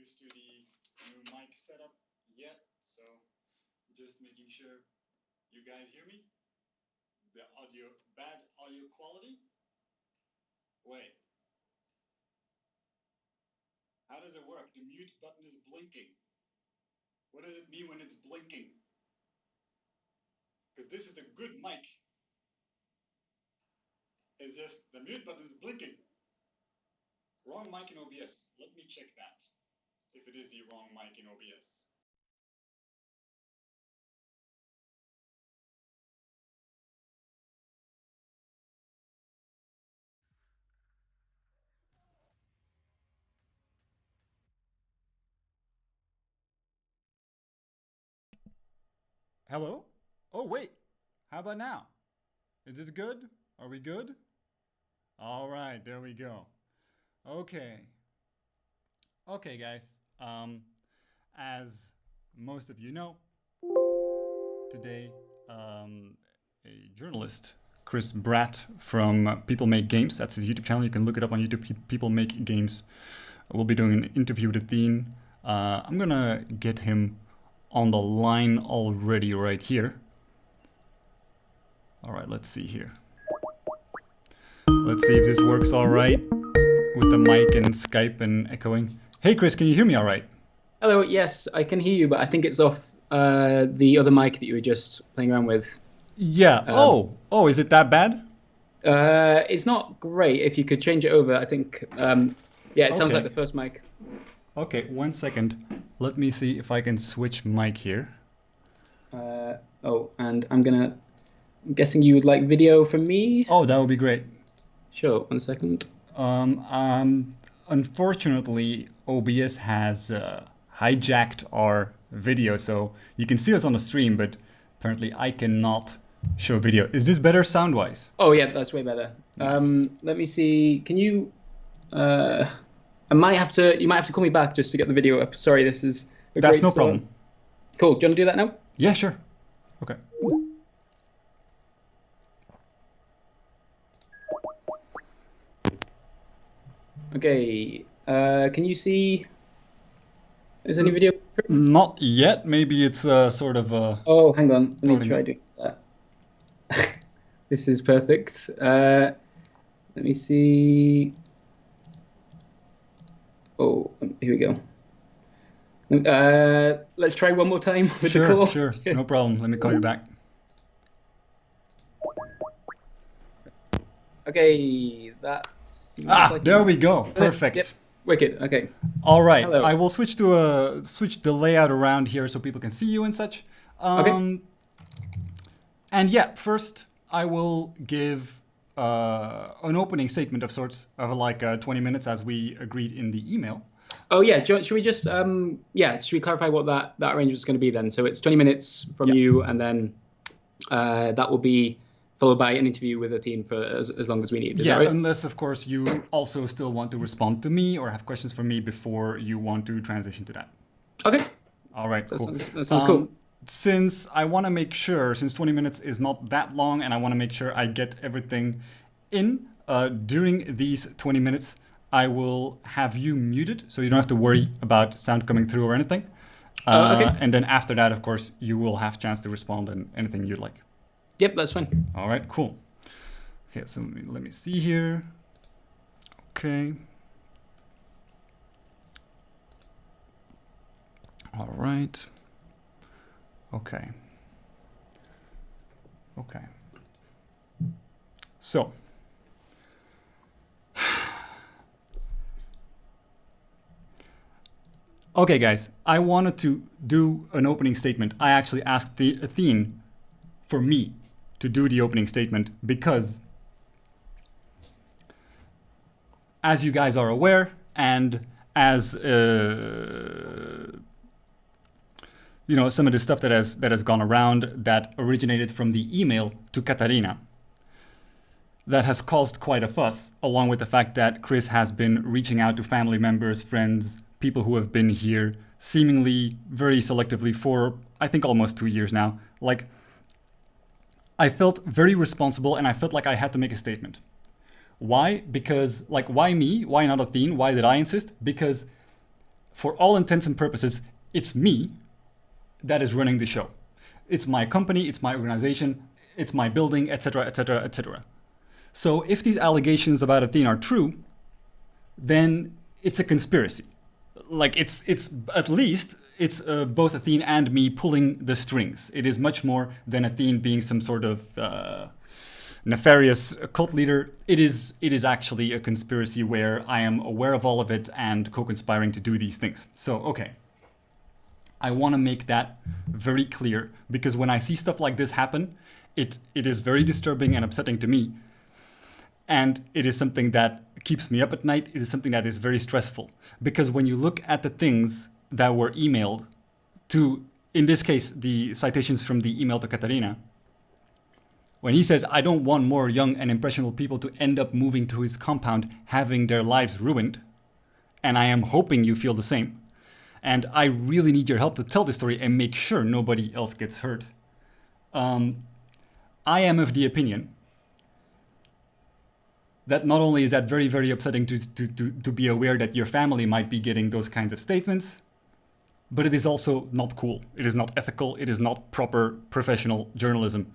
used to the new mic setup yet, so just making sure you guys hear me. The bad audio quality. Wait. How does it work? The mute button is blinking. What does it mean when it's blinking? Because this is a good mic. It's just the mute button is blinking. Wrong mic in OBS. Let me check that. If it is the wrong mic in OBS. Hello? Oh, wait. How about now? Is this good? Are we good? All right, there we go. Okay. Okay, guys. As most of you know, today a journalist, CoS Bratt from People Make Games, that's his YouTube channel. You can look it up on YouTube, People Make Games. We'll be doing an interview with Athene. I'm gonna get him on the line already right here. All right, let's see here. Let's see if this works all right with the mic and Skype and echoing. Hey, Chris, can you hear me all right? Hello, yes, I can hear you, but I think it's off the other mic that you were just playing around with. Yeah. Oh, is it that bad? It's not great. If you could change it over, I think. Yeah, it sounds like the first mic. Okay, 1 second. Let me see if I can switch mic here. Oh, and I'm guessing you would like video from me? Oh, that would be great. Sure, 1 second. Unfortunately, OBS has hijacked our video, so you can see us on the stream, but apparently I cannot show video. Is this better sound-wise? Oh yeah, that's way better. Nice. Let me see. Can you? You might have to call me back just to get the video up. Sorry, this is. That's no problem. Cool. Do you want to do that now? Yeah, sure. Okay. Okay. Can you see? Is any video? Not yet. Maybe it's sort of. Oh, hang on. Let me try doing that. This is perfect. Let me see. Oh, here we go. Let's try one more time with the call. Sure, no problem. Let me call you back. Okay, that's. There we go. Perfect. Yep. Wicked. Okay. All right. Hello. I will switch to switch the layout around here so people can see you and such. Okay. And yeah, first I will give an opening statement of sorts of like 20 minutes as we agreed in the email. Oh yeah, should we just should we clarify what that arrangement is going to be then? So it's 20 minutes from you, and then that will be followed by an interview with Athene for as long as we need. Is that right? Unless of course you also still want to respond to me or have questions for me before you want to transition to that. Okay. All right, cool. That sounds cool. Since I want to make sure, since 20 minutes is not that long, and I want to make sure I get everything in during these 20 minutes, I will have you muted, so you don't have to worry about sound coming through or anything. Okay. And then after that, of course, you will have a chance to respond and anything you'd like. Yep, that's fine. All right, cool. Okay, so let me see here. Okay. All right. Okay. Okay. So. Okay, guys, I wanted to do an opening statement. I actually asked the Athene for me to do the opening statement because, as you guys are aware, and as you know, some of the stuff that has gone around that originated from the email to Katarina, that has caused quite a fuss, along with the fact that Chris has been reaching out to family members, friends, people who have been here seemingly very selectively for, I think, almost 2 years now. Like, I felt very responsible and I felt like I had to make a statement. Why? Because, like, why me? Why not Athene? Why did I insist? Because for all intents and purposes, it's me that is running the show. It's my company, it's my organization, it's my building, etc., etc., etc. So if these allegations about Athene are true, then it's a conspiracy. Like it's at least it's both Athene and me pulling the strings. It is much more than Athene being some sort of nefarious cult leader. It is actually a conspiracy where I am aware of all of it and co-conspiring to do these things. So, okay. I want to make that very clear, because when I see stuff like this happen, it is very disturbing and upsetting to me. And it is something that keeps me up at night. It is something that is very stressful. Because when you look at the things that were emailed to, in this case, the citations from the email to Katarina, when he says, I don't want more young and impressionable people to end up moving to his compound, having their lives ruined, and I am hoping you feel the same. And I really need your help to tell this story and make sure nobody else gets hurt. I am of the opinion that not only is that very, very upsetting to be aware that your family might be getting those kinds of statements, but it is also not cool. It is not ethical. It is not proper professional journalism.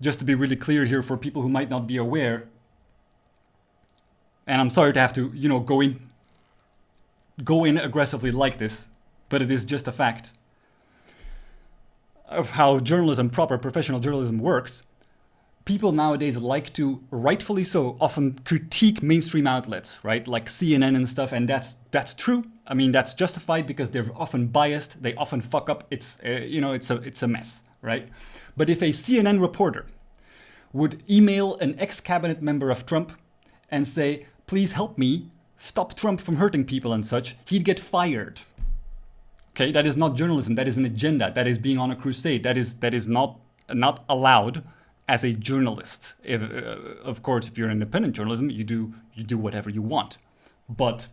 Just to be really clear here for people who might not be aware, and I'm sorry to have to, go in aggressively like this, but it is just a fact of how journalism, proper professional journalism works. People nowadays like to, rightfully so, often critique mainstream outlets, right? Like CNN and stuff, and that's true. I mean, that's justified because they're often biased. They often fuck up. It's a mess, right? But if a CNN reporter would email an ex-cabinet member of Trump and say, please help me stop Trump from hurting people and such, he'd get fired. Okay, that is not journalism. That is an agenda. That is being on a crusade. That is not allowed as a journalist. Of course, if you're in independent journalism, you do whatever you want. But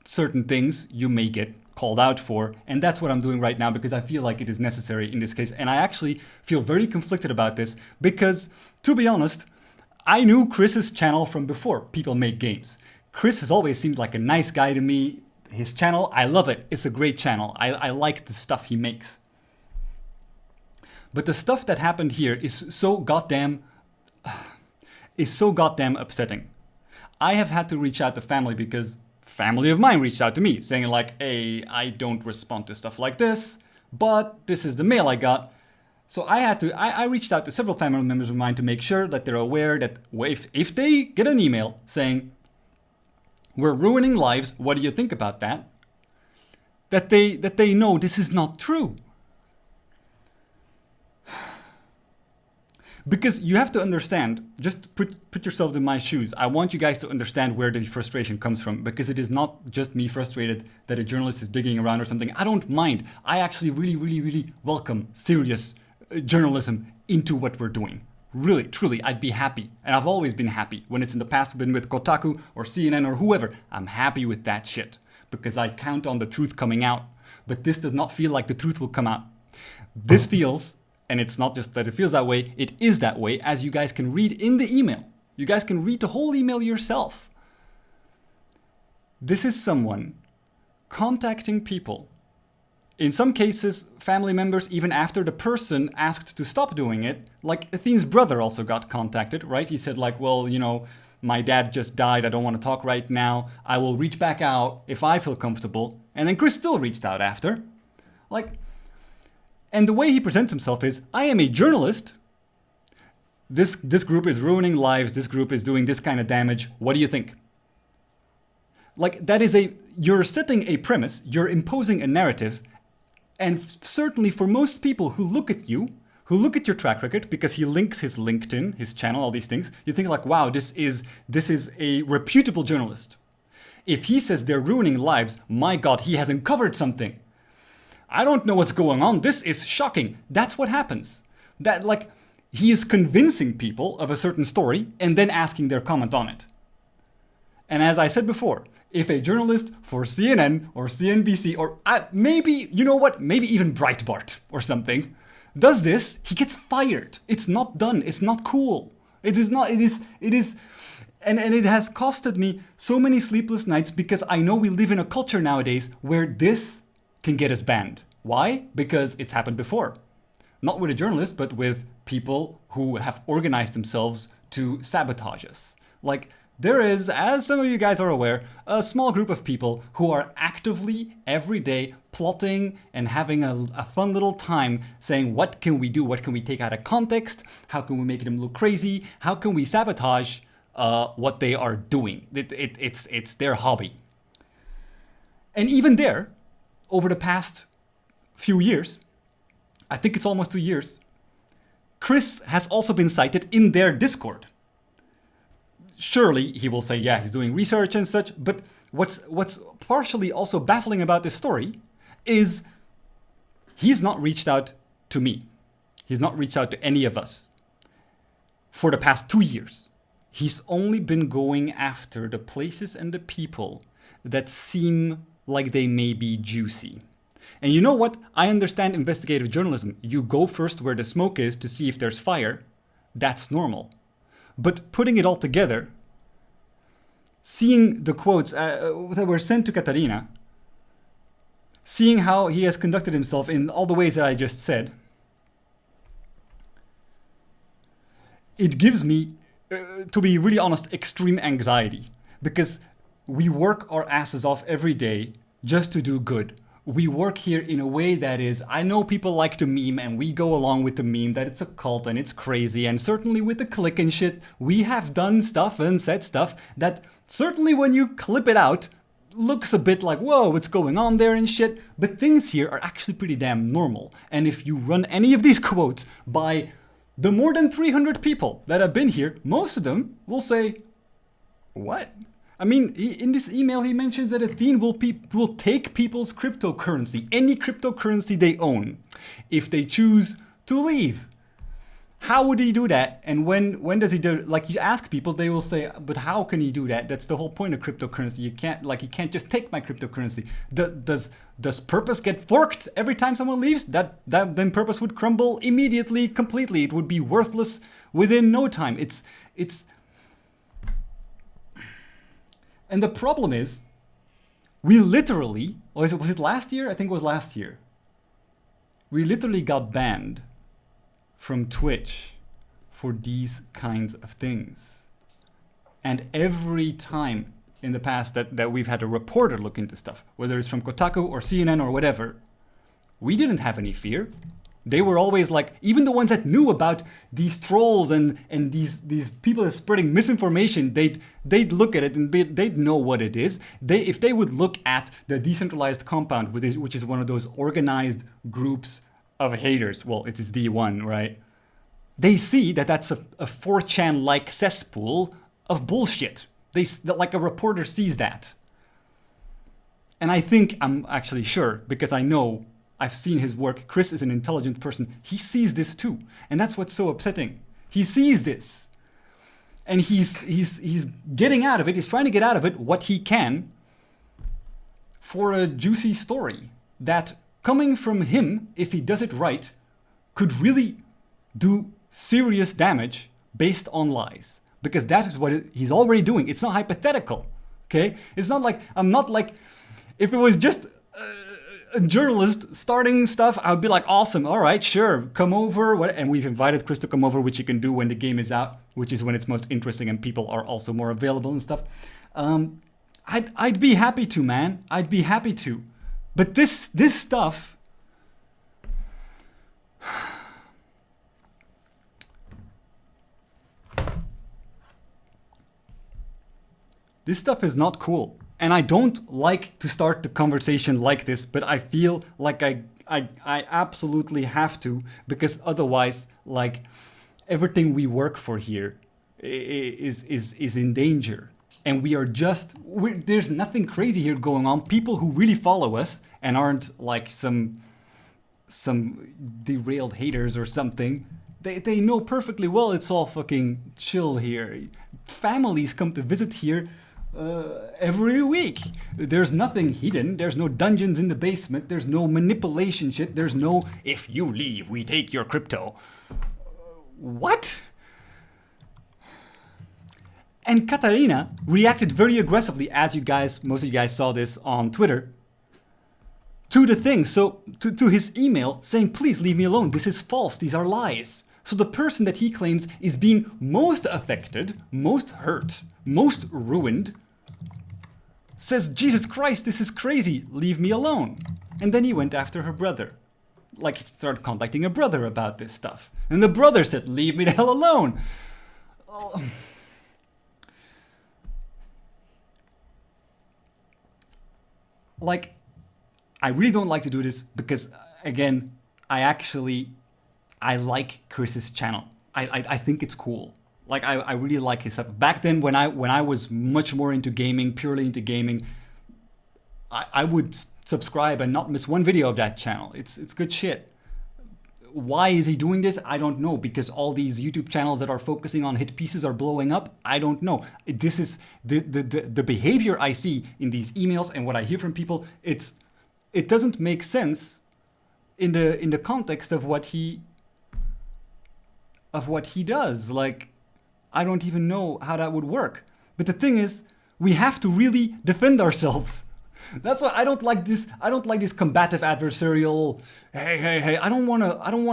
certain things you may get called out for, and that's what I'm doing right now because I feel like it is necessary in this case. And I actually feel very conflicted about this because, to be honest, I knew Chris's channel from before People Make Games. Chris has always seemed like a nice guy to me. His channel, I love it. It's a great channel. I like the stuff he makes. But the stuff that happened here is so goddamn upsetting. I have had to reach out to family because family of mine reached out to me saying like, hey, I don't respond to stuff like this, but this is the mail I got. So I reached out to several family members of mine to make sure that they're aware that if they get an email saying, we're ruining lives, what do you think about that? That they know this is not true. Because you have to understand, just put yourselves in my shoes. I want you guys to understand where the frustration comes from, because it is not just me frustrated that a journalist is digging around or something. I don't mind. I actually really, really, really welcome serious journalism into what we're doing. Really, truly, I'd be happy. And I've always been happy. When it's in the past been with Kotaku or CNN or whoever, I'm happy with that shit. Because I count on the truth coming out. But this does not feel like the truth will come out. This feels, and it's not just that it feels that way, it is that way, as you guys can read in the email. You guys can read the whole email yourself. This is someone contacting people. In some cases, family members, even after the person asked to stop doing it, like Athene's brother also got contacted, right? He said like, well, my dad just died. I don't want to talk right now. I will reach back out if I feel comfortable. And then Chris still reached out after. And the way he presents himself is, I am a journalist. This group is ruining lives. This group is doing this kind of damage. What do you think? You're setting a premise. You're imposing a narrative. And certainly for most people who look at you, who look at your track record, because he links his LinkedIn, his channel, all these things, you think like, wow, this is a reputable journalist. If he says they're ruining lives, my God, he has uncovered something. I don't know what's going on. This is shocking. That's what happens. He is convincing people of a certain story and then asking their comment on it. And as I said before, if a journalist for CNN or CNBC or maybe even Breitbart or something does this, he gets fired. It's not done. It's not cool. It is not. It is. And it has costed me so many sleepless nights because I know we live in a culture nowadays where this can get us banned. Why? Because it's happened before. Not with a journalist, but with people who have organized themselves to sabotage us. Like, there is, as some of you guys are aware, a small group of people who are actively every day plotting and having a fun little time saying, what can we do? What can we take out of context? How can we make them look crazy? How can we sabotage what they are doing? It's their hobby. And even there, over the past few years, I think it's almost 2 years, Chris has also been cited in their Discord. Surely he will say, yeah, he's doing research and such, but what's partially also baffling about this story is he's not reached out to me. He's not reached out to any of us for the past 2 years. He's only been going after the places and the people that seem like they may be juicy. And you know what? I understand investigative journalism. You go first where the smoke is to see if there's fire. That's normal. But putting it all together, seeing the quotes that were sent to Katarina, seeing how he has conducted himself in all the ways that I just said, it gives me, to be really honest, extreme anxiety. Because we work our asses off every day just to do good. We work here in a way that is, I know people like to meme and we go along with the meme that it's a cult and it's crazy, and certainly with the click and shit, we have done stuff and said stuff that certainly when you clip it out, looks a bit like, whoa, what's going on there and shit, but things here are actually pretty damn normal. And if you run any of these quotes by the more than 300 people that have been here, most of them will say, what? I mean, in this email, he mentions that Athene will take people's cryptocurrency, any cryptocurrency they own, if they choose to leave. How would he do that? And when does he do it? Like, you ask people, they will say, but how can he do that? That's the whole point of cryptocurrency. You can't just take my cryptocurrency. Does purpose get forked every time someone leaves? That then purpose would crumble immediately, completely. It would be worthless within no time. It's And the problem is, we literally, was it last year? I think it was last year. We literally got banned from Twitch for these kinds of things. And every time in the past that we've had a reporter look into stuff, whether it's from Kotaku or CNN or whatever, we didn't have any fear. They were always like, even the ones that knew about these trolls and these people that are spreading misinformation, they'd look at it and they'd know what it is. If they would look at the decentralized compound, which is one of those organized groups of haters, well, it is D1, right? They see that that's a 4chan-like cesspool of bullshit. Like a reporter sees that. And I'm actually sure, because I know I've seen his work. Chris is an intelligent person. He sees this too. And that's what's so upsetting. He sees this. And he's getting out of it. He's trying to get out of it what he can for a juicy story that, coming from him, if he does it right, could really do serious damage based on lies. Because that is what he's already doing. It's not hypothetical. Okay? It's not like, if it was just a journalist starting stuff, I would be like, awesome, all right, sure, come over. And we've invited Chris to come over, which you can do when the game is out, which is when it's most interesting and people are also more available and stuff. I'd be happy to, man. I'd be happy to. But this stuff, this stuff is not cool. And I don't like to start the conversation like this, but I feel like I absolutely have to, because otherwise, like, everything we work for here is in danger. And there's nothing crazy here going on. People who really follow us and aren't like some derailed haters or something, they know perfectly well it's all fucking chill here. Families come to visit here every week. There's nothing hidden. There's no dungeons in the basement. There's no manipulation shit. There's no, if you leave, we take your crypto. What? And Katarina reacted very aggressively, as most of you guys saw this on Twitter, to the thing. So to his email saying, please leave me alone. This is false. These are lies. So the person that he claims is being most affected, most hurt, most ruined, says, Jesus Christ, this is crazy. Leave me alone. And then he went after her brother. Like, he started contacting her brother about this stuff. And the brother said, leave me the hell alone. Oh. Like, I really don't like to do this because, again, I like Chris's channel. I think it's cool. Like, I really like his stuff. Back then, when I was much more into gaming, purely into gaming, I would subscribe and not miss one video of that channel. It's good shit. Why is he doing this? I don't know. Because all these YouTube channels that are focusing on hit pieces are blowing up? I don't know. This is the behavior I see in these emails and what I hear from people. It doesn't make sense in the context of what he does. Like, I don't even know how that would work. But the thing is, we have to really defend ourselves. That's why I don't like this. I don't like this combative adversarial. Hey. I don't want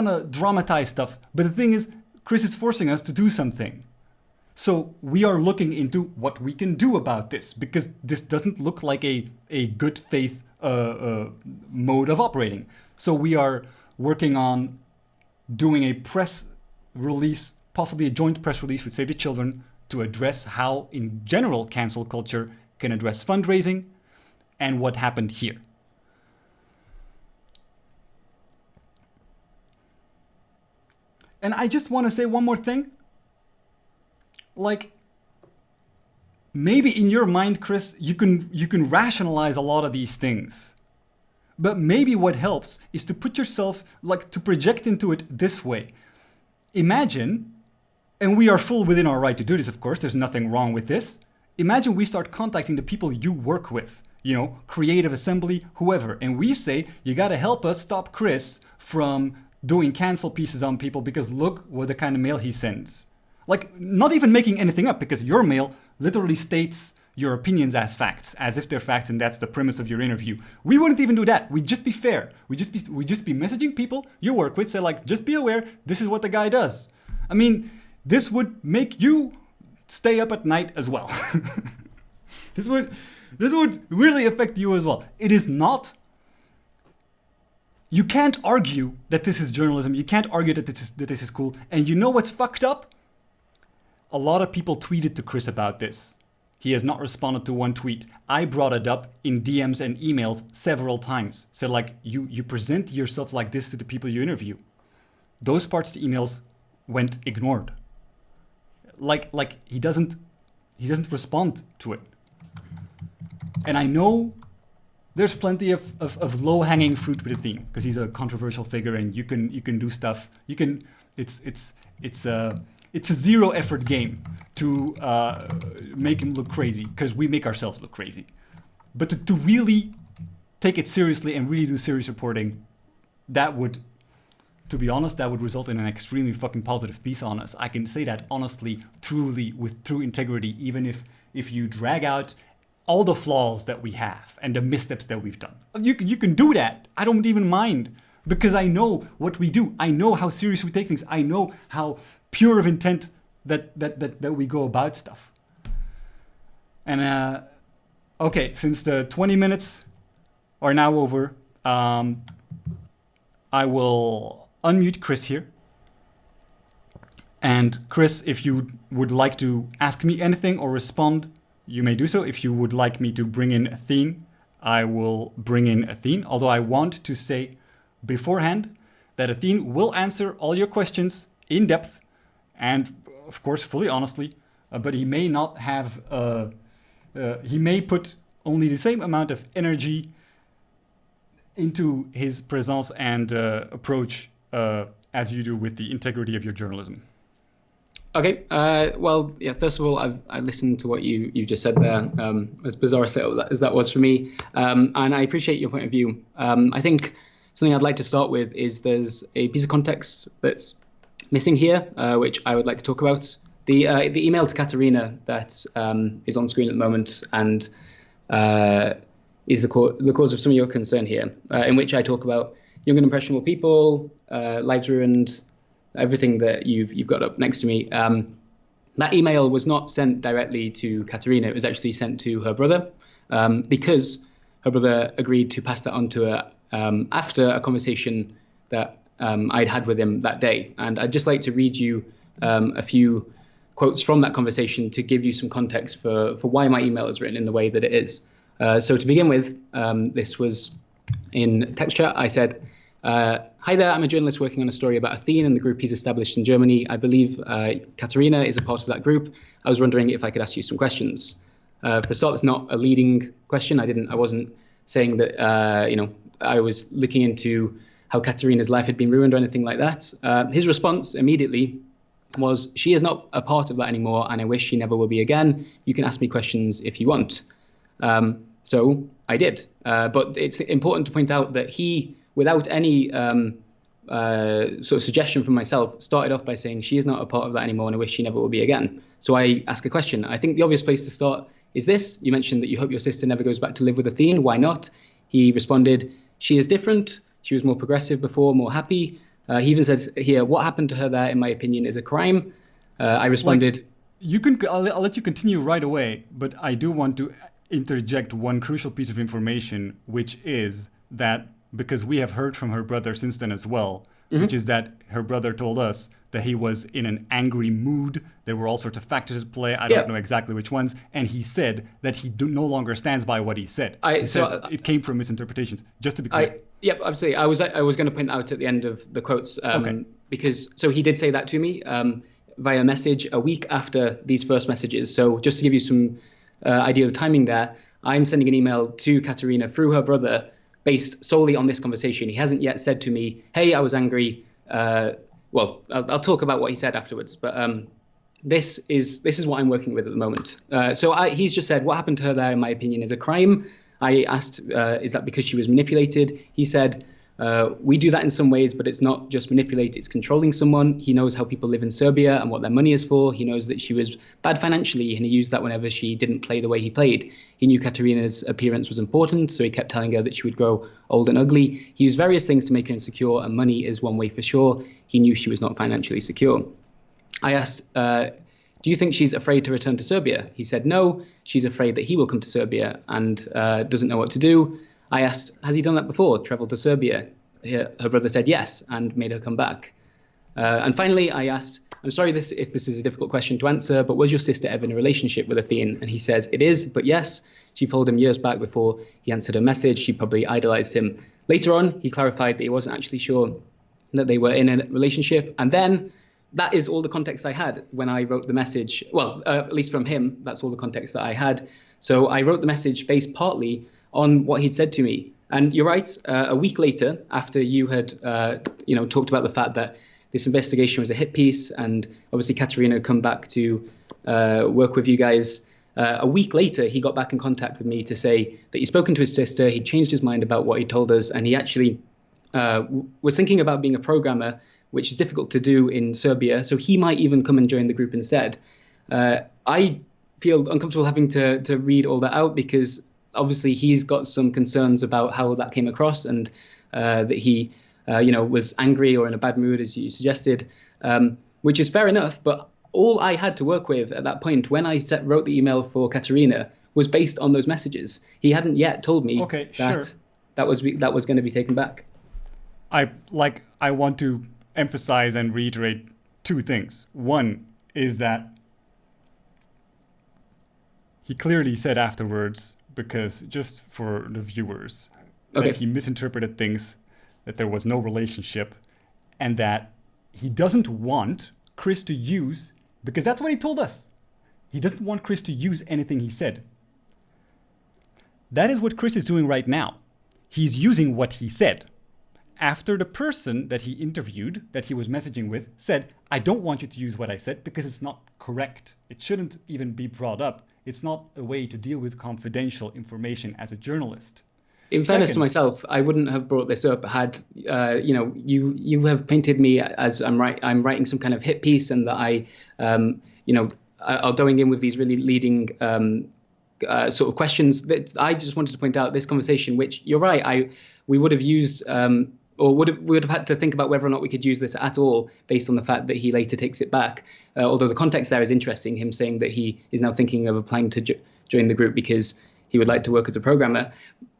to dramatize stuff. But the thing is, Chris is forcing us to do something. So we are looking into what we can do about this, because this doesn't look like a good faith mode of operating. So we are working on doing a press release, possibly a joint press release with Save the Children, to address how, in general, cancel culture can address fundraising and what happened here. And I just want to say one more thing. Like, maybe in your mind, Chris, you can rationalize a lot of these things. But maybe what helps is to put yourself, like, to project into it this way. Imagine, and we are full within our right to do this, of course, there's nothing wrong with this. Imagine we start contacting the people you work with, Creative Assembly, whoever, and we say, you gotta help us stop Chris from doing cancel pieces on people because look what the kind of mail he sends. Like, not even making anything up, because your mail literally states your opinions as facts, as if they're facts, and that's the premise of your interview. We wouldn't even do that. We'd just be fair. We'd just be messaging people you work with, say, like, just be aware, this is what the guy does. I mean, this would make you stay up at night as well. This would really affect you as well. It is not. You can't argue that this is journalism. You can't argue that this is cool. And you know what's fucked up? A lot of people tweeted to Chris about this. He has not responded to one tweet. I brought it up in DMs and emails several times. So, like, you present yourself like this to the people you interview. Those parts of the emails went ignored. Like he doesn't respond to it. And I know there's plenty of low-hanging fruit with Athene, because he's a controversial figure, and you can do stuff. It's a zero-effort game to make him look crazy, because we make ourselves look crazy. But to really take it seriously and really do serious reporting, that would, to be honest, that would result in an extremely fucking positive piece on us. I can say that honestly, truly, with true integrity, even if you drag out all the flaws that we have and the missteps that we've done. You can do that. I don't even mind, because I know what we do. I know how serious we take things. I know how pure of intent that we go about stuff. And okay, since the 20 minutes are now over, I will unmute Chris here. And Chris, if you would like to ask me anything or respond, you may do so. If you would like me to bring in Athene, I will bring in Athene. Although I want to say beforehand that Athene will answer all your questions in depth and, of course, fully honestly. But he may not have, he may put only the same amount of energy into his presence and approach as you do with the integrity of your journalism. Okay. Well, yeah. First of all, I've listened to what you just said there. As bizarre a setup as that was for me, and I appreciate your point of view. I think something I'd like to start with is there's a piece of context that's missing here, which I would like to talk about. The email to Katerina that is on screen at the moment and is the cause of some of your concern here, in which I talk about young and impressionable people, lives ruined, everything that you've got up next to me. That email was not sent directly to Katerina. It was actually sent to her brother because her brother agreed to pass that on to her after a conversation that I'd had with him that day. And I'd just like to read you a few quotes from that conversation to give you some context for why my email is written in the way that it is. So to begin with, this was in text chat. I said, hi there, I'm a journalist working on a story about Athene and the group he's established in Germany. I believe Katerina is a part of that group. I was wondering if I could ask you some questions. For a start, it's not a leading question. I wasn't saying that, I was looking into how Katerina's life had been ruined or anything like that. His response immediately was, she is not a part of that anymore, and I wish she never will be again. You can ask me questions if you want. So I did. But it's important to point out that he, without any sort of suggestion from myself, started off by saying, she is not a part of that anymore, and I wish she never will be again. So I ask a question. I think the obvious place to start is this. You mentioned that you hope your sister never goes back to live with Athene. Why not? He responded, she is different. She was more progressive before, more happy. He even says here, what happened to her there, in my opinion, is a crime. I responded... I'll let you continue right away, but I do want to interject one crucial piece of information, which is that, because we have heard from her brother since then as well, which is that her brother told us that he was in an angry mood. There were all sorts of factors at play. I don't know exactly which ones. And he said that he no longer stands by what he said. He said it came from misinterpretations, just to be clear. Yep, absolutely. I was going to point out at the end of the quotes, because he did say that to me via message a week after these first messages. So just to give you some idea of the timing there, I'm sending an email to Katerina through her brother based solely on this conversation. He hasn't yet said to me, hey, I was angry. Well, I'll talk about what he said afterwards, but this is what I'm working with at the moment. He's just said, what happened to her there, in my opinion, is a crime. I asked, is that because she was manipulated? He said, we do that in some ways, but it's not just manipulate, it's controlling someone. He knows how people live in Serbia and what their money is for. He knows that she was bad financially, and he used that whenever she didn't play the way he played. He knew Katerina's appearance was important, so he kept telling her that she would grow old and ugly. He used various things to make her insecure, and money is one way for sure. He knew she was not financially secure. I asked, do you think she's afraid to return to Serbia? He said no, she's afraid that he will come to Serbia and doesn't know what to do. I asked, has he done that before, traveled to Serbia? Her brother said yes and made her come back. And finally, I asked, I'm sorry if this is a difficult question to answer, but was your sister ever in a relationship with Athene? And he says, it is, but yes. She followed him years back before he answered her message. She probably idolized him. Later on, he clarified that he wasn't actually sure that they were in a relationship. And then that is all the context I had when I wrote the message. Well, at least from him, that's all the context that I had. So I wrote the message based partly on what he'd said to me. And you're right, a week later, after you had talked about the fact that this investigation was a hit piece, and obviously Katerina had come back to work with you guys, a week later, he got back in contact with me to say that he'd spoken to his sister, he'd changed his mind about what he told us, and he actually was thinking about being a programmer, which is difficult to do in Serbia, so he might even come and join the group instead. I feel uncomfortable having to read all that out, because obviously he's got some concerns about how that came across, and that he was angry or in a bad mood, as you suggested, which is fair enough. But all I had to work with at that point when I wrote the email for Katerina was based on those messages. He hadn't yet told me that was going to be taken back. I want to emphasize and reiterate two things. One is that he clearly said afterwards, because just for the viewers, that he misinterpreted things, that there was no relationship, and that he doesn't want Chris to use, because that's what he told us. He doesn't want Chris to use anything he said. That is what Chris is doing right now. He's using what he said. After the person that he interviewed, that he was messaging with, said, I don't want you to use what I said because it's not correct. It shouldn't even be brought up. It's not a way to deal with confidential information as a journalist. In fairness to myself, I wouldn't have brought this up had, you have painted me as I'm writing some kind of hit piece, and that I, are going in with these really leading sort of questions. That I just wanted to point out this conversation, which you're right, we would have used. Or we would have had to think about whether or not we could use this at all based on the fact that he later takes it back. Although the context there is interesting, him saying that he is now thinking of applying to join the group because he would like to work as a programmer.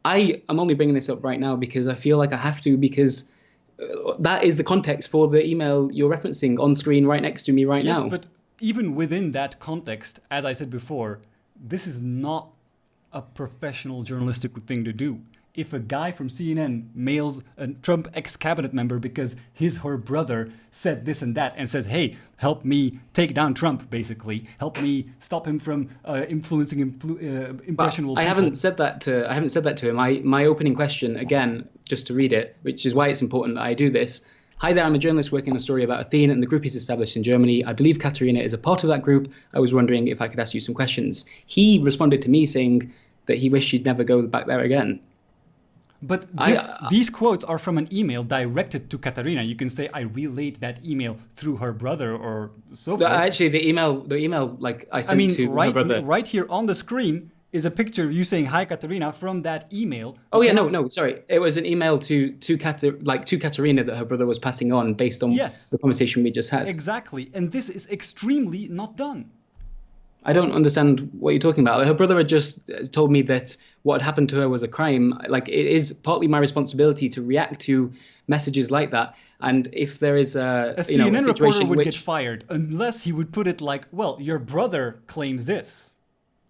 I am only bringing this up right now because I feel like I have to, because that is the context for the email you're referencing on screen right next to me right now. Yes, but even within that context, as I said before, this is not a professional journalistic thing to do. If a guy from CNN mails a Trump ex-cabinet member because her brother said this and that and says, hey, help me take down Trump, basically, help me stop him from influencing impressionable people. I haven't said that to him. My opening question, again, just to read it, which is why it's important that I do this. Hi there, I'm a journalist working on a story about Athene, and the group is established in Germany. I believe Katerina is a part of that group. I was wondering if I could ask you some questions. He responded to me saying that he wished he'd never go back there again. But these quotes are from an email directed to Katarina. You can say I relayed that email through her brother or so forth. Actually, the email like I sent to her brother. Right here on the screen is a picture of you saying hi Katarina from that email. Oh yeah, no, sorry. It was an email to Katarina that her brother was passing on based on the conversation we just had. Exactly, and this is extremely not done. I don't understand what you're talking about. Her brother had just told me that what had happened to her was a crime. Like, it is partly my responsibility to react to messages like that. And if there is a CNN reporter would get fired unless he would put it like, well, your brother claims this.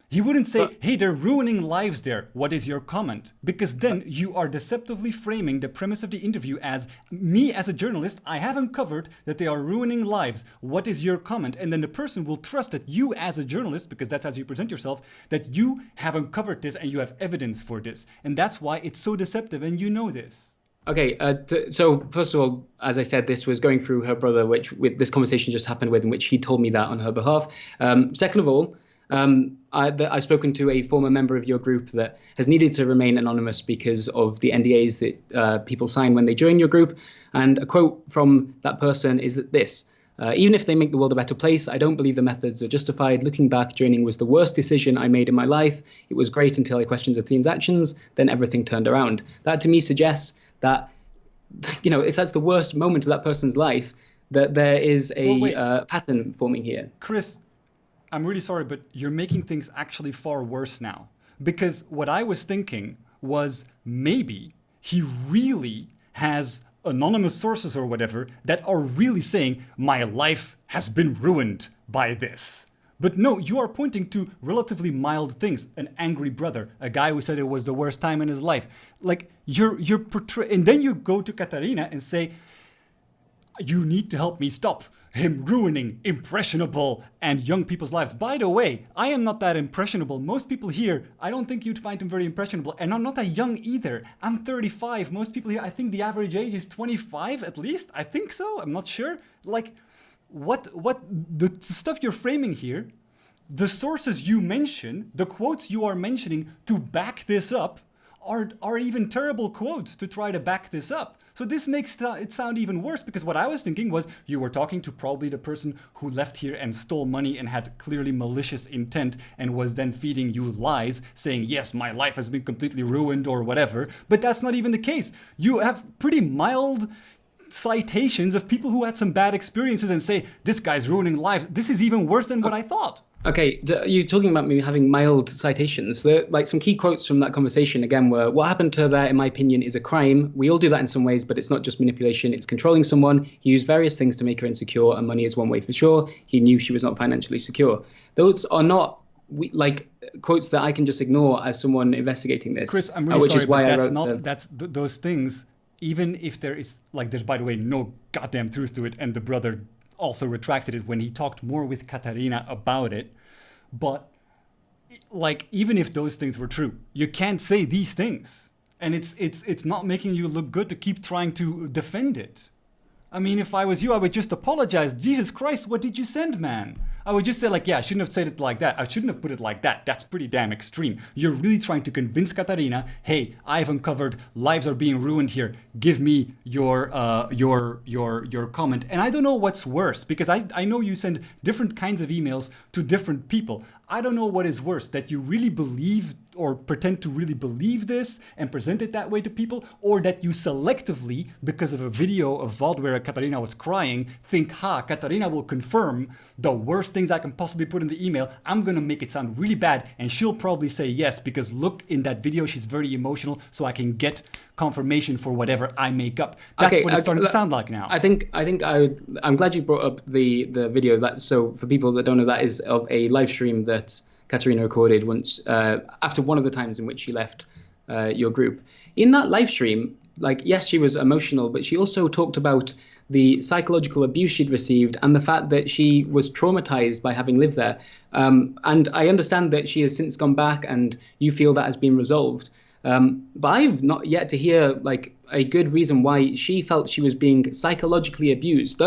He wouldn't say, hey, they're ruining lives there. What is your comment? Because then you are deceptively framing the premise of the interview as, me as a journalist, I have uncovered that they are ruining lives. What is your comment? And then the person will trust that you as a journalist, because that's how you present yourself, that you have uncovered this and you have evidence for this. And that's why it's so deceptive, and you know this. Okay, so first of all, as I said, this was going through her brother, with this conversation just happened with, in which he told me that on her behalf. Second of all, I've spoken to a former member of your group that has needed to remain anonymous because of the NDAs that people sign when they join your group. And a quote from that person is this: even if they make the world a better place, I don't believe the methods are justified. Looking back, joining was the worst decision I made in my life. It was great until I questioned Athene's actions. Then everything turned around. That to me suggests that, if that's the worst moment of that person's life, that there is a pattern forming here. Chris, I'm really sorry, but you're making things actually far worse now. Because what I was thinking was maybe he really has anonymous sources or whatever that are really saying, my life has been ruined by this. But no, you are pointing to relatively mild things. An angry brother, a guy who said it was the worst time in his life. Like, you're portraying, and then you go to Katarina and say, you need to help me stop him ruining impressionable and young people's lives. By the way, I am not that impressionable. Most people here, I don't think you'd find him very impressionable. And I'm not that young either. I'm 35. Most people here, I think the average age is 25 at least. I think so. I'm not sure. Like, what the stuff you're framing here, the sources you mention, the quotes you are mentioning to back this up are even terrible quotes to try to back this up. So this makes it sound even worse, because what I was thinking was you were talking to probably the person who left here and stole money and had clearly malicious intent and was then feeding you lies, saying, yes, my life has been completely ruined or whatever. But that's not even the case. You have pretty mild citations of people who had some bad experiences and say, this guy's ruining lives. This is even worse than what I thought. Okay, you're talking about me having mild citations. Like, some key quotes from that conversation, again, were, what happened to her there, in my opinion, is a crime. We all do that in some ways, but it's not just manipulation. It's controlling someone. He used various things to make her insecure, and money is one way for sure. He knew she was not financially secure. Those are not quotes that I can just ignore as someone investigating this. Chris, I'm really sorry, but those things, even if there's, by the way, no goddamn truth to it, and the brother also retracted it when he talked more with Katarina about it. But even if those things were true, you can't say these things, and it's not making you look good to keep trying to defend it. I mean, if I was you, I would just apologize. Jesus Christ, what did you send, man? I would just say like, yeah, I shouldn't have said it like that. I shouldn't have put it like that. That's pretty damn extreme. You're really trying to convince Katarina, hey, I've uncovered lives are being ruined here. Give me your comment. And I don't know what's worse, because I know you send different kinds of emails to different people. I don't know what is worse, that you really believe or pretend to really believe this and present it that way to people, or that you selectively, because of a video of VOD where Katarina was crying, think, Katarina will confirm the worst things I can possibly put in the email. I'm gonna make it sound really bad, and she'll probably say yes, because look, in that video, she's very emotional, so I can get confirmation for whatever I make up. That's what it's starting to sound like now. I'm glad you brought up the video. So for people that don't know, that is of a live stream that Katarina recorded once after one of the times in which she left your group. In that live stream, like, yes, she was emotional, but she also talked about the psychological abuse she'd received and the fact that she was traumatized by having lived there. And I understand that she has since gone back and you feel that has been resolved. But I've not yet to hear like a good reason why she felt she was being psychologically abused.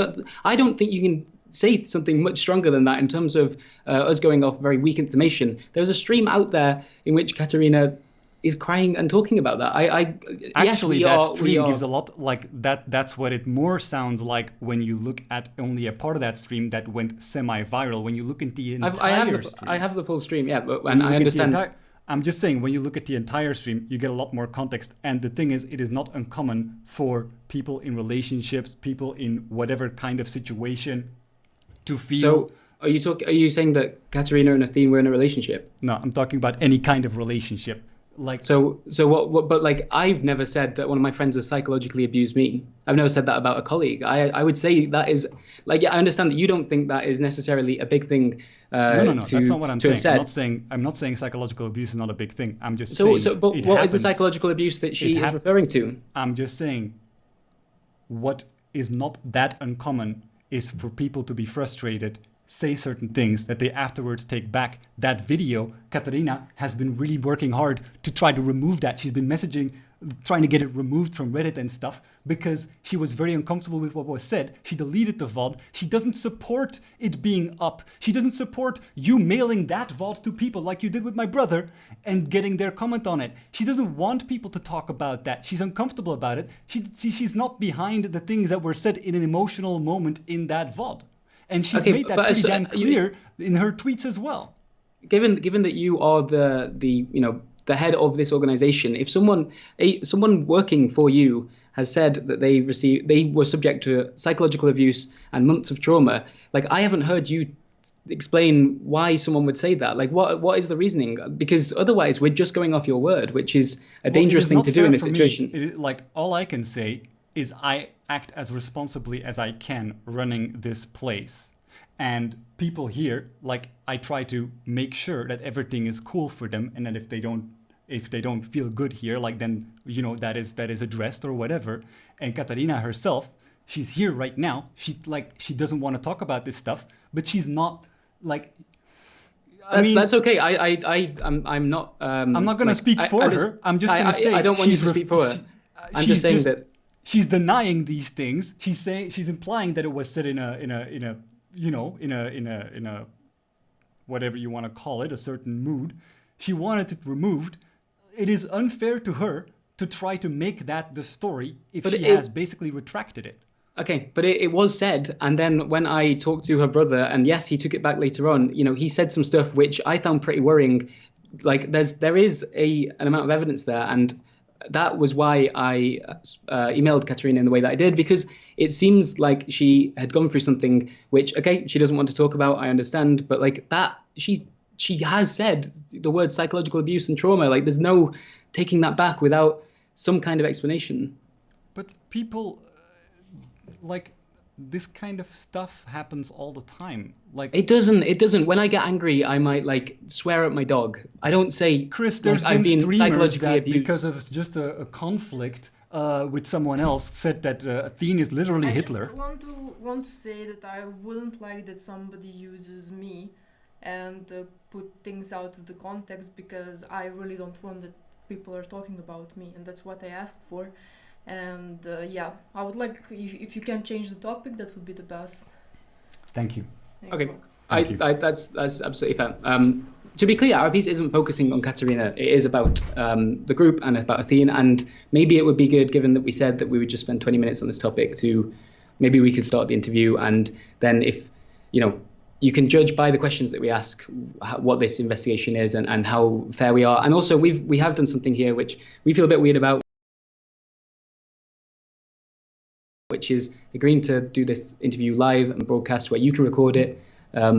I don't think you can say something much stronger than that in terms of us going off very weak information. There's a stream out there in which Katarina is crying and talking about that. Actually, that stream gives a lot like that. That's what it more sounds like when you look at only a part of that stream that went semi-viral. When you look at the entire stream, I have the full stream, yeah, but I understand. I'm just saying, when you look at the entire stream, you get a lot more context. And the thing is, it is not uncommon for people in relationships, people in whatever kind of situation, to feel. So, are you saying that Katarina and Athene were in a relationship? No, I'm talking about any kind of relationship. Like, so what? But like, I've never said that one of my friends has psychologically abused me. I've never said that about a colleague. I would say that is like, yeah, I understand that you don't think that is necessarily a big thing. No, that's not what I'm saying. I'm not saying psychological abuse is not a big thing. I'm just saying. But what is the psychological abuse that she is referring to? I'm just saying, what is not that uncommon is for people to be frustrated, say certain things that they afterwards take back. That video, Katarina has been really working hard to try to remove that. She's been messaging, trying to get it removed from Reddit and stuff because she was very uncomfortable with what was said. She deleted the VOD. She doesn't support it being up. She doesn't support you mailing that VOD to people like you did with my brother and getting their comment on it. She doesn't want people to talk about that. She's uncomfortable about it. She's not behind the things that were said in an emotional moment in that VOD. And she's made that pretty damn clear in her tweets as well. Given that you are the head of this organization, if someone working for you has said that they were subject to psychological abuse and months of trauma, like, I haven't heard you explain why someone would say that. Like, what is the reasoning? Because otherwise we're just going off your word, which is a dangerous thing to do in this situation. Like, all I can say is I act as responsibly as I can running this place. And people here, like, I try to make sure that everything is cool for them, and that if they don't feel good here, like, then, you know, that is addressed or whatever. And Katarina herself, she's here right now. She doesn't want to talk about this stuff, but she's not like. That's okay. I'm not. I'm not going to speak for her. I'm just going to say I don't want you to speak for her. I'm just saying that she's denying these things. She's implying that it was said in a whatever you want to call it, a certain mood. She wanted it removed. It is unfair to her to try to make that the story if she has basically retracted it. Okay, but it was said, and then when I talked to her brother, and yes, he took it back later on, you know, he said some stuff which I found pretty worrying. Like, there is an amount of evidence there, and that was why I emailed Katarina in the way that I did, because it seems like she had gone through something which, okay, she doesn't want to talk about, I understand, but like that, she has said the word psychological abuse and trauma. Like, there's no taking that back without some kind of explanation. But people, like, this kind of stuff happens all the time. Like, it doesn't. When I get angry, I might like swear at my dog. I don't say, Chris, there's been streamers that because of just a conflict with someone else said that Athene is literally Hitler. I just want to say that I wouldn't like that somebody uses me and put things out of the context, because I really don't want that people are talking about me, and that's what I asked for. And yeah, I would like, if you can change the topic, that would be the best. Thank you. Okay, Thank you. that's absolutely fair. To be clear, our piece isn't focusing on Katerina. It is about the group and about Athene. And maybe it would be good, given that we said that we would just spend 20 minutes on this topic, to maybe we could start the interview. And then if, you can judge by the questions that we ask what this investigation is and how fair we are. And also, we have done something here which we feel a bit weird about, which is agreeing to do this interview live and broadcast where you can record it. I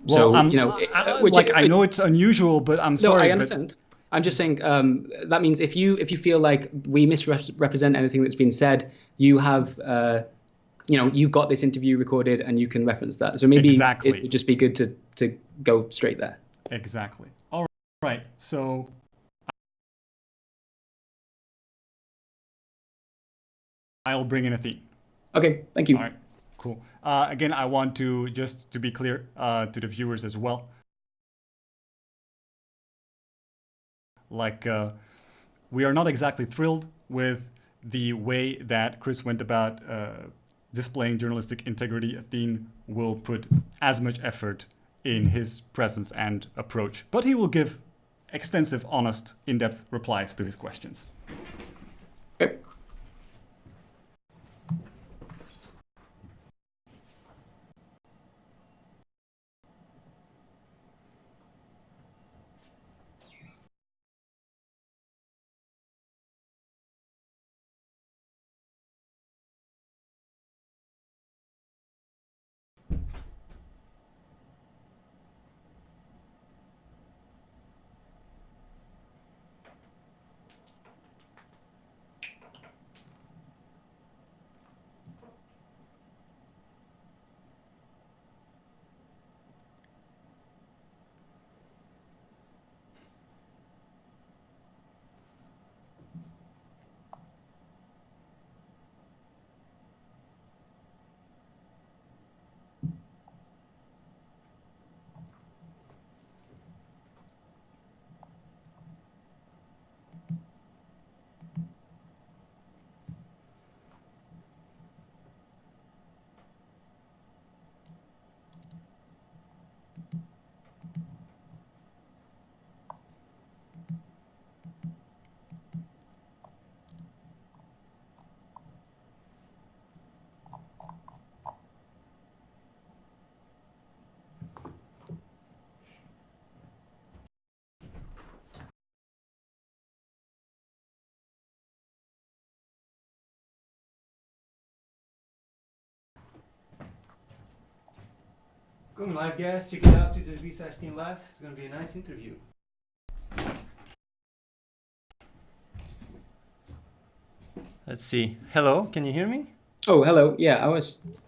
know it's unusual, but I'm sorry. No, I understand. I'm just saying that means if you feel like we misrepresent anything that's been said, you have you've got this interview recorded and you can reference that. So maybe it would just be good to go straight there. Exactly. All right. So I'll bring in Athene. Okay, thank you. All right, cool. Again, I want to, just to be clear to the viewers as well, we are not exactly thrilled with the way that Chris went about displaying journalistic integrity. Athene will put as much effort in his presence and approach, but he will give extensive, honest, in-depth replies to his questions. Okay. Going live, guys. Check it out. This is Research Team Live. It's going to be a nice interview. Let's see. Hello, can you hear me? Oh, hello. Yeah,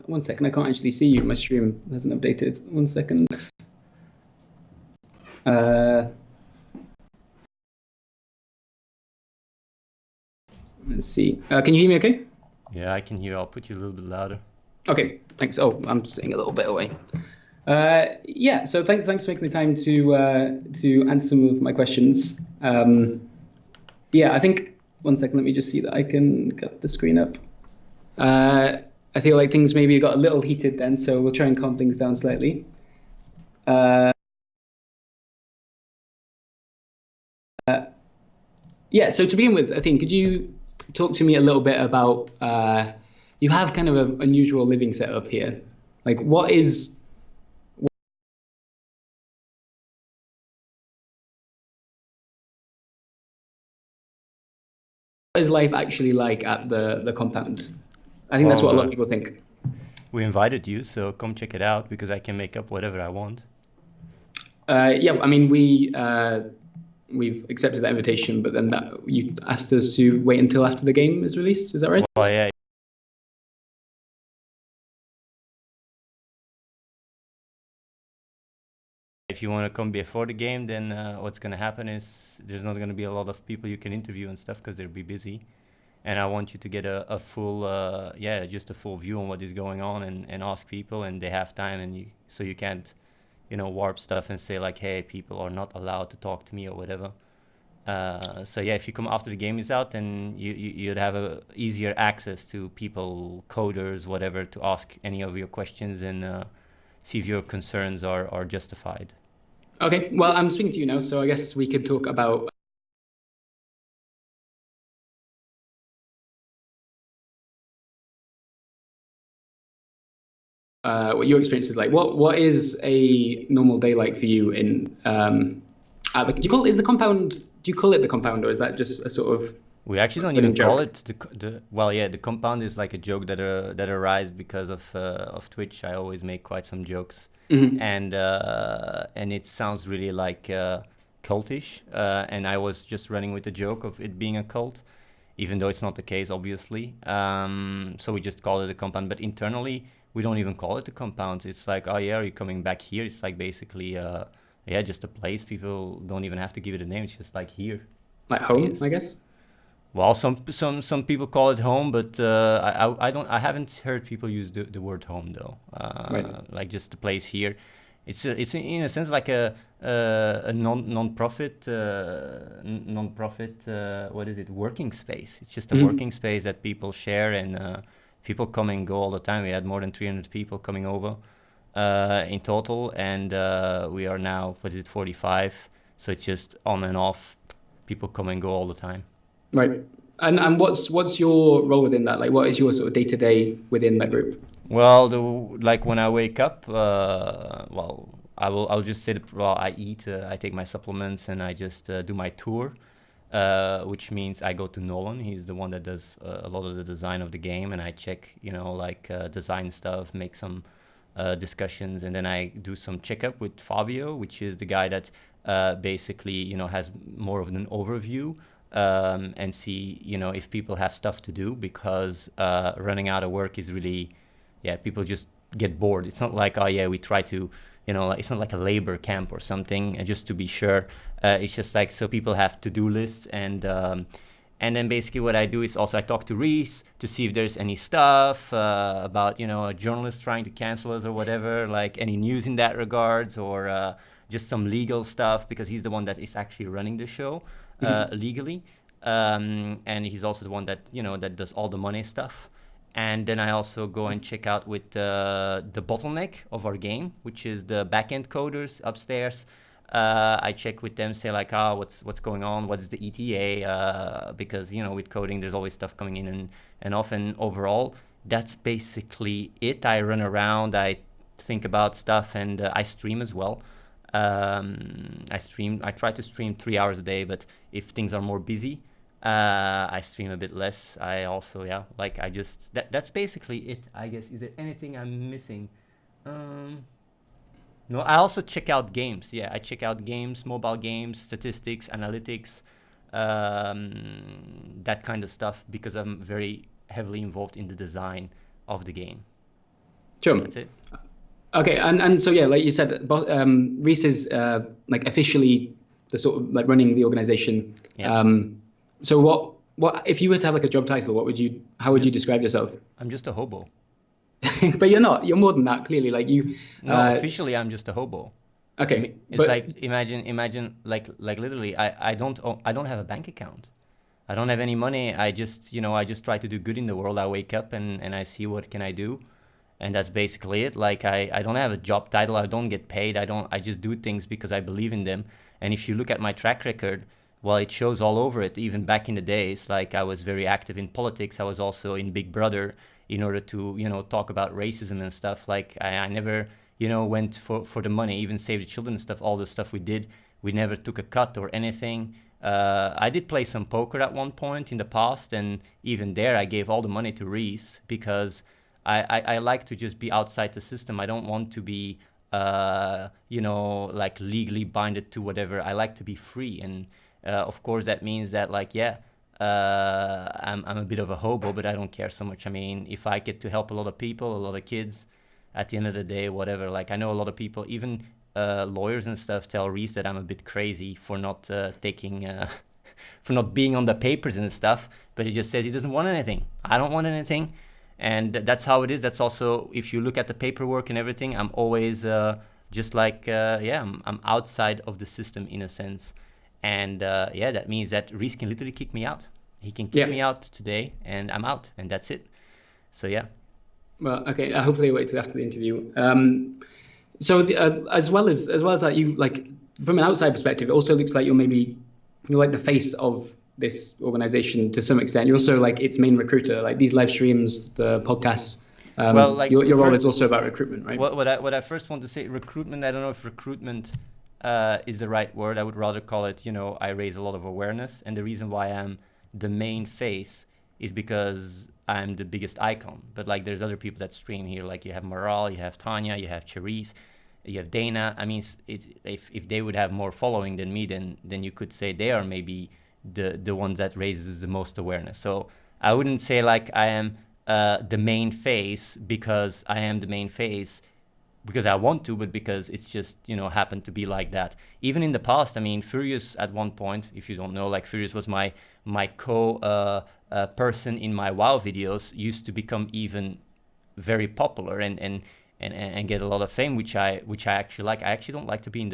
1 second. I can't actually see you. My stream hasn't updated. 1 second. Let's see. Can you hear me okay? Yeah, I can hear. I'll put you a little bit louder. Okay, thanks. Oh, I'm sitting a little bit away. Yeah, so thanks for making the time to answer some of my questions. Yeah, I think, 1 second, let me just see that I can get the screen up. I feel like things maybe got a little heated then, so we'll try and calm things down slightly. Yeah, so to begin with, Athene, could you talk to me a little bit about, you have kind of an unusual living setup here. Like, what is life actually like at the compound? I think that's what a lot of people think. We invited you, so come check it out because I can make up whatever I want. Yeah, I mean, we've accepted that invitation, but then you asked us to wait until after the game is released. Is that right? Well, yeah. If you want to come before the game, then what's going to happen is there's not going to be a lot of people you can interview and stuff because they'll be busy. And I want you to get a full, just a full view on what is going on and ask people, and they have time, and so you can't, warp stuff and say like, hey, people are not allowed to talk to me or whatever. So yeah, if you come after the game is out, then you'd have a easier access to people, coders, whatever, to ask any of your questions and see if your concerns are justified. Okay, well, I'm speaking to you now, so I guess we could talk about what your experience is like. What is a normal day like for you in do you call it, is the compound? Do you call it the compound, or is that just a sort of We actually don't running even call joke? it the well, yeah, the compound is like a joke that arises because of Twitch. I always make quite some jokes, Mhm. and it sounds really like cultish. And I was just running with the joke of it being a cult, even though it's not the case, obviously. So we just call it a compound, but internally we don't even call it the compound. It's like, oh yeah, are you coming back here? It's like basically, yeah, just a place. People don't even have to give it a name. It's just like here, Like I home, guess. I guess. Well, some people call it home, but I haven't heard people use the word home though. Right. Like just the place here. It's in a sense like a non-profit what is it, working space. It's just a Mhm. working space that people share, and people come and go all the time. We had more than 300 people coming over in total, and we are now, what is it, 45. So it's just on and off. People come and go all the time. Right. And what's your role within that? Like, what is your sort of day to day within that group? Well, like when I wake up, well, I'll just say that, well, I eat, I take my supplements, and I just do my tour, which means I go to Nolan. He's the one that does a lot of the design of the game, and I check, like design stuff, make some discussions, and then I do some checkup with Fabio, which is the guy that basically, has more of an overview, and see, if people have stuff to do, because running out of work is really, yeah, people just get bored. It's not like, oh yeah, we try to, like, it's not like a labor camp or something, just to be sure. It's just like, so people have to-do lists, and then basically what I do is also I talk to Reese to see if there's any stuff about, a journalist trying to cancel us or whatever, like any news in that regards, or just some legal stuff, because he's the one that is actually running the show legally. And he's also the one that, that does all the money stuff. And then I also go and check out with the bottleneck of our game, which is the backend coders upstairs. I check with them, say like, what's going on? What's the ETA? Because, with coding, there's always stuff coming in and off. And overall, that's basically it. I run around, I think about stuff, and I stream as well. I try to stream 3 hours a day, but if things are more busy, I stream a bit less. I also, that's basically it, I guess. Is there anything I'm missing? No, I also check out games. Yeah, I check out games, mobile games, statistics, analytics, that kind of stuff, because I'm very heavily involved in the design of the game. Sure. That's it. Okay, and so yeah, like you said, Reese is like officially the sort of like running the organization. Yes. So what if you were to have like a job title, how would you describe yourself? I'm just a hobo. But you're not. You're more than that, clearly. Like you. No, officially, I'm just a hobo. Okay. It's like imagine like literally, I don't have a bank account. I don't have any money. I just try to do good in the world. I wake up and I see what can I do, and that's basically it. Like I don't have a job title. I don't get paid. I just do things because I believe in them. And if you look at my track record, well, it shows all over it. Even back in the days, like I was very active in politics. I was also in Big Brother in order to talk about racism and stuff. Like I never went for the money. Even Save the Children and stuff. All the stuff we did, we never took a cut or anything. I did play some poker at one point in the past, and even there I gave all the money to Reese, because I like to just be outside the system. I don't want to be like legally binded to whatever. I like to be free, and of course that means that, like, I'm a bit of a hobo, but I don't care so much. I mean, if I get to help a lot of people, a lot of kids, at the end of the day, whatever. Like I know a lot of people, even lawyers and stuff, tell Reese that I'm a bit crazy for not taking for not being on the papers and stuff, but he just says he doesn't want anything. I don't want anything, and that's how it is. That's also, if you look at the paperwork and everything, I'm always just like I'm outside of the system in a sense. And yeah, that means that Reese can literally kick me out. He can kick me out today, and I'm out, and that's it. So yeah. Well, okay. Hopefully, wait till after the interview. So as well as that, you like from an outside perspective, it also looks like you're like the face of this organization to some extent. You're also like its main recruiter. Like these live streams, the podcasts. Well, like your role is also about recruitment, right? What I first want to say, recruitment. I don't know if recruitment is the right word. I would rather call it, I raise a lot of awareness, and the reason why I'm the main face is because I'm the biggest icon. But like there's other people that stream here, like you have Maral, you have Tanya, you have Charisse, you have Dana. I mean, if they would have more following than me, then you could say they are maybe the ones that raises the most awareness. So I wouldn't say like I am the main face because I am the main face because I want to, but because it's just, happened to be like that. Even in the past, I mean, Furious at one point, if you don't know, like Furious was my person in my WoW videos, used to become even very popular and get a lot of fame, which I actually like. I actually don't like to be in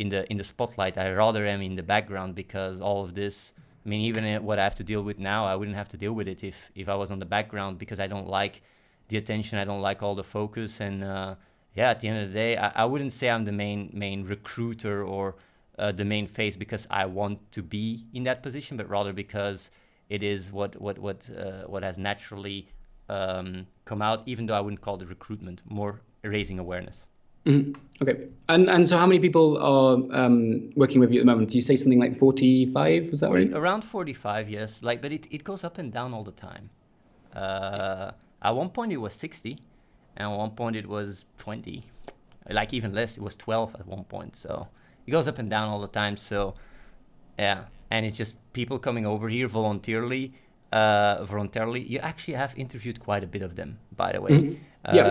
the spotlight. I rather am in the background because all of this, I mean, even what I have to deal with now, I wouldn't have to deal with it if I was on the background, because I don't like the attention. I don't like all the focus. And at the end of the day, I wouldn't say I'm the main recruiter or the main face because I want to be in that position, but rather because it is what has naturally come out, even though I wouldn't call it recruitment, more raising awareness. Mm-hmm. Okay. And so how many people are working with you at the moment? Do you say something like 45? Was that right? Around 45, yes. But it goes up and down all the time. At one point it was 60, and at one point it was 20. Like even less, it was 12 at one point. So it goes up and down all the time. So yeah, and it's just people coming over here voluntarily. You actually have interviewed quite a bit of them, by the way. Mm-hmm.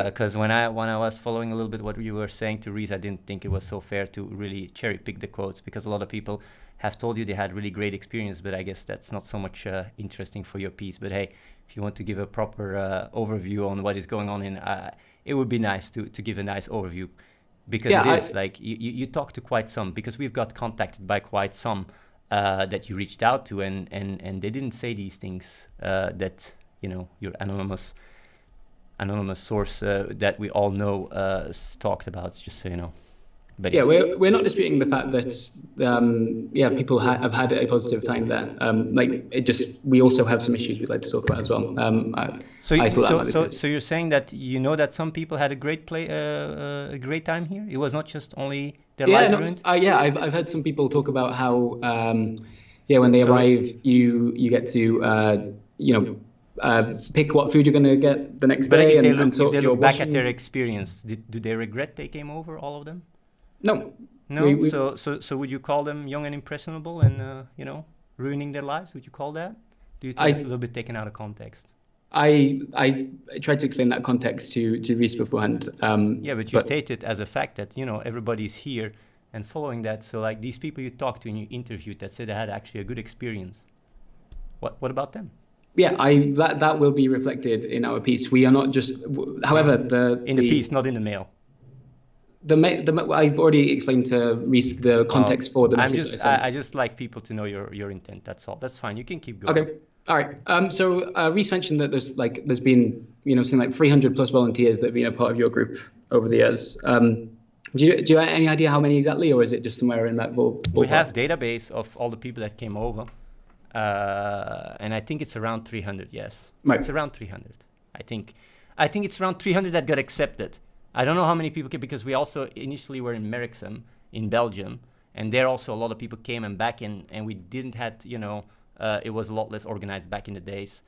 Because when I was following a little bit what you were saying to Reese, I didn't think it was so fair to really cherry pick the quotes, because a lot of people have told you they had really great experience, but I guess that's not so much interesting for your piece. But hey, if you want to give a proper overview on what is going on it would be nice to give a nice overview, because you talk to quite some, because we've got contacted by quite some that you reached out to, and they didn't say these things that your anonymous source that we all know talked about, just so you know. But yeah, we're not disputing the fact that people have had a positive time there. We also have some issues we'd like to talk about as well. So you're saying that that some people had a great time here? It was not just only their lives ruined? I've heard some people talk about how when they arrive, you get to pick what food you're going to get the next day, and if they look back at their experience, do they regret they came over, all of them? No. So would you call them young and impressionable and ruining their lives? Would you call that? Do you think it's a little bit taken out of context? I tried to explain that context to Reese beforehand. But you stated as a fact that everybody's here and following that. So like these people you talked to and you interviewed that said they had actually a good experience. What about them? Yeah, that will be reflected in our piece. We are not just. However, the piece, not in the mail. I've already explained to Reese the context for the message. I just like people to know your intent. That's all. That's fine. You can keep going. Okay. All right. So Reese mentioned that there's been something like 300 plus volunteers that have been a part of your group over the years. Do you have any idea how many exactly, or is it just somewhere in that ballpark? We have database of all the people that came over, and I think it's around 300. Yes, right. It's around 300. I think it's around 300 that got accepted. I don't know how many people came, because we also initially were in Merksem in Belgium, and there also a lot of people came and back, and we didn't have, it was a lot less organized back in the days.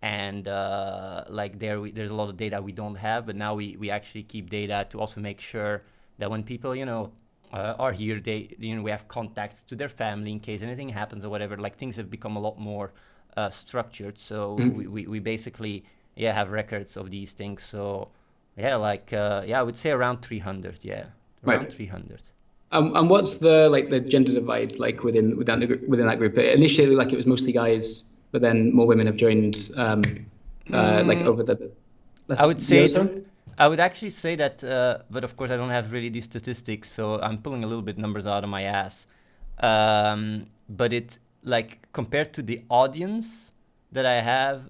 And there's a lot of data we don't have, but now we actually keep data to also make sure that when people, are here, we have contacts to their family in case anything happens or whatever. Like things have become a lot more structured. So we basically, have records of these things. So I would say around 300. Yeah, around right. 300. And what's the gender divide like within that group? Initially, it was mostly guys, but then more women have joined. Over the. I would actually say that, but of course I don't have really these statistics, so I'm pulling a little bit numbers out of my ass. But it, like, compared to the audience that I have,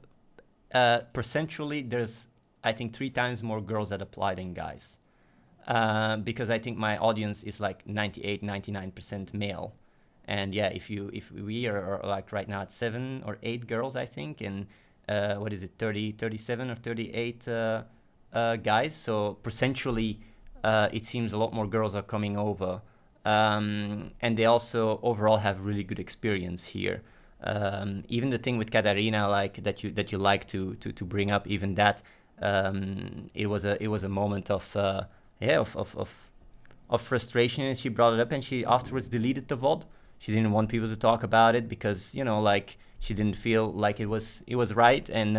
percentually, there's, I think, 3 times more girls that apply than guys. Because I think my audience is like 98, 99% male. And yeah, if we are like right now at 7 or 8 girls, I think, and what is it, 37 or 38 guys. So percentually, it seems a lot more girls are coming over. And they also overall have really good experience here. Even the thing with Katarina, like that you like to bring up, even that, it was a moment of frustration, and she brought it up, and she afterwards deleted the VOD. She didn't want people to talk about it because, like, she didn't feel like it was right, and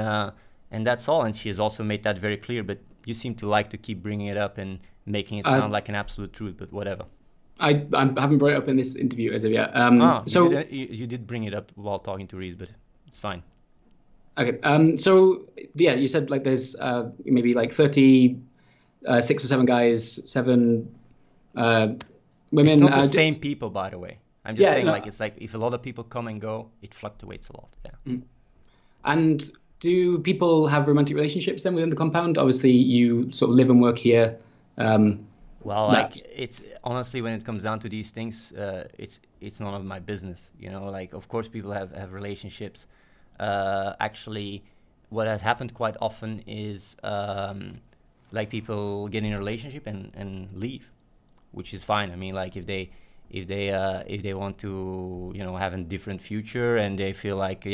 that's all. And she has also made that very clear. But you seem to like to keep bringing it up and making it sound like an absolute truth. But whatever. I haven't brought it up in this interview as of yet. So you did bring it up while talking to Reese, but it's fine. Okay. So yeah, you said like there's maybe like 36 or 7 guys, 7 women. It's not the same people, by the way. I'm just saying, like, it's like if a lot of people come and go, it fluctuates a lot. Yeah. Mm. And do people have romantic relationships then within the compound? Obviously, you sort of live and work here. Well, like, it's honestly, when it comes down to these things, it's none of my business. Like, of course, people have relationships. Actually, what has happened quite often is like people get in a relationship and leave, which is fine. I mean, like, if they want to have a different future, and they feel like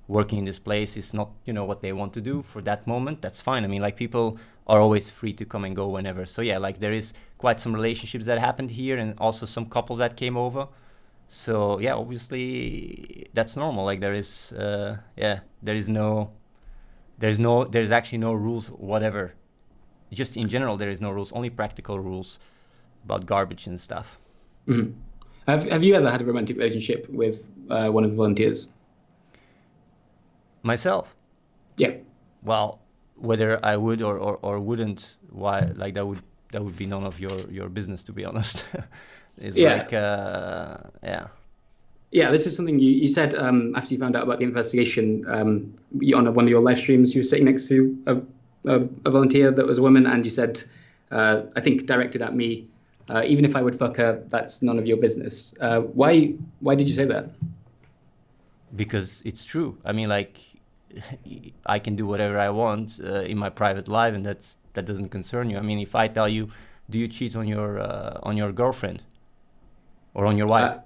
working in this place is not what they want to do for that moment, that's fine. I mean, like, people are always free to come and go whenever. So yeah, like, there is quite some relationships that happened here, and also some couples that came over. So yeah, obviously that's normal. Like, there's actually no rules whatever. Just in general, there is no rules, only practical rules about garbage and stuff. Mm-hmm. Have you ever had a romantic relationship with one of the volunteers? Myself? Yeah. Well, whether I would or wouldn't, why? Like, that would be none of your business, to be honest. It's like Yeah, this is something you said after you found out about the investigation. On one of your live streams, you were sitting next to a volunteer that was a woman, and you said, I think directed at me, even if I would fuck her, that's none of your business. Why did you say that? Because it's true. I mean, like, I can do whatever I want in my private life, and that doesn't concern you. I mean, if I tell you, do you cheat on your girlfriend or on your wife?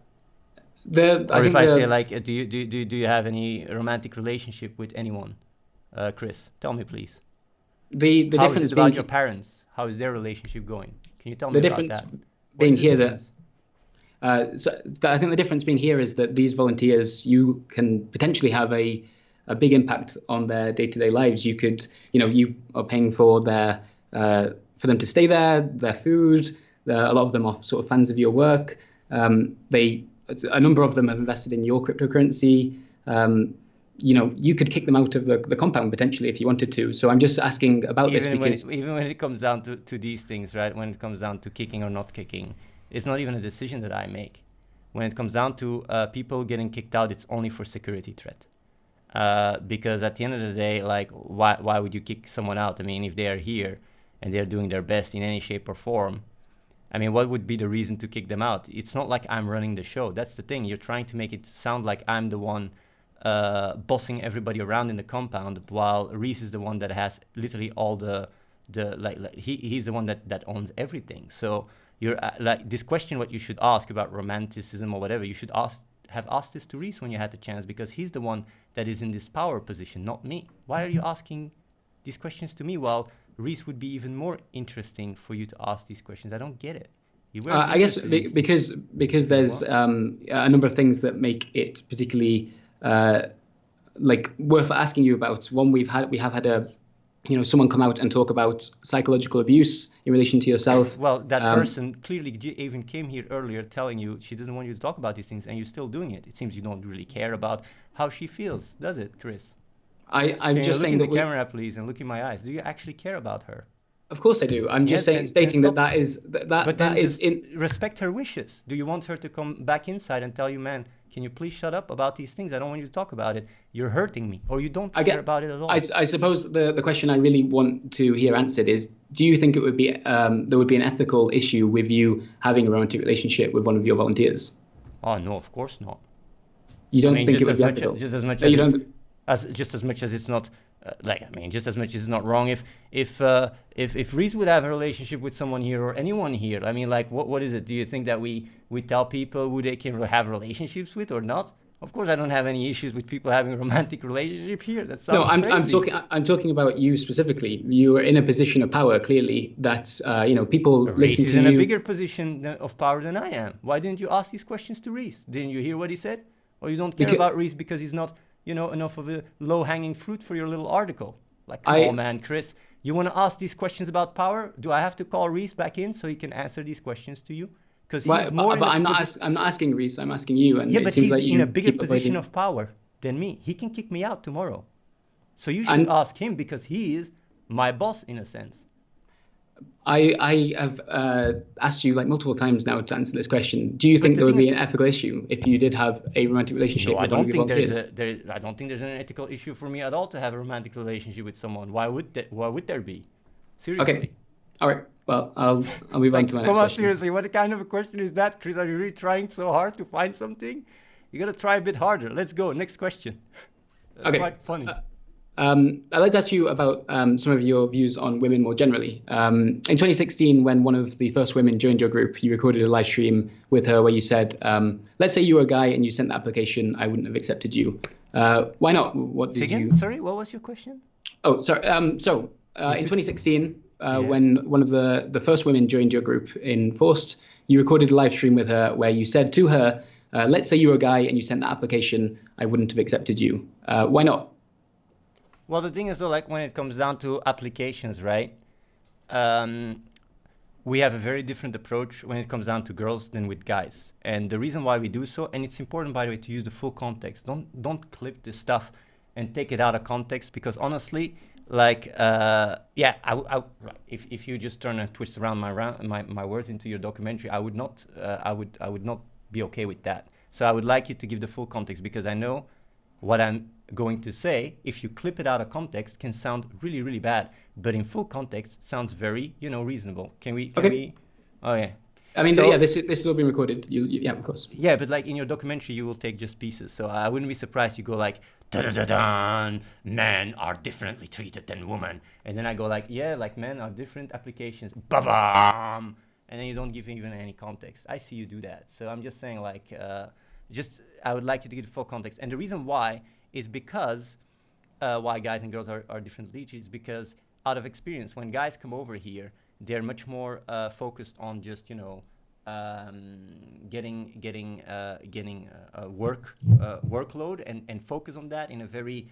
If I say, like, do you have any romantic relationship with anyone? Chris, tell me, please. The How difference is it about being your parents? How is their relationship going? Can you tell me the about difference that? being here that I think the difference being here is that these volunteers, you can potentially have a big impact on their day-to-day lives. You could, you are paying for their for them to stay there, their food. A lot of them are sort of fans of your work. A number of them have invested in your cryptocurrency. You could kick them out of the compound potentially if you wanted to. So I'm just asking about this because even when it comes down to these things, right? When it comes down to kicking or not kicking, it's not even a decision that I make. When it comes down to people getting kicked out, it's only for security threat. Because at the end of the day, like, why would you kick someone out? I mean, if they are here and they're doing their best in any shape or form, I mean, what would be the reason to kick them out? It's not like I'm running the show. That's the thing. You're trying to make it sound like I'm the one bossing everybody around in the compound, while Reese is the one that has literally all he's the one that owns everything. So you're like, this question, what you should ask about romanticism or whatever, you should have asked this to Reese when you had the chance, because he's the one that is in this power position, not me. Why are you asking these questions to me, while Reese would be even more interesting for you to ask these questions? I don't get it. I guess because there's a number of things that make it particularly worth asking you about. One, we have had someone come out and talk about psychological abuse in relation to yourself. Well, that person clearly even came here earlier telling you she doesn't want you to talk about these things, and you're still doing it. It seems you don't really care about how she feels, does it, Chris? I'm just saying that look in the camera, please, and look in my eyes. Do you actually care about her? Of course I do. I'm just Yes, saying, stating stop. that But then that is just in. respect her wishes. Do you want her to come back inside and tell you, man, can you please shut up about these things? I don't want you to talk about it. You're hurting me, or you don't I care get. about it at all. I suppose the question I really want to hear answered is: do you think it would be there would be an ethical issue with you having a romantic relationship with one of your volunteers? Oh no, of course not. You I don't mean, think it just would as be much, ethical? just as much No, as you it's, don't. just as much as it's not, just as much as it's not wrong if Reese would have a relationship with someone here or anyone here. I mean, like, what is it? Do you think that we tell people who they can have relationships with or not? Of course, I don't have any issues with people having a romantic relationship here. That No, sounds crazy. I'm talking about you specifically. You are in a position of power, clearly. That people Reese listen is to in a you. bigger position of power than I am. Why didn't you ask these questions to Reese? Didn't you hear what he said? Or you don't care Because about Reese because he's not, enough of a low-hanging fruit for your little article? Like, come I on, man, Chris. You want to ask these questions about power? Do I have to call Reese back in so he can answer these questions to you? Because Well, he's more but in a I'm not asking Reese. I'm asking you, and yeah, it but seems he's like in a you bigger keep position avoiding. of power than me. He can kick me out tomorrow. So you should And ask him because he is my boss in a sense. I have asked you like multiple times now to answer this question. Do you But think the there would thing be is, an ethical issue if you did have a romantic relationship no, I with one of don't your think volunteers? I don't think there's an ethical issue for me at all to have a romantic relationship with someone. Why would there be? Seriously. Okay, all right. Well, I'll move on Like, to my come next on, question. seriously, what kind of a question is that, Chris? Are you really trying so hard to find something? You gotta try a bit harder. Let's go. Next question. That's Okay. quite funny. I'd like to ask you about some of your views on women more generally. In 2016, when one of the first women joined your group, you recorded a live stream with her where you said, let's say you were a guy and you sent the application, I wouldn't have accepted you. Why not? What Say did again? you... Sorry, what was your question? Oh, sorry. In 2016, Yeah. when one of the first women joined your group in Forst, you recorded a live stream with her where you said to her, let's say you were a guy and you sent the application, I wouldn't have accepted you. Why not? Well, the thing is, though, like when it comes down to applications, right? We have a very different approach when it comes down to girls than with guys. And the reason why we do so, and it's important, by the way, to use the full context. Don't clip this stuff and take it out of context, because honestly, like, if you just turn and twist around my words into your documentary, I would not be okay with that. So I would like you to give the full context, because I know what I'm going to say, if you clip it out of context, can sound really, really bad. But in full context, sounds very, reasonable. Can we? Oh, yeah. I mean, So- yeah, this is all being recorded. Yeah, of course. Yeah, but like in your documentary, you will take just pieces. So I wouldn't be surprised you go like, da-da-da-dan, men are differently treated than women. And then I go like, yeah, like men are different applications. Ba-bam! And then you don't give even any context. I see you do that. So I'm just saying like, I would like you to give the full context. And the reason why is because why guys and girls are differently treated is because out of experience, when guys come over here, they're much more focused on just, getting a workload and focus on that in a very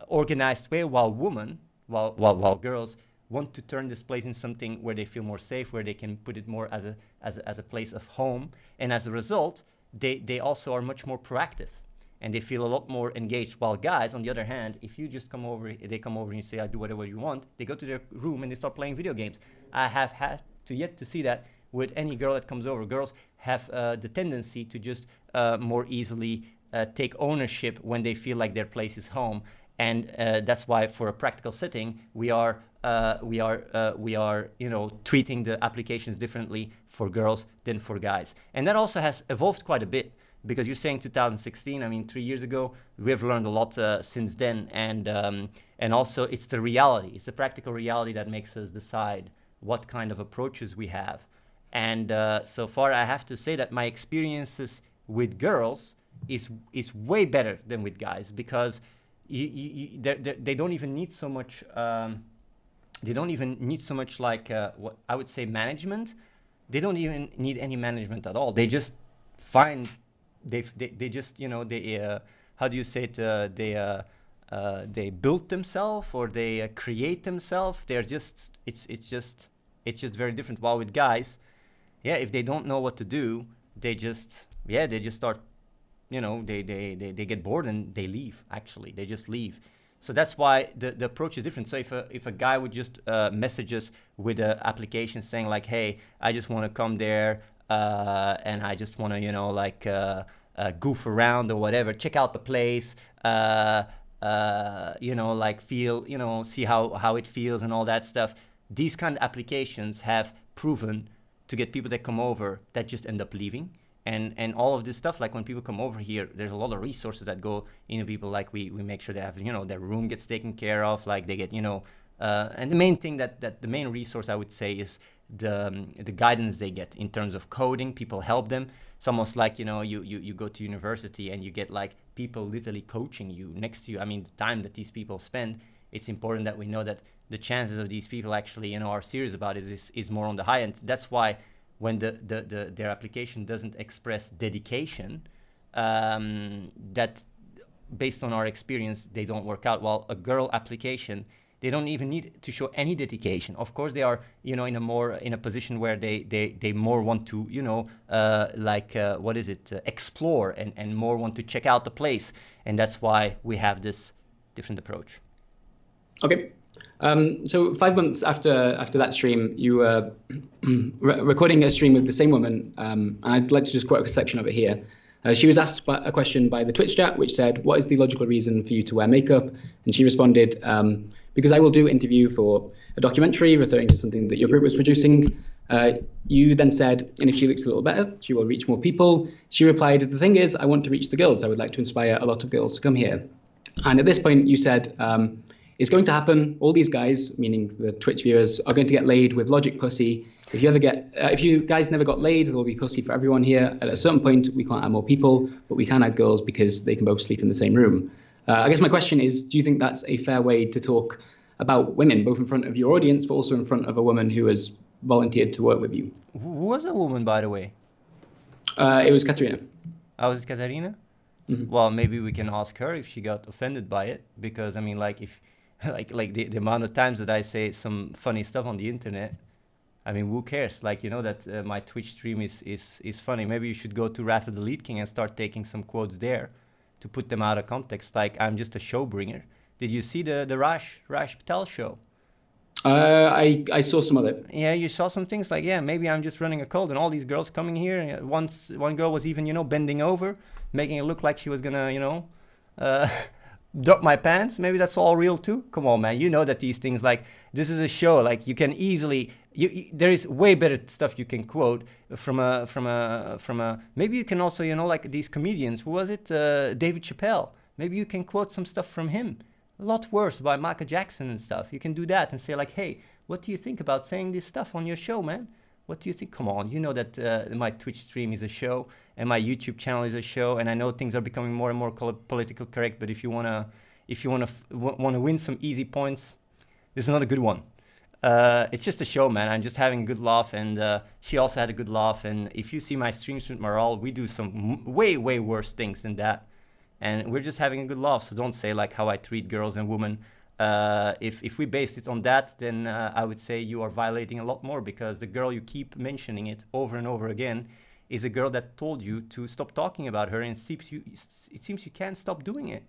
organized way, while girls want to turn this place in something where they feel more safe, where they can put it more as a place of home, and as a result, they also are much more proactive. And they feel a lot more engaged. While guys, on the other hand, if you just come over and you say, I do whatever you want, they go to their room and they start playing video games. I have had yet to see that with any girl that comes over. Girls have the tendency to just more easily take ownership when they feel like their place is home. And that's why, for a practical setting, we are treating the applications differently for girls than for guys. And that also has evolved quite a bit. Because you're saying 2016, I mean, 3 years ago, we have learned a lot since then. And also, it's the reality. It's the practical reality that makes us decide what kind of approaches we have. And so far, I have to say that my experiences with girls is way better than with guys, because they don't even need so much. They don't even need so much like what I would say management. They don't even need any management at all. They just find. They just how do you say it? They build themselves, or they create themselves. They're just it's just very different. While with guys, yeah, if they don't know what to do, they just start, they get bored and they leave. Actually, they just leave. So that's why the approach is different. So if a guy would just message us with an application saying like, hey, I just want to come there and I just want to, goof around or whatever, check out the place, feel, see how it feels and all that stuff. These kind of applications have proven to get people that come over that just end up leaving. And all of this stuff, like when people come over here, there's a lot of resources that go into people. Like we make sure they have, their room gets taken care of, like they get, and the main thing that the main resource I would say is the guidance they get in terms of coding. People help them. It's almost like, you go to university and you get like people literally coaching you next to you. I mean, the time that these people spend, it's important that we know that the chances of these people actually, are serious about it is more on the high end. That's why when their application doesn't express dedication, that based on our experience, they don't work out. While a girl application, they don't even need to show any dedication. Of course, they are, in a position where they more want to, explore and more want to check out the place. And that's why we have this different approach. Okay. So 5 months after that stream, you were recording a stream with the same woman. And I'd like to just quote a section of it here. She was asked a question by the Twitch chat, which said, "What is the logical reason for you to wear makeup?" And she responded, "Because I will do interview for a documentary," referring to something that your group was producing. You then said, "And if she looks a little better, she will reach more people." She replied, "The thing is, I want to reach the girls. I would like to inspire a lot of girls to come here." And at this point, you said, "It's going to happen. All these guys," meaning the Twitch viewers, "are going to get laid with logic pussy. If you guys never got laid, there will be pussy for everyone here. At a certain point, we can't add more people, but we can add girls because they can both sleep in the same room." I guess my question is, do you think that's a fair way to talk about women, both in front of your audience, but also in front of a woman who has volunteered to work with you? Who was a woman, by the way? It was Katerina. Oh, was it Katarina? Mm-hmm. Well, maybe we can ask her if she got offended by it, because I mean, like if like the amount of times that I say some funny stuff on the internet, I mean, who cares? Like, that my Twitch stream is funny. Maybe you should go to Wrath of the Lead King and start taking some quotes there to put them out of context. Like, I'm just a show bringer. Did you see the Raj Patel show? I saw some of it. Yeah, you saw some things like, yeah, maybe I'm just running a cult and all these girls coming here. And one girl was even, bending over, making it look like she was gonna, drop my pants. Maybe that's all real too. Come on, man. You know that these things, like, this is a show. Like, you can easily, there is way better stuff you can quote from a. Maybe you can also, like these comedians. Who was it? David Chappelle. Maybe you can quote some stuff from him. A lot worse by Michael Jackson and stuff. You can do that and say like, hey, what do you think about saying this stuff on your show, man? What do you think? Come on, you know that my Twitch stream is a show and my YouTube channel is a show, and I know things are becoming more and more political correct. But if you wanna win some easy points, this is not a good one. It's just a show, man. I'm just having a good laugh, and she also had a good laugh. And if you see my streams with Maral, we do some way worse things than that, and we're just having a good laugh. So don't say like how I treat girls and women. If we based it on that, then I would say you are violating a lot more, because the girl you keep mentioning it over and over again is a girl that told you to stop talking about her, and it seems you can't stop doing it.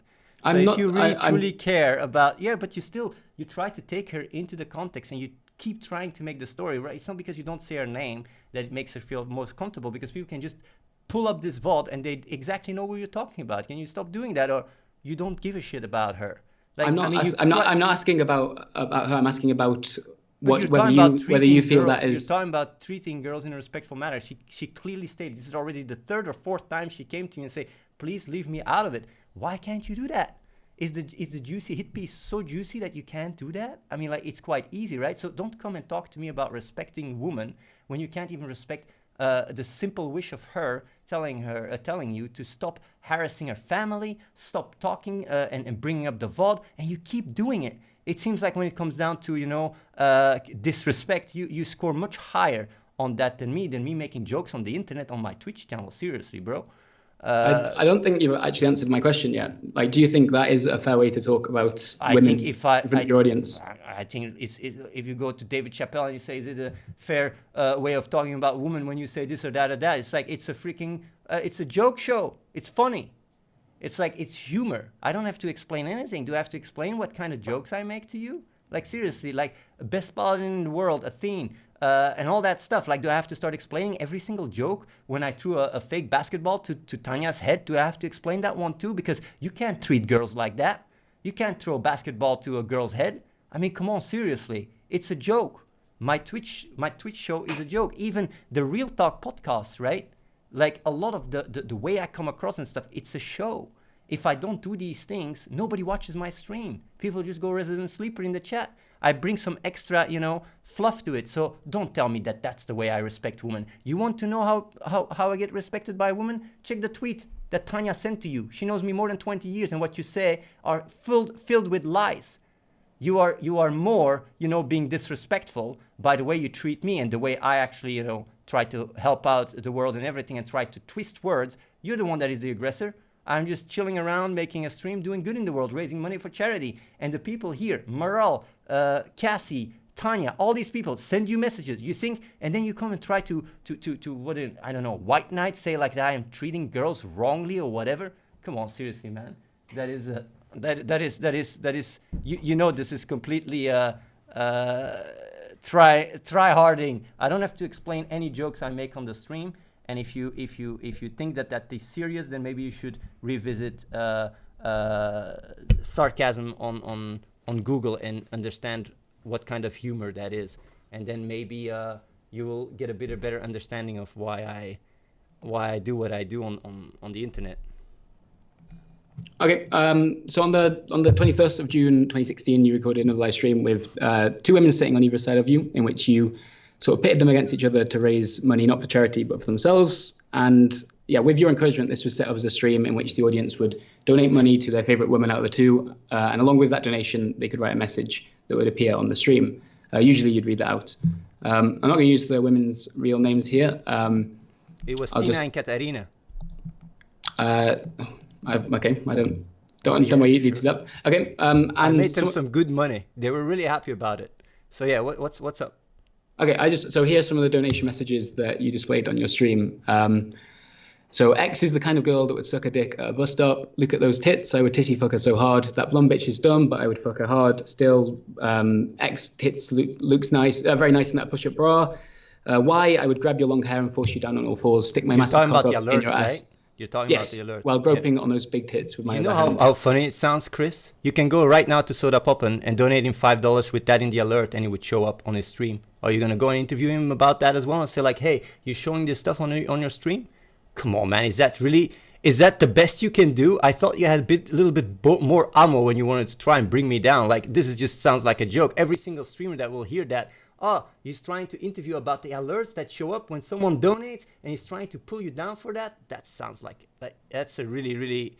So if you really truly care about, but you try to take her into the context, and you keep trying to make the story right. It's not because you don't say her name that it makes her feel most comfortable, because people can just pull up this VOD and they exactly know what you're talking about. Can you stop doing that, or you don't give a shit about her? Like, I'm not asking about her. I'm asking about whether you feel girls, that is. You're talking about treating girls in a respectful manner. She clearly stated, this is already the third or fourth time she came to you and say, please leave me out of it. Why can't you do that? Is the juicy hit piece so juicy that you can't do that? I mean, like, it's quite easy, right? So don't come and talk to me about respecting women when you can't even respect the simple wish of her telling you to stop harassing her family, stop talking and bringing up the VOD, and you keep doing it. It seems like when it comes down to disrespect, you score much higher on that than me making jokes on the internet on my Twitch channel. Seriously, bro. I don't think you've actually answered my question yet. Like, do you think that is a fair way to talk about women in front of your audience? I think if you go to David Chappelle and you say, is it a fair way of talking about women when you say this or that or that? It's like, it's a freaking, it's a joke show. It's funny. It's like, it's humor. I don't have to explain anything. Do I have to explain what kind of jokes I make to you? Like, seriously, like, best paladin in the world, Athene, and all that stuff. Like, do I have to start explaining every single joke when I threw a fake basketball to Tanya's head? Do I have to explain that one too? Because you can't treat girls like that. You can't throw a basketball to a girl's head. I mean, come on, seriously. It's a joke. My Twitch show is a joke. Even the Real Talk podcasts, right? Like, a lot of the way I come across and stuff, it's a show. If I don't do these things, nobody watches my stream. People just go Resident Sleeper in the chat. I bring some extra, fluff to it. So don't tell me that that's the way I respect women. You want to know how I get respected by a woman? Check the tweet that Tanya sent to you. She knows me more than 20 years, and what you say are filled with lies. You are more, being disrespectful by the way you treat me and the way I actually, try to help out the world and everything and try to twist words. You're the one that is the aggressor. I'm just chilling around, making a stream, doing good in the world, raising money for charity. And the people here, Maral, Cassie, Tanya, all these people send you messages. You think, and then you come and try to I don't know, white knight, say like that I am treating girls wrongly or whatever. Come on, seriously, man. That is this is completely try harding. I don't have to explain any jokes I make on the stream. And if you think that is serious, then maybe you should revisit sarcasm on Google and understand what kind of humor that is, and then maybe you will get a better understanding of why I do what I do on the internet. Okay, so on the 21st of June 2016, you recorded another live stream with two women sitting on either side of you, in which you sort of pitted them against each other to raise money, not for charity, but for themselves. And yeah, with your encouragement, this was set up as a stream in which the audience would donate money to their favorite woman out of the two. And along with that donation, they could write a message that would appear on the stream. Usually you'd read that out. I'm not going to use the women's real names here. It was Tina and Katarina. Okay, I don't understand why you leads it up. Okay, and I made them some good money. They were really happy about it. So yeah, what's up? Okay, so here's some of the donation messages that you displayed on your stream. So X is the kind of girl that would suck a dick at a bus stop. Look at those tits. I would titty fuck her so hard. That blonde bitch is dumb, but I would fuck her hard. Still, X tits looks nice, very nice in that push-up bra. Y, I would grab your long hair and force you down on all fours. Stick my massive cock up in your ass. Right? You're talking about the alert. While groping on those big tits with my other hand. How funny it sounds, Chris? You can go right now to Soda Poppin and donate him $5 with that in the alert, and it would show up on his stream. Are you gonna go and interview him about that as well and say like, hey, you're showing this stuff on your stream? Come on, man. Is that the best you can do? I thought you had a little bit more ammo when you wanted to try and bring me down. Like, this just sounds like a joke. Every single streamer that will hear that, he's trying to interview about the alerts that show up when someone donates, and he's trying to pull you down for that. That sounds like that's a really, really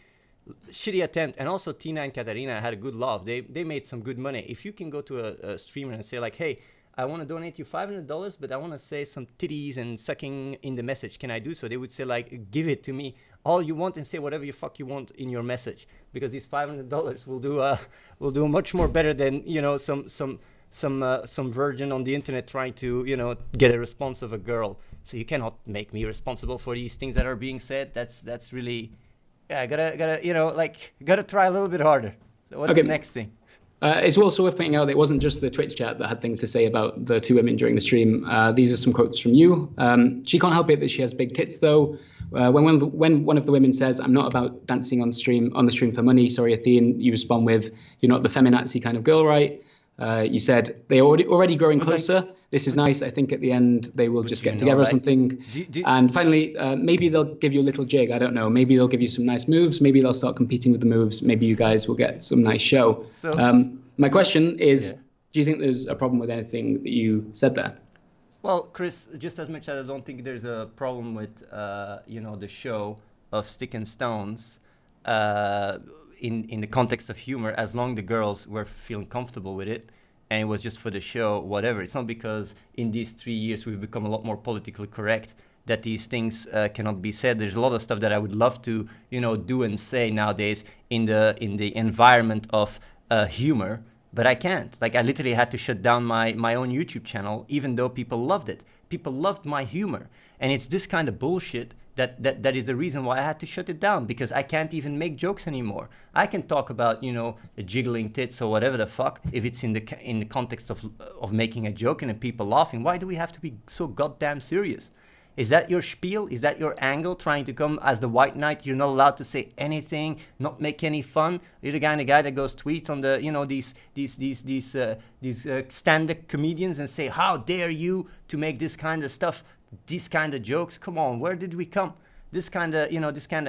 shitty attempt. And also, Tina and Katarina had a good laugh. They made some good money. If you can go to a streamer and say like, hey, I want to donate you $500, but I want to say some titties and sucking in the message. Can I do so? They would say like, give it to me all you want and say whatever the fuck you want in your message, because these $500 will do much more better than some virgin on the internet trying to get a response of a girl. So you cannot make me responsible for these things that are being said. That's really, I gotta try a little bit harder. So what's the next thing? It's also worth pointing out that it wasn't just the Twitch chat that had things to say about the two women during the stream. These are some quotes from you. She can't help it that she has big tits, though. When one of the women says, "I'm not about dancing on the stream for money," sorry, Athene, you respond with, "You're not the feminazi kind of girl, right?" You said, "They are already growing closer. This is nice. I think at the end they will just get together or something." And finally, maybe they'll give you a little jig. I don't know. Maybe they'll give you some nice moves. Maybe they'll start competing with the moves. Maybe you guys will get some nice show. My question is, do you think there's a problem with anything that you said there? Well, Chris, just as much as I don't think there's a problem with, the show of Stick and Stones, in the context of humor, as long the girls were feeling comfortable with it, and it was just for the show, whatever. It's not because in these 3 years we've become a lot more politically correct that these things cannot be said. There's a lot of stuff that I would love to, do and say nowadays in the environment of humor, but I can't. Like, I literally had to shut down my own YouTube channel, even though people loved it. People loved my humor. And it's this kind of bullshit that is the reason why I had to shut it down, because I can't even make jokes anymore. I can talk about, the jiggling tits or whatever the fuck if it's in the context of making a joke and people laughing. Why do we have to be so goddamn serious? Is that your spiel? Is that your angle, trying to come as the white knight? You're not allowed to say anything, not make any fun. You're the guy that goes tweets on the these stand-up comedians and say, how dare you to make this kind of stuff, these kind of jokes? Come on, where did we come? This kind of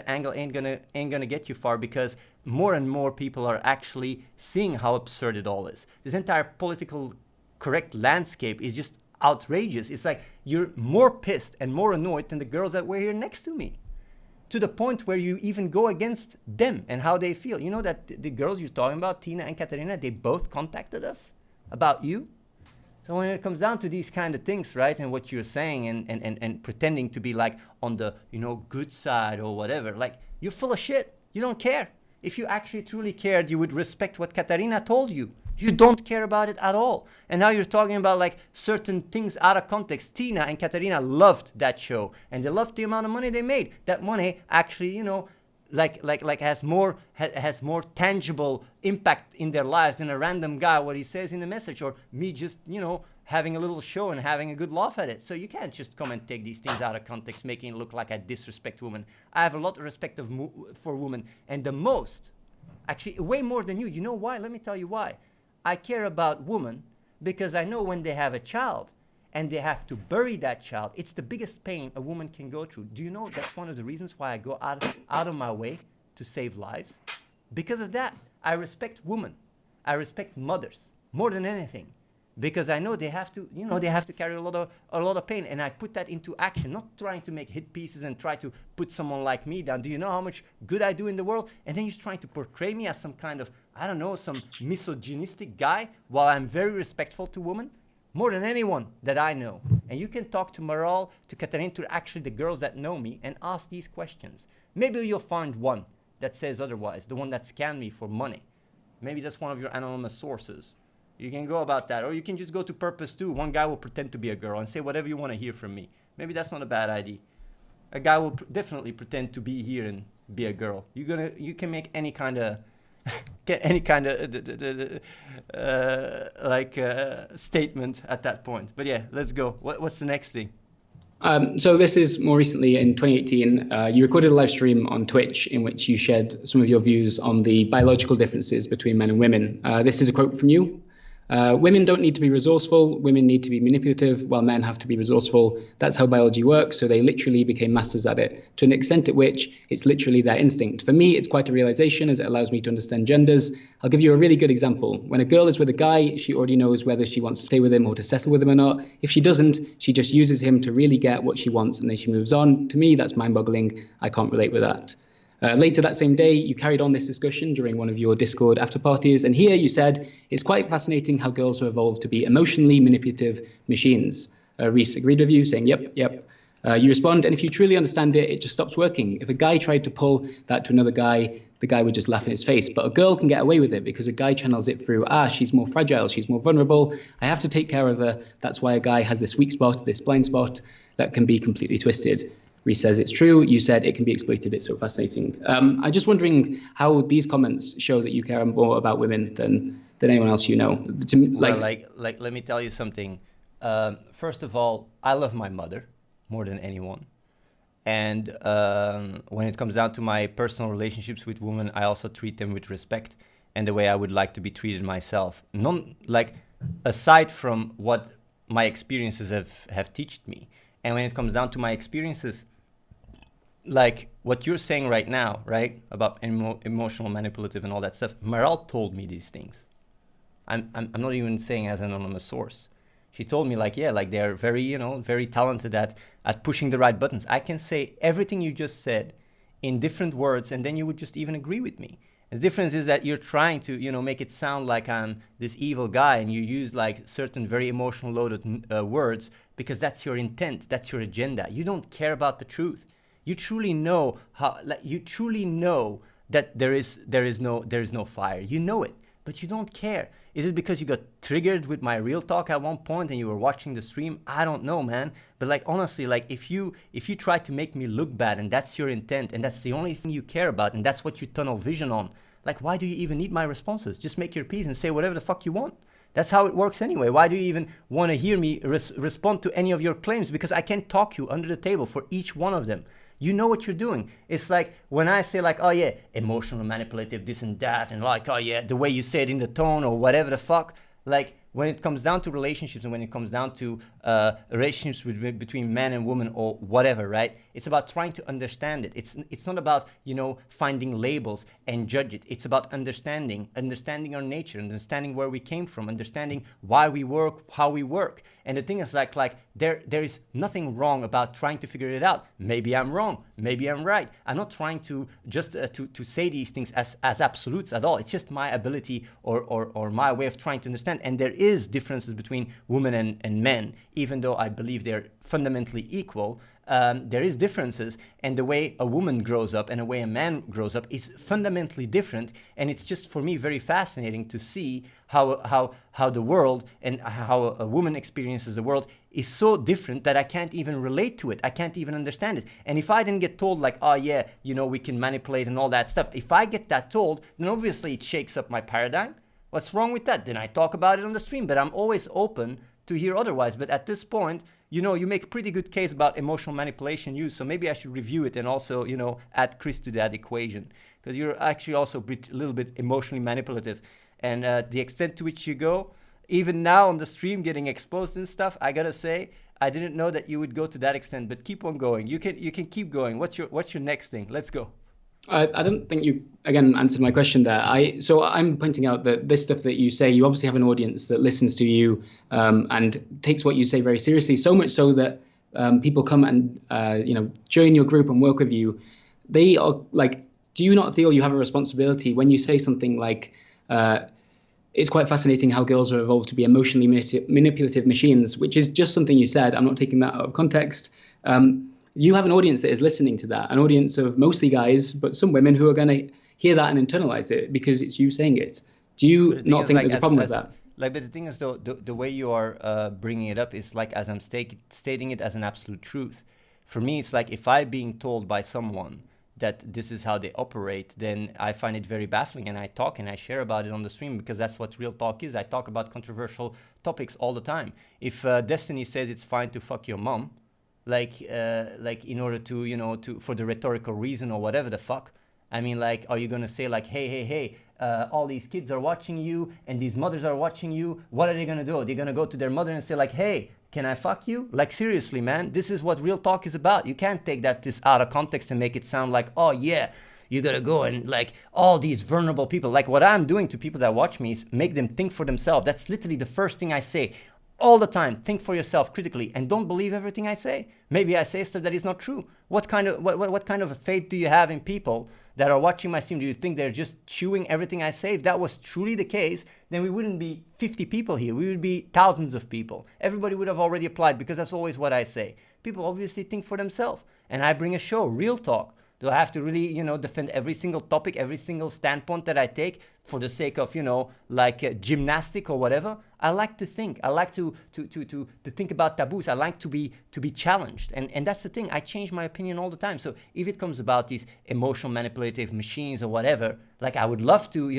angle ain't gonna get you far, because more and more people are actually seeing how absurd it all is. This entire political correct landscape is just outrageous. It's like you're more pissed and more annoyed than the girls that were here next to me, to the point where you even go against them and how they feel. You know that the girls you're talking about, Tina and Katarina, they both contacted us about you. So when it comes down to these kind of things, right, and what you're saying and pretending to be like on the good side or whatever, like, you're full of shit. You don't care. If you actually truly cared, you would respect what Katarina told you. You don't care about it at all. And now you're talking about like certain things out of context. Tina and Katarina loved that show, and they loved the amount of money they made. That money actually, has more tangible impact in their lives than a random guy, what he says in the message, or me just, having a little show and having a good laugh at it. So you can't just come and take these things out of context, making it look like I disrespect women. I have a lot of respect for women, and the most, actually way more than you. You know why? Let me tell you why. I care about women because I know when they have a child and they have to bury that child, it's the biggest pain a woman can go through. Do you know that's one of the reasons why I go out of my way to save lives? Because of that. I respect women. I respect mothers more than anything, because I know they have to, carry a lot of pain, and I put that into action, not trying to make hit pieces and try to put someone like me down. Do you know how much good I do in the world? And then you're trying to portray me as some kind of, I don't know, some misogynistic guy, while I'm very respectful to women, more than anyone that I know. And you can talk to Maral, to Katarina, to actually the girls that know me, and ask these questions. Maybe you'll find one that says otherwise, the one that scammed me for money. Maybe that's one of your anonymous sources. You can go about that, or you can just go to Purpose 2. One guy will pretend to be a girl and say whatever you want to hear from me. Maybe that's not a bad idea. A guy will definitely pretend to be here and be a girl. You can make any kind of statement at that point. But yeah, let's go. What's the next thing? So this is more recently in 2018. You recorded a live stream on Twitch in which you shared some of your views on the biological differences between men and women. This is a quote from you. Women don't need to be resourceful. Women need to be manipulative, while men have to be resourceful. That's how biology works. So they literally became masters at it, to an extent at which it's literally their instinct. For me, it's quite a realization, as it allows me to understand genders. I'll give you a really good example. When a girl is with a guy, she already knows whether she wants to stay with him or to settle with him or not. If she doesn't, she just uses him to really get what she wants, and then she moves on. To me, that's mind-boggling. I can't relate with that. Later that same day, you carried on this discussion during one of your Discord after parties, and here you said, it's quite fascinating how girls have evolved to be emotionally manipulative machines. Reese agreed with you, saying, yep. You respond, and if you truly understand it, it just stops working. If a guy tried to pull that to another guy, the guy would just laugh in his face. But a girl can get away with it because a guy channels it through, she's more fragile, she's more vulnerable, I have to take care of her. That's why a guy has this weak spot, this blind spot, that can be completely twisted. Reese says it's true. You said it can be exploited. It's so fascinating. I'm just wondering how these comments show that you care more about women than anyone else you know. Let me tell you something. First of all, I love my mother more than anyone. And when it comes down to my personal relationships with women, I also treat them with respect and the way I would like to be treated myself. Aside from what my experiences have taught me. And when it comes down to my experiences, like what you're saying right now, right, about emotional, manipulative, and all that stuff, Maral told me these things. I'm not even saying as an anonymous source. She told me they're very, very talented at pushing the right buttons. I can say everything you just said in different words, and then you would just even agree with me. The difference is that you're trying to, make it sound like I'm this evil guy, and you use like certain very emotional loaded words because that's your intent, that's your agenda. You don't care about the truth. You truly know that there is no fire. You know it, but you don't care. Is it because you got triggered with my real talk at one point and you were watching the stream? I don't know, man. But like, honestly, like if you try to make me look bad and that's your intent and that's the only thing you care about and that's what you tunnel vision on, like, why do you even need my responses? Just make your piece and say whatever the fuck you want. That's how it works anyway. Why do you even want to hear me respond to any of your claims? Because I can talk you under the table for each one of them. You know what you're doing. It's like when I say like, oh yeah, emotional, manipulative, this and that, and like, oh yeah, the way you say it in the tone or whatever the fuck, like when it comes down to relationships and when it comes down to relationships between man and woman or whatever, right? It's about trying to understand it. It's not about, finding labels and judge it. It's about understanding our nature, understanding where we came from, understanding why we work, how we work. And the thing is like there is nothing wrong about trying to figure it out. Maybe I'm wrong. Maybe I'm right. I'm not trying to just to say these things as absolutes at all. It's just my ability or my way of trying to understand. And there is differences between women and men, even though I believe they're fundamentally equal. There is differences, and the way a woman grows up and the way a man grows up is fundamentally different. And it's just for me very fascinating to see how the world and how a woman experiences the world is so different that I can't even relate to it. I can't even understand it. And if I didn't get told like, oh yeah, we can manipulate and all that stuff, if I get that told, then obviously it shakes up my paradigm. What's wrong with that? Then I talk about it on the stream, but I'm always open to hear otherwise. But at this point, you make a pretty good case about emotional manipulation use, so maybe I should review it and also, add Chris to that equation, because you're actually also a little bit emotionally manipulative. And the extent to which you go, even now on the stream getting exposed and stuff, I gotta say, I didn't know that you would go to that extent, but keep on going. You can keep going. What's your next thing? Let's go. I don't think you, again, answered my question there. I'm pointing out that this stuff that you say, you obviously have an audience that listens to you and takes what you say very seriously, so much so that people come and, join your group and work with you. They are like, do you not feel you have a responsibility when you say something like, it's quite fascinating how girls are evolved to be emotionally manipulative machines, which is just something you said. I'm not taking that out of context. You have an audience that is listening to that, an audience of mostly guys, but some women who are going to hear that and internalize it because it's you saying it. Do you not think there's a problem with that? But the thing is, though, the way you are bringing it up is like as I'm stating it as an absolute truth. For me, it's like if I'm being told by someone that this is how they operate, then I find it very baffling, and I talk and I share about it on the stream because that's what real talk is. I talk about controversial topics all the time. If Destiny says it's fine to fuck your mom, like in order to for the rhetorical reason or whatever the fuck, I mean, like, are you gonna say like, hey, all these kids are watching you and these mothers are watching you, what are they gonna do? They're gonna go to their mother and say like, hey, can I fuck you? Like, seriously, man, this is what real talk is about. You can't take this out of context and make it sound like, oh yeah, you gotta go and like all these vulnerable people. Like what I'm doing to people that watch me is make them think for themselves. That's literally the first thing I say all the time. Think for yourself critically and don't believe everything I say. Maybe I say stuff that is not true. What kind of a faith do you have in people that are watching my stream? Do you think they're just chewing everything I say? If that was truly the case, then we wouldn't be 50 people here. We would be thousands of people. Everybody would have already applied because that's always what I say. People obviously think for themselves. And I bring a show, real talk. Do I have to really, defend every single topic, every single standpoint that I take for the sake of, gymnastic or whatever? I like to think. I like to think about taboos. I like to be challenged, and that's the thing. I change my opinion all the time. So if it comes about these emotional manipulative machines or whatever, like I would love to,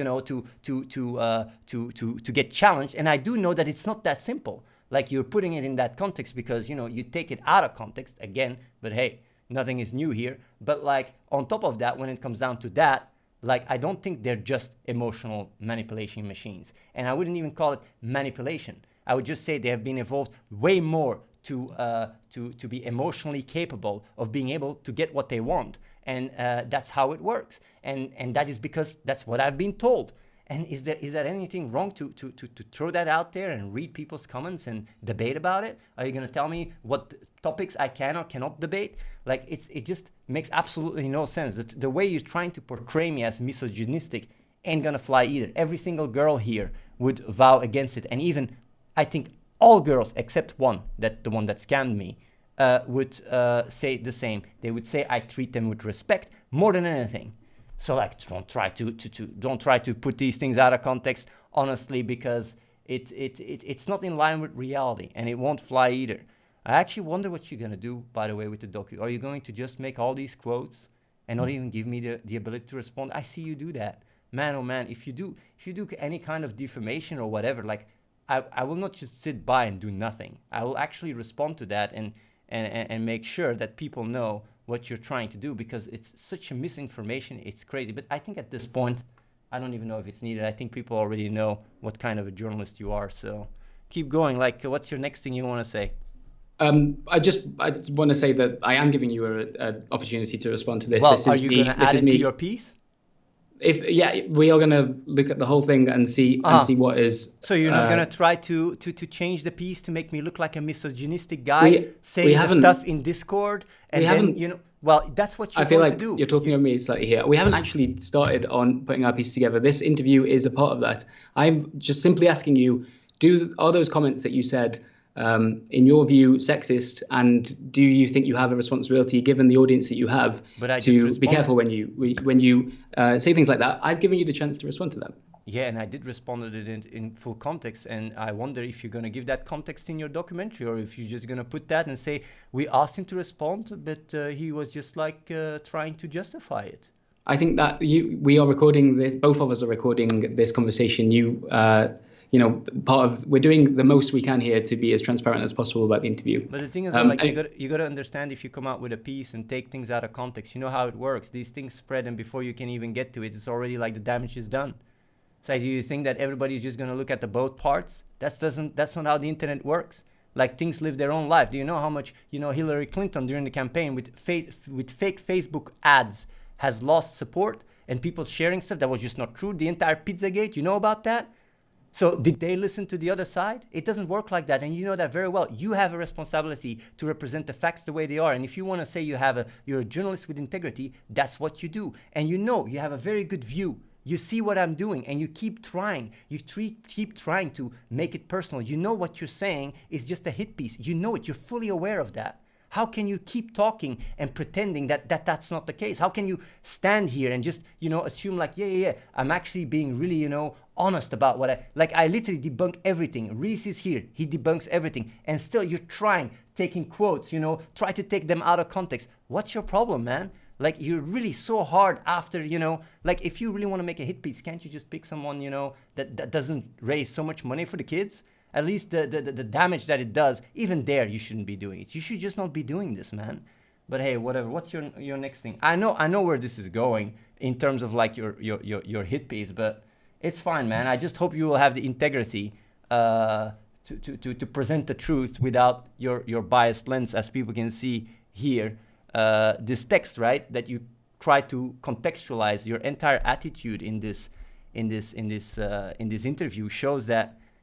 to get challenged. And I do know that it's not that simple. Like you're putting it in that context because you take it out of context again. But hey, nothing is new here. But like on top of that, when it comes down to that, like I don't think they're just emotional manipulation machines. And I wouldn't even call it manipulation. I would just say they have been evolved way more to be emotionally capable of being able to get what they want. And that's how it works. And that is because that's what I've been told. And is there anything wrong to throw that out there and read people's comments and debate about it? Are you going to tell me what topics I can or cannot debate? Like it just makes absolutely no sense. The way you're trying to portray me as misogynistic ain't going to fly either. Every single girl here would vow against it. And even I think all girls except one, the one that scammed me, would say the same. They would say I treat them with respect more than anything. So like, don't try to put these things out of context, honestly, because it's not in line with reality, and it won't fly either. I actually wonder what you're gonna do, by the way, with the docu. Are you going to just make all these quotes and not even give me the ability to respond? I see you do that, man. Oh man, if you do any kind of defamation or whatever, like I will not just sit by and do nothing. I will actually respond to that and make sure that people know what you're trying to do, because it's such a misinformation. It's crazy. But I think at this point, I don't even know if it's needed. I think people already know what kind of a journalist you are. So keep going. Like, what's your next thing you want to say? I just want to say that I am giving you an opportunity to respond to this. Well, this are is you me, going to this add is it me. to your piece? We are going to look at the whole thing and see what is. So you're not going to try to change the piece to make me look like a misogynistic guy saying the stuff in Discord, and then, you know, well, that's what you're I feel going like to do. You're talking about me slightly here. We haven't actually started on putting our piece together. This interview is a part of that. I'm just simply asking you, are those comments that you said, in your view, sexist, and do you think you have a responsibility, given the audience that you have, to be careful when you say things like that? I've given you the chance to respond to them. Yeah, and I did respond to it in full context, and I wonder if you're going to give that context in your documentary, or if you're just going to put that and say, we asked him to respond, but he was just like trying to justify it. I think that we are recording this, both of us are recording this conversation. We're doing the most we can here to be as transparent as possible about the interview. But the thing is, you got to understand, if you come out with a piece and take things out of context, you know how it works. These things spread, and before you can even get to it, it's already like the damage is done. So do you think that everybody's just going to look at the both parts? That's not how the internet works. Like, things live their own life. Do you know how much, Hillary Clinton during the campaign with fake Facebook ads has lost support, and people sharing stuff that was just not true? The entire Pizzagate, you know about that? So did they listen to the other side? It doesn't work like that, and you know that very well. You have a responsibility to represent the facts the way they are, and if you want to say you're a journalist with integrity, that's what you do. And you have a very good view. You see what I'm doing, and you keep trying. You keep trying to make it personal. You know what you're saying is just a hit piece. You know it. You're fully aware of that. How can you keep talking and pretending that that's not the case? How can you stand here and just, assume like, yeah, I'm actually being really, honest about what I literally debunk everything. Reese is here. He debunks everything. And still you're taking quotes, try to take them out of context. What's your problem, man? Like, you're really so hard after, like, if you really want to make a hit piece, can't you just pick someone, that doesn't raise so much money for the kids? At least the damage that it does, even there, you shouldn't be doing it. You should just not be doing this, man. But hey, whatever. What's your next thing? I know where this is going in terms of like your hit piece, but it's fine, man. I just hope you will have the integrity to present the truth without your biased lens, as people can see here. This text, right, that you try to contextualize your entire attitude in this interview shows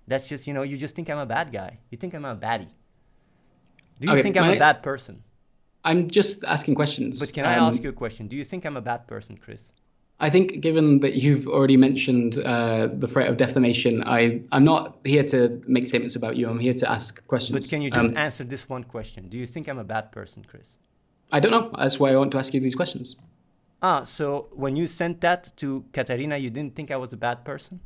that's just, you just think I'm a bad guy. You think I'm a baddie. Do you think I'm a bad person? I'm just asking questions. But can I ask you a question? Do you think I'm a bad person, Chris? I think, given that you've already mentioned the threat of defamation, I'm not here to make statements about you. I'm here to ask questions. But can you just answer this one question? Do you think I'm a bad person, Chris? I don't know. That's why I want to ask you these questions. So when you sent that to Katarina, you didn't think I was a bad person?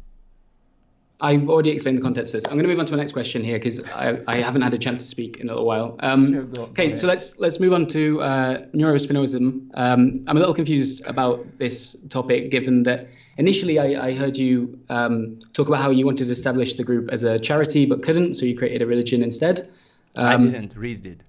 I've already explained the context of this. I'm going to move on to the next question here, because I haven't had a chance to speak in a little while. Okay, so let's move on to neurospinozism. I'm a little confused about this topic, given that initially I heard you talk about how you wanted to establish the group as a charity but couldn't, so you created a religion instead. I didn't. Reese did.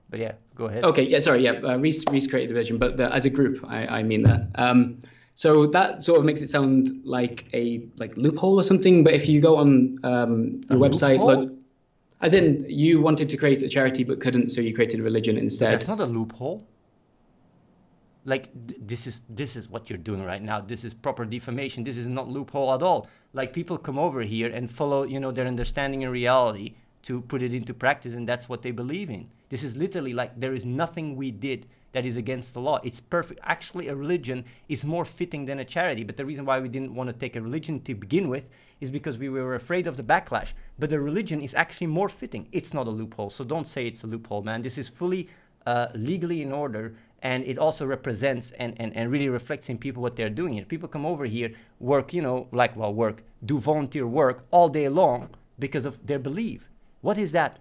But yeah, go ahead. Okay, yeah, sorry, yeah. Reese created the religion, but as a group, I mean that. So that sort of makes it sound like a loophole or something. But if you go on your website, look, as in you wanted to create a charity but couldn't, so you created a religion instead. But that's not a loophole. Like, this is what you're doing right now. This is proper defamation. This is not loophole at all. Like, people come over here and follow, their understanding in reality to put it into practice, and that's what they believe in. This is literally like, there is nothing we did that is against the law. It's perfect. Actually, a religion is more fitting than a charity. But the reason why we didn't want to take a religion to begin with is because we were afraid of the backlash. But the religion is actually more fitting. It's not a loophole. So don't say it's a loophole, man. This is fully legally in order. and it also represents and really reflects in people what they're doing here. People come over here, work, do volunteer work all day long because of their belief. What is that?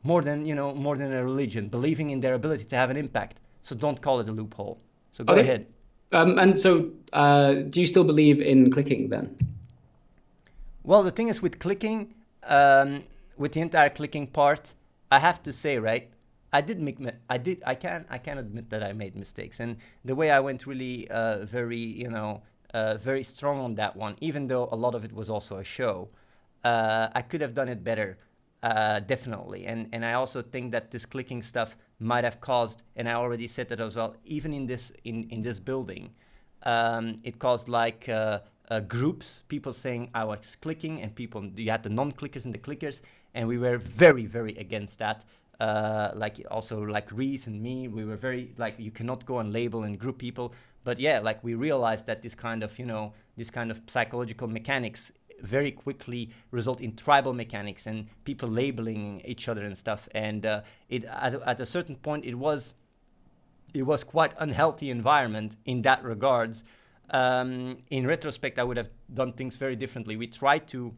More than a religion, believing in their ability to have an impact. So don't call it a loophole. So go ahead. And so do you still believe in clicking then? Well, the thing is with clicking, with the entire clicking part, I have to say, right, I can admit that I made mistakes, and the way I went really very strong on that one, even though a lot of it was also a show. I could have done it better, definitely, and I also think that this clicking stuff might have caused, and I already said that as well, even in this building, it caused like groups, people saying I was clicking, and you had the non-clickers and the clickers, and we were very, very against that. Like Reese and me, we were very like, you cannot go and label and group people. But yeah, like we realized that this kind of psychological mechanics very quickly result in tribal mechanics and people labeling each other and stuff. And at a certain point, it was quite unhealthy environment in that regards. In retrospect, I would have done things very differently. We tried to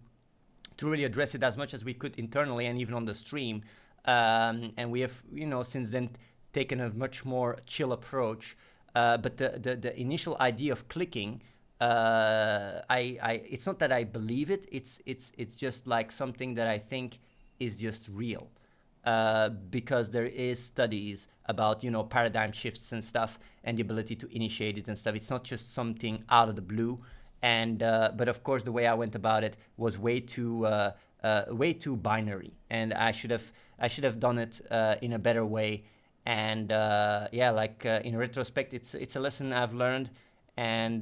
really address it as much as we could internally and even on the stream. And we have, since then taken a much more chill approach. But the initial idea of clicking, it's not that I believe it. It's just like something that I think is just real. Because there is studies about, paradigm shifts and stuff and the ability to initiate it and stuff. It's not just something out of the blue. And but of course, the way I went about it was way too binary, and I should have done it in a better way. And in retrospect, it's a lesson I've learned, and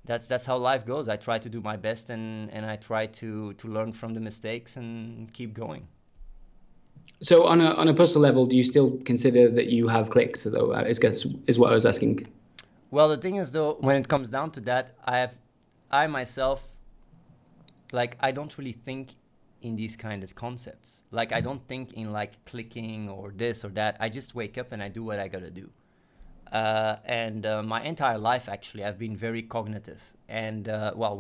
that's how life goes. I try to do my best, and I try to learn from the mistakes and keep going. So on a personal level, do you still consider that you have clicked, though? I guess is what I was asking. Well, the thing is, though, when it comes down to that, I myself, like, I don't really think in these kind of concepts. Like, I don't think in like clicking or this or that. I just wake up and I do what I gotta do. And my entire life, actually, I've been very cognitive. And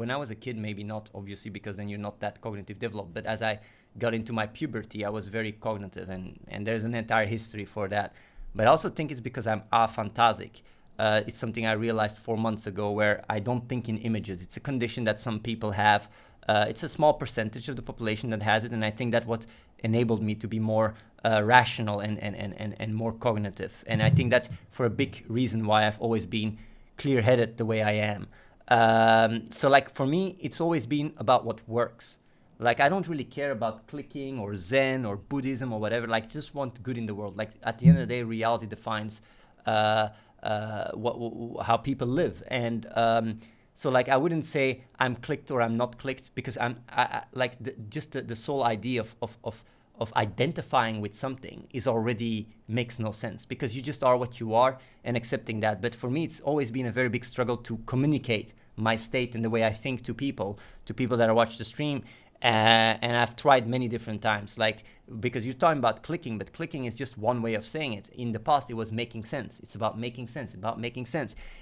when I was a kid, maybe not, obviously, because then you're not that cognitive developed. But as I got into my puberty, I was very cognitive, and there's an entire history for that. But I also think it's because I'm aphantasic. It's something I realized 4 months ago, where I don't think in images. It's a condition that some people have. It's a small percentage of the population that has it, and I think that what enabled me to be more rational and more cognitive. And I think that's for a big reason why I've always been clear-headed the way I am. So like for me, it's always been about what works. Like, I don't really care about clicking or Zen or Buddhism or whatever. Like, just want good in the world. Like, at the end of the day, reality defines how people live. And so like, I wouldn't say I'm clicked or I'm not clicked, because the sole idea of identifying with something is already makes no sense, because you just are what you are and accepting that. But for me, it's always been a very big struggle to communicate my state and the way I think to people that watch the stream. And I've tried many different times, like, because you're talking about clicking, but clicking is just one way of saying it. In the past, it was making sense. It's about making sense,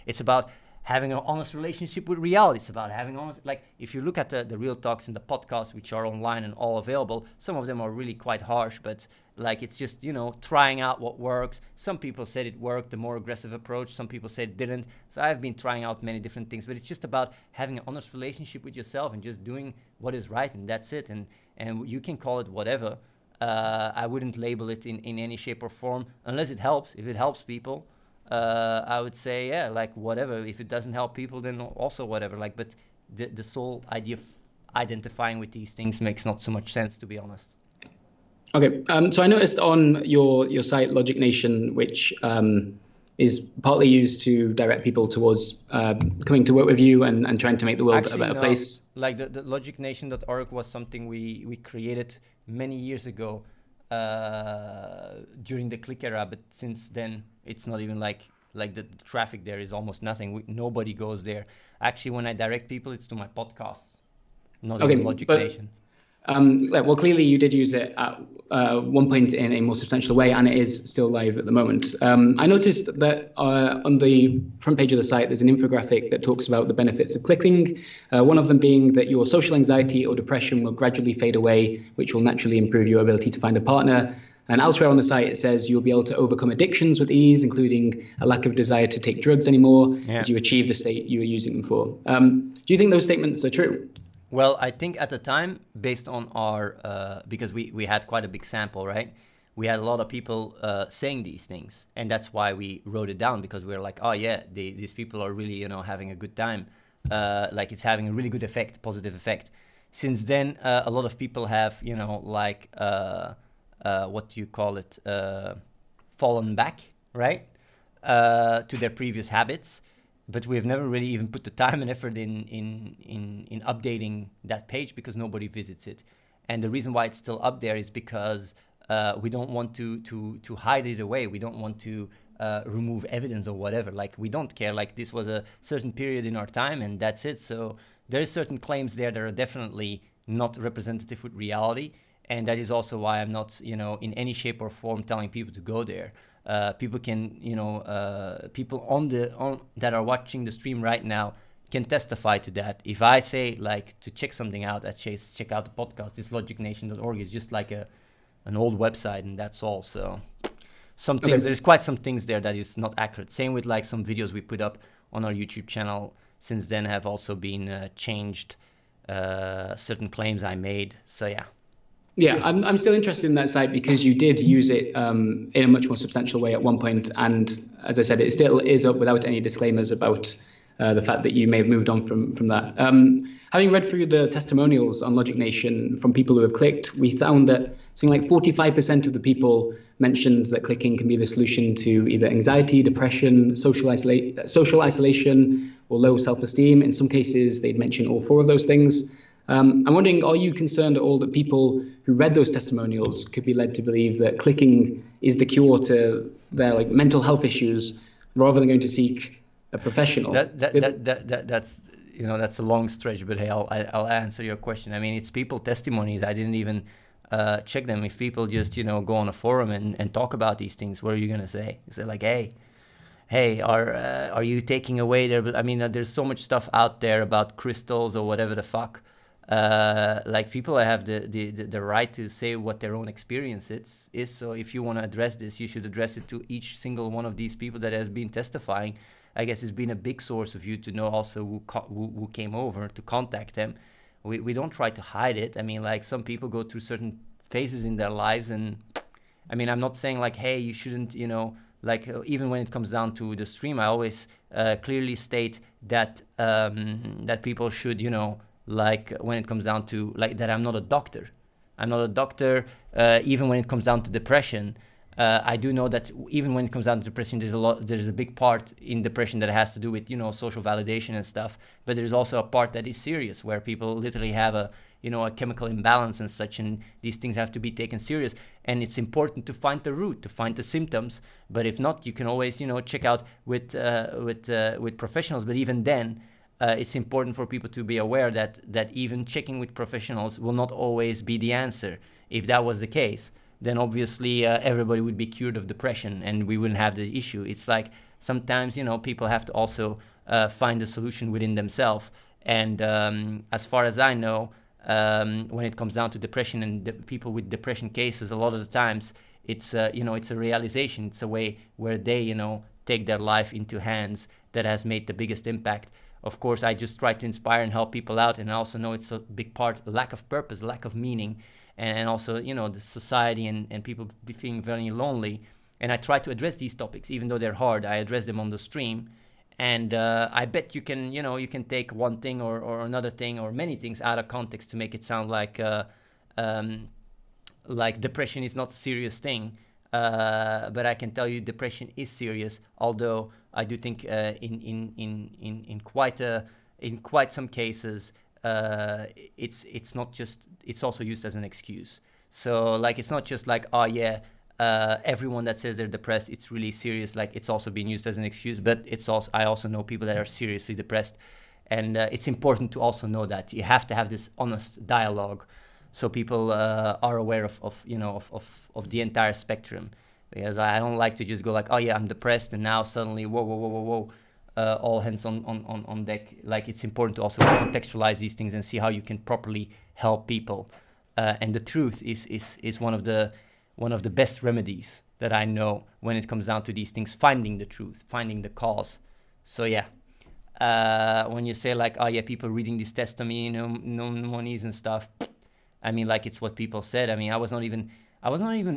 It's about having an honest relationship with reality. It's about having honest, like, if you look at the real talks in the podcast, which are online and all available, some of them are really quite harsh, but like, it's just, trying out what works. Some people said it worked, the more aggressive approach. Some people said it didn't. So I've been trying out many different things, but it's just about having an honest relationship with yourself and just doing what is right, and that's it. And you can call it whatever. I wouldn't label it in any shape or form, unless it helps. If it helps people, I would say, yeah, like, whatever. If it doesn't help people, then also whatever. Like, but the sole idea of identifying with these things makes not so much sense, to be honest. Okay, so I noticed on your site, Logic Nation, which is partly used to direct people towards coming to work with you and trying to make the world a better place. Like the logicnation.org was something we created many years ago during the click era, but since then it's not even like the traffic there is almost nothing. Nobody goes there. Actually, when I direct people, it's to my podcast, not even Logic Nation. Well, clearly you did use it one point in a more substantial way, and it is still live at the moment. I noticed that on the front page of the site, there's an infographic that talks about the benefits of clicking, one of them being that your social anxiety or depression will gradually fade away, which will naturally improve your ability to find a partner. And elsewhere on the site, it says you'll be able to overcome addictions with ease, including a lack of desire to take drugs anymore as you achieve the state you were using them for. Do you think those statements are true? Well, I think at the time, based on our, because we had quite a big sample, right? We had a lot of people saying these things. And that's why we wrote it down, because we were like, oh yeah, these people are really, having a good time. Like it's having a really good effect, positive effect. Since then, a lot of people have, what do you call it? Fallen back, right? To their previous habits. But we've never really even put the time and effort in updating that page because nobody visits it. And the reason why it's still up there is because we don't want to hide it away. We don't want to remove evidence or whatever. Like, we don't care. Like, this was a certain period in our time and that's it. So there are certain claims there that are definitely not representative with reality. And that is also why I'm not, in any shape or form telling people to go there. People can, people that are watching the stream right now can testify to that. If I say, like, to check something out, check out the podcast, it's logicnation.org. It's just like an old website, and that's all. So some things, there's quite some things there that is not accurate. Same with, like, some videos we put up on our YouTube channel since then have also been changed, certain claims I made. So, yeah. Yeah, I'm still interested in that site because you did use it in a much more substantial way at one point, and as I said, it still is up without any disclaimers about the fact that you may have moved on from that. Having read through the testimonials on Logic Nation from people who have clicked, we found that something like 45% of the people mentioned that clicking can be the solution to either anxiety, depression, social isolation, or low self-esteem. In some cases, they'd mention all four of those things. I'm wondering, are you concerned at all that people who read those testimonials could be led to believe that clicking is the cure to their mental health issues rather than going to seek a professional? That's a long stretch, but hey, I'll answer your question. I mean, it's people testimonies. I didn't even check them. If people just go on a forum and talk about these things, what are you gonna say? You say like, hey, are you taking away their? I mean, there's so much stuff out there about crystals or whatever the fuck. Like, people have the right to say what their own experience is. So if you want to address this, you should address it to each single one of these people that has been testifying. I guess it's been a big source of you to know also who came over to contact them. We don't try to hide it. I mean, like, some people go through certain phases in their lives, and I mean, I'm not saying like, hey, you shouldn't, like, even when it comes down to the stream, I always clearly state that that people should, like, when it comes down to, like, that I'm not a doctor. I'm not a doctor, even when it comes down to depression. I do know that even when it comes down to depression, there's a big part in depression that has to do with, social validation and stuff. But there's also a part that is serious, where people literally have a chemical imbalance and such, and these things have to be taken serious. And it's important to find the root, to find the symptoms. But if not, you can always, check out with professionals. But even then, it's important for people to be aware that even checking with professionals will not always be the answer. If that was the case, then obviously everybody would be cured of depression and we wouldn't have the issue. It's like, sometimes, people have to also find a solution within themselves. And as far as I know, when it comes down to depression and people with depression cases, a lot of the times it's it's a realization. It's a way where they take their life into hands that has made the biggest impact. Of course, I just try to inspire and help people out, and I also know it's a big part, lack of purpose, lack of meaning, and also the society and people feeling very lonely. And I try to address these topics, even though they're hard. I address them on the stream. And I bet you can, you can take one thing or another thing or many things out of context to make it sound like depression is not a serious thing. But I can tell you depression is serious, although I do think in quite some cases it's not just, it's also used as an excuse. So, like, it's not just like, oh yeah, everyone that says they're depressed, it's really serious. Like, it's also being used as an excuse, but I also know people that are seriously depressed, and it's important to also know that you have to have this honest dialogue. so people are aware of the entire spectrum. Because I don't like to just go like, oh yeah, I'm depressed, and now suddenly whoa, all hands on deck. Like, it's important to also contextualize these things and see how you can properly help people. And the truth is one of the best remedies that I know when it comes down to these things, finding the truth, finding the cause. So yeah, when you say like, oh yeah, people reading this test on me, no monies and stuff, I mean, like, it's what people said. I mean, I was not even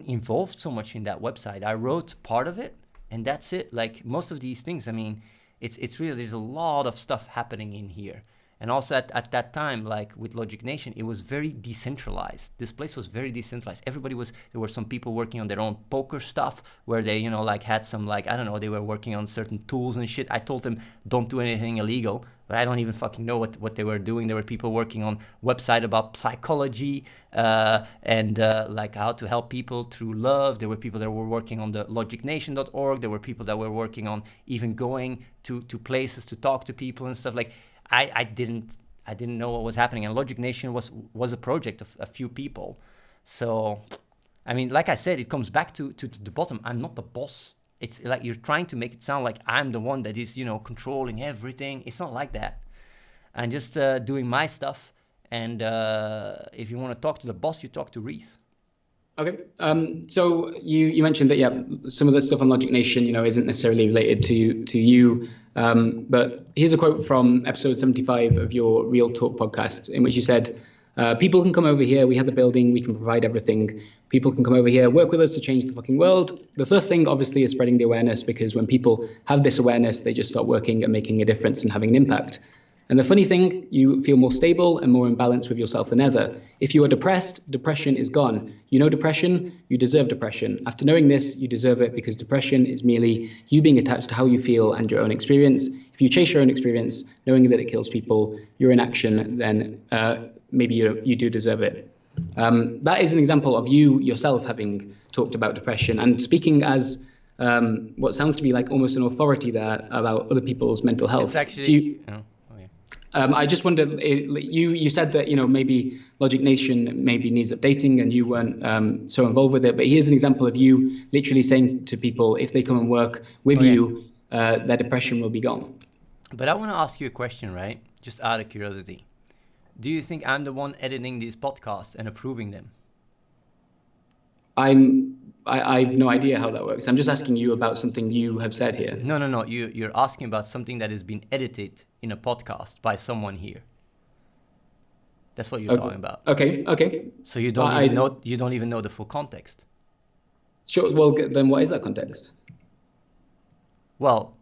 involved so much in that website. I wrote part of it, and that's it. Like, most of these things, I mean, it's really, there's a lot of stuff happening in here. And also at that time, like with Logic Nation, it was very decentralized. This place was very decentralized. There were some people working on their own poker stuff where they, like had some, like, I don't know, they were working on certain tools and shit. I told them, don't do anything illegal, but I don't even fucking know what they were doing. There were people working on website about psychology and like how to help people through love. There were people that were working on the logicnation.org. There were people that were working on even going to places to talk to people and stuff. Like, I didn't know what was happening, and Logic Nation was a project of a few people. So, I mean, like I said, it comes back to the bottom. I'm not the boss. It's like you're trying to make it sound like I'm the one that is, controlling everything. It's not like that. I'm just doing my stuff, and if you want to talk to the boss, you talk to Reese. Okay. So you mentioned that, yeah, some of the stuff on Logic Nation, isn't necessarily related to you. But here's a quote from episode 75 of your Real Talk podcast, in which you said, people can come over here. We have the building. We can provide everything. People can come over here, work with us to change the fucking world. The first thing, obviously, is spreading the awareness, because when people have this awareness, they just start working and making a difference and having an impact. And the funny thing, you feel more stable and more in balance with yourself than ever. If you are depressed, depression is gone. You know depression, you deserve depression. After knowing this, you deserve it, because depression is merely you being attached to how you feel and your own experience. If you chase your own experience, knowing that it kills people, you're in action, then maybe you do deserve it. That is an example of you yourself having talked about depression and speaking as what sounds to be like almost an authority there about other people's mental health. It's actually... I just wondered, you said that, maybe Logic Nation maybe needs updating and you weren't so involved with it. But here's an example of you literally saying to people, if they come and work with you, their depression will be gone. But I want to ask you a question, right? Just out of curiosity. Do you think I'm the one editing these podcasts and approving them? I have no idea how that works. I'm just asking you about something you have said here. No. You're asking about something that has been edited in a podcast by someone here. That's what you're talking about. Okay. So you don't even know the full context. Sure. Well, then what is that context? Well,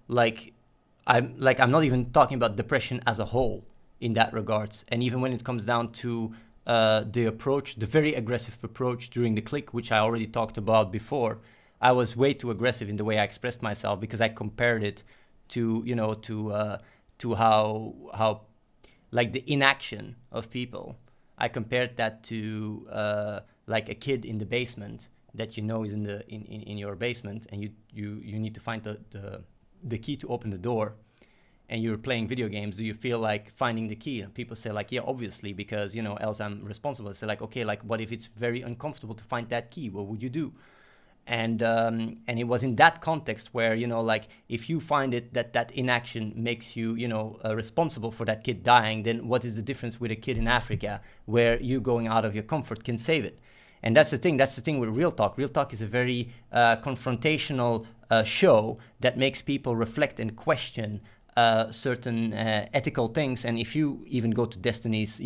I'm not even talking about depression as a whole in that regards. And even when it comes down to the very aggressive approach during the click, which I already talked about before, I was way too aggressive in the way I expressed myself, because I compared it to how like the inaction of people. I compared that to like a kid in the basement that is in your basement, and you need to find the key to open the door. And you're playing video games, do you feel like finding the key? And people say like, yeah, obviously, because, else I'm responsible. So like, okay, like, what if it's very uncomfortable to find that key? What would you do? And it was in that context where, like, if you find it that inaction makes you, responsible for that kid dying, then what is the difference with a kid in Africa where you going out of your comfort can save it? And that's the thing with Real Talk. Real Talk is a very confrontational show that makes people reflect and question certain ethical things. And if you even go to Destiny's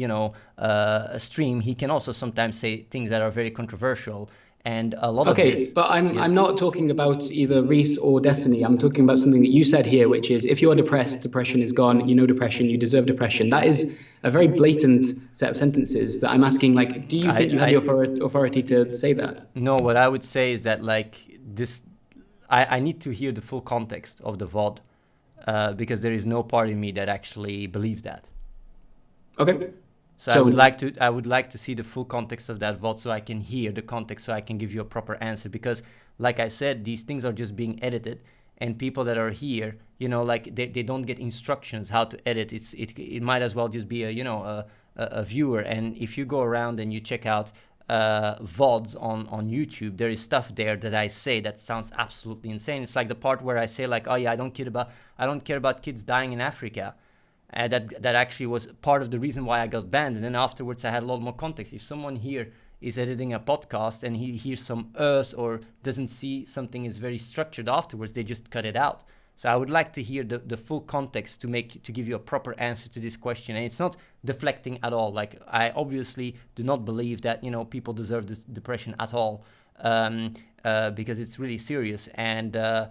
stream, he can also sometimes say things that are very controversial, and a lot of this. Okay, but I'm not talking about either Reese or Destiny. I'm talking about something that you said here, which is, if you're depressed, depression is gone. You know depression, you deserve depression. That is a very blatant set of sentences that I'm asking, like, do you think you have the authority to say that? No, what I would say is that, like, this, I need to hear the full context of the VOD. Because there is no part in me that actually believes that. Okay. So I would like to see the full context of that VOD, so I can hear the context, so I can give you a proper answer. Because, like I said, these things are just being edited, and people that are here, like they don't get instructions how to edit. It might as well just be a viewer. And if you go around and you check out VODs on YouTube, there is stuff there that I say that sounds absolutely insane. It's like the part where I say like, oh yeah, I don't care about kids dying in Africa. That actually was part of the reason why I got banned. And then afterwards I had a lot more context. If someone here is editing a podcast and he hears some or doesn't see something is very structured afterwards, they just cut it out. So I would like to hear the full context to give you a proper answer to this question. And it's not deflecting at all. Like, I obviously do not believe that, people deserve this depression at all, because it's really serious. And I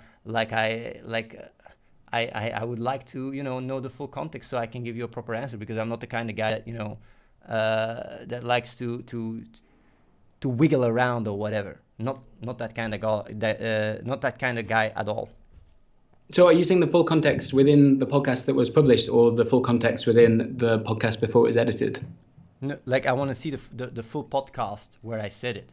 would like to, know the full context so I can give you a proper answer, because I'm not the kind of guy that, that likes to wiggle around or whatever. Not that kind of guy. Not that kind of guy at all. So are you saying the full context within the podcast that was published, or the full context within the podcast before it was edited? No, like, I want to see the full podcast where I said it,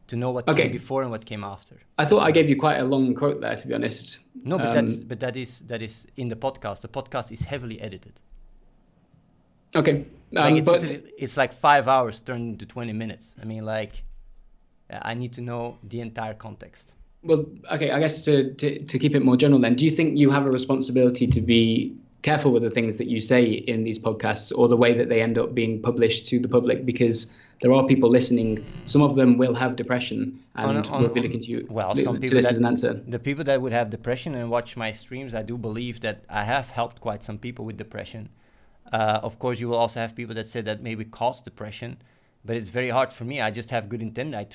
to know what Okay. came before and what came after. I thought I gave you quite a long quote there, to be honest. No, but that is in the podcast. The podcast is heavily edited. Okay. Like, But it's like 5 hours turned into 20 minutes. I mean, like, I need to know the entire context. well, okay, I guess to keep it more general then, do you think you have a responsibility to be careful with the things that you say in these podcasts, or the way that they end up being published to the public? Because there are people listening. Some of them will have depression and will be looking to you some to people this as an answer. The people that would have depression and watch my streams, I do believe that I have helped quite some people with depression. Of course, you will also have people that say that maybe cause depression, but it's very hard for me. I just have good intent. I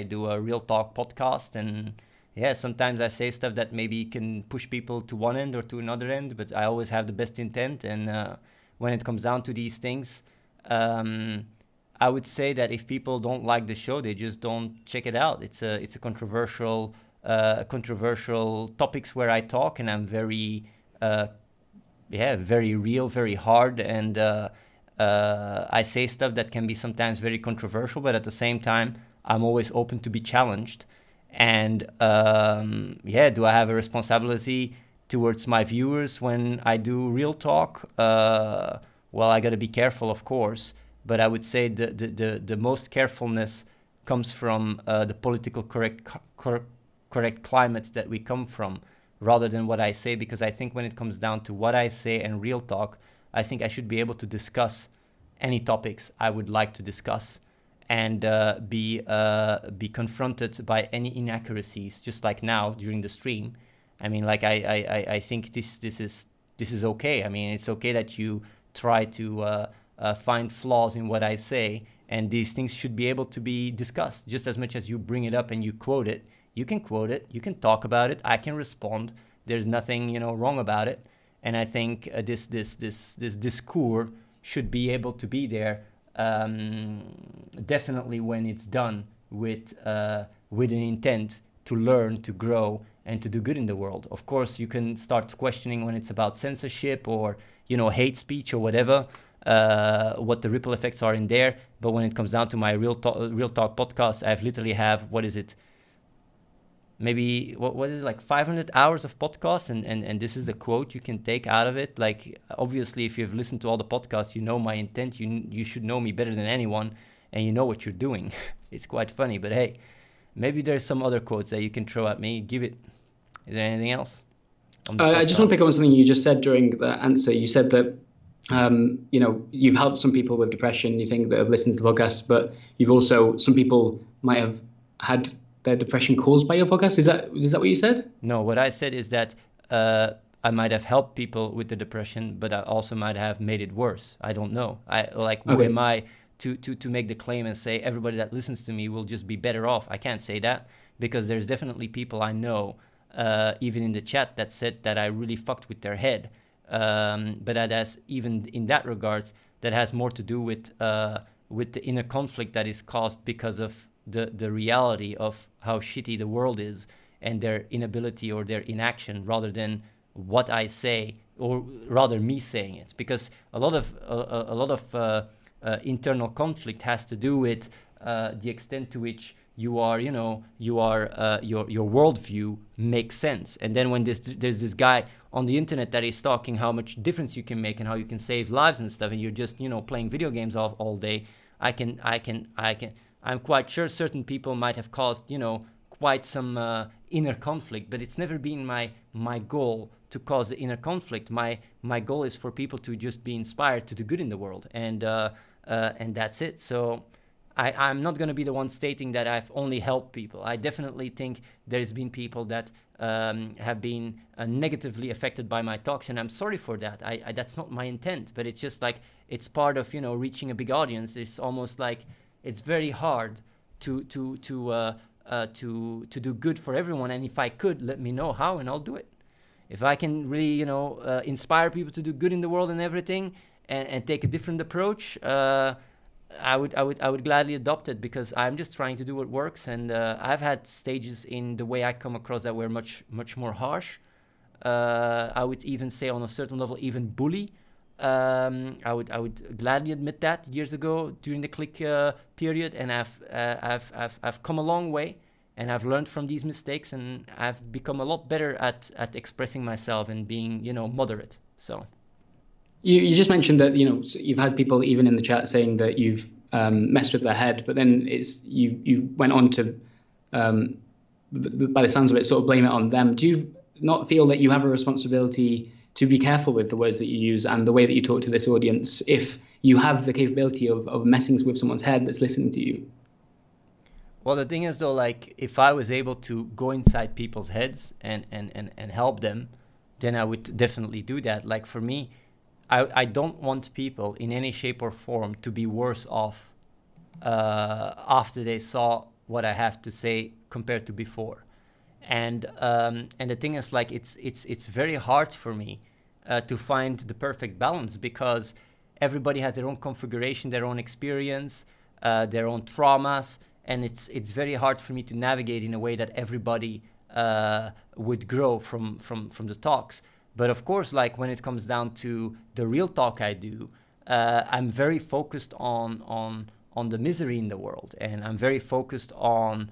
do a real talk podcast, and yeah, sometimes I say stuff that maybe can push people to one end or to another end, but I always have the best intent. And when it comes down to these things, I would say that if people don't like the show, they just don't check it out. It's a controversial topics where I talk, and I'm very very real, very hard, and I say stuff that can be sometimes very controversial, but at the same time, I'm always open to be challenged. And do I have a responsibility towards my viewers when I do real talk? Well, I got to be careful, of course, but I would say the most carefulness comes from the political correct climate that we come from, rather than what I say, because I think when it comes down to what I say and real talk, I think I should be able to discuss any topics I would like to discuss, and be confronted by any inaccuracies, just like now during the stream. I mean, like, I think this is okay. I mean, it's okay that you try to find flaws in what I say, and these things should be able to be discussed just as much as you bring it up and you quote it. You can quote it, you can talk about it, I can respond. There's nothing, wrong about it. And I think this discourse should be able to be there, definitely when it's done with an intent to learn, to grow, and to do good in the world. Of course, you can start questioning when it's about censorship or, hate speech or whatever, what the ripple effects are in there. But when it comes down to my real talk podcast, I've literally have, what is it? Maybe what is it, like 500 hours of podcasts, and this is the quote you can take out of it. Like, obviously, if you've listened to all the podcasts, you know my intent. You should know me better than anyone, and you know what you're doing. It's quite funny, but hey, maybe there's some other quotes that you can throw at me. Give it. Is there anything else? I just want to pick up on something you just said during the answer. You said that you've helped some people with depression, you think, that have listened to the podcast, but you've also, some people might have had their depression caused by your podcast. Is that what you said? No, what I said is that I might have helped people with the depression, but I also might have made it worse. I don't know. Who am I to make the claim and say everybody that listens to me will just be better off? I can't say that, because there's definitely people I know, even in the chat, that said that I really fucked with their head. But that has, even in that regards, that has more to do with the inner conflict that is caused because of the reality of how shitty the world is, and their inability or their inaction, rather than what I say, or rather me saying it. Because a lot of internal conflict has to do with the extent to which you are, you know, you are your worldview makes sense. And then when there's this guy on the internet that is talking how much difference you can make and how you can save lives and stuff, and you're just, you know, playing video games all day, I'm quite sure certain people might have caused, you know, quite some inner conflict, but it's never been my goal to cause the inner conflict. My goal is for people to just be inspired to do good in the world, and that's it. So I'm not going to be the one stating that I've only helped people. I definitely think there's been people that have been negatively affected by my talks, and I'm sorry for that. I that's not my intent, but it's just like, it's part of, you know, reaching a big audience. It's almost like it's very hard to do good for everyone. And if I could, let me know how, and I'll do it. If I can really, you know, inspire people to do good in the world and everything, and take a different approach, I would gladly adopt it, because I'm just trying to do what works. And I've had stages in the way I come across that were much more harsh. I would even say on a certain level, even bully. I would gladly admit that years ago during the click period, and I've come a long way, and I've learned from these mistakes, and I've become a lot better at expressing myself and being, you know, moderate. So you just mentioned that, you know, you've had people even in the chat saying that you've messed with their head, but then it's you went on to by the sounds of it, sort of blame it on them. Do you not feel that you have a responsibility to be careful with the words that you use and the way that you talk to this audience, if you have the capability of messing with someone's head that's listening to you? Well, the thing is, though, like, if I was able to go inside people's heads and help them, then I would definitely do that. Like, for me, I don't want people in any shape or form to be worse off after they saw what I have to say compared to before. And the thing is, like, it's very hard for me to find the perfect balance, because everybody has their own configuration, their own experience, their own traumas, and it's very hard for me to navigate in a way that everybody would grow from the talks. But of course, like, when it comes down to the real talk I do, I'm very focused on the misery in the world, and I'm very focused on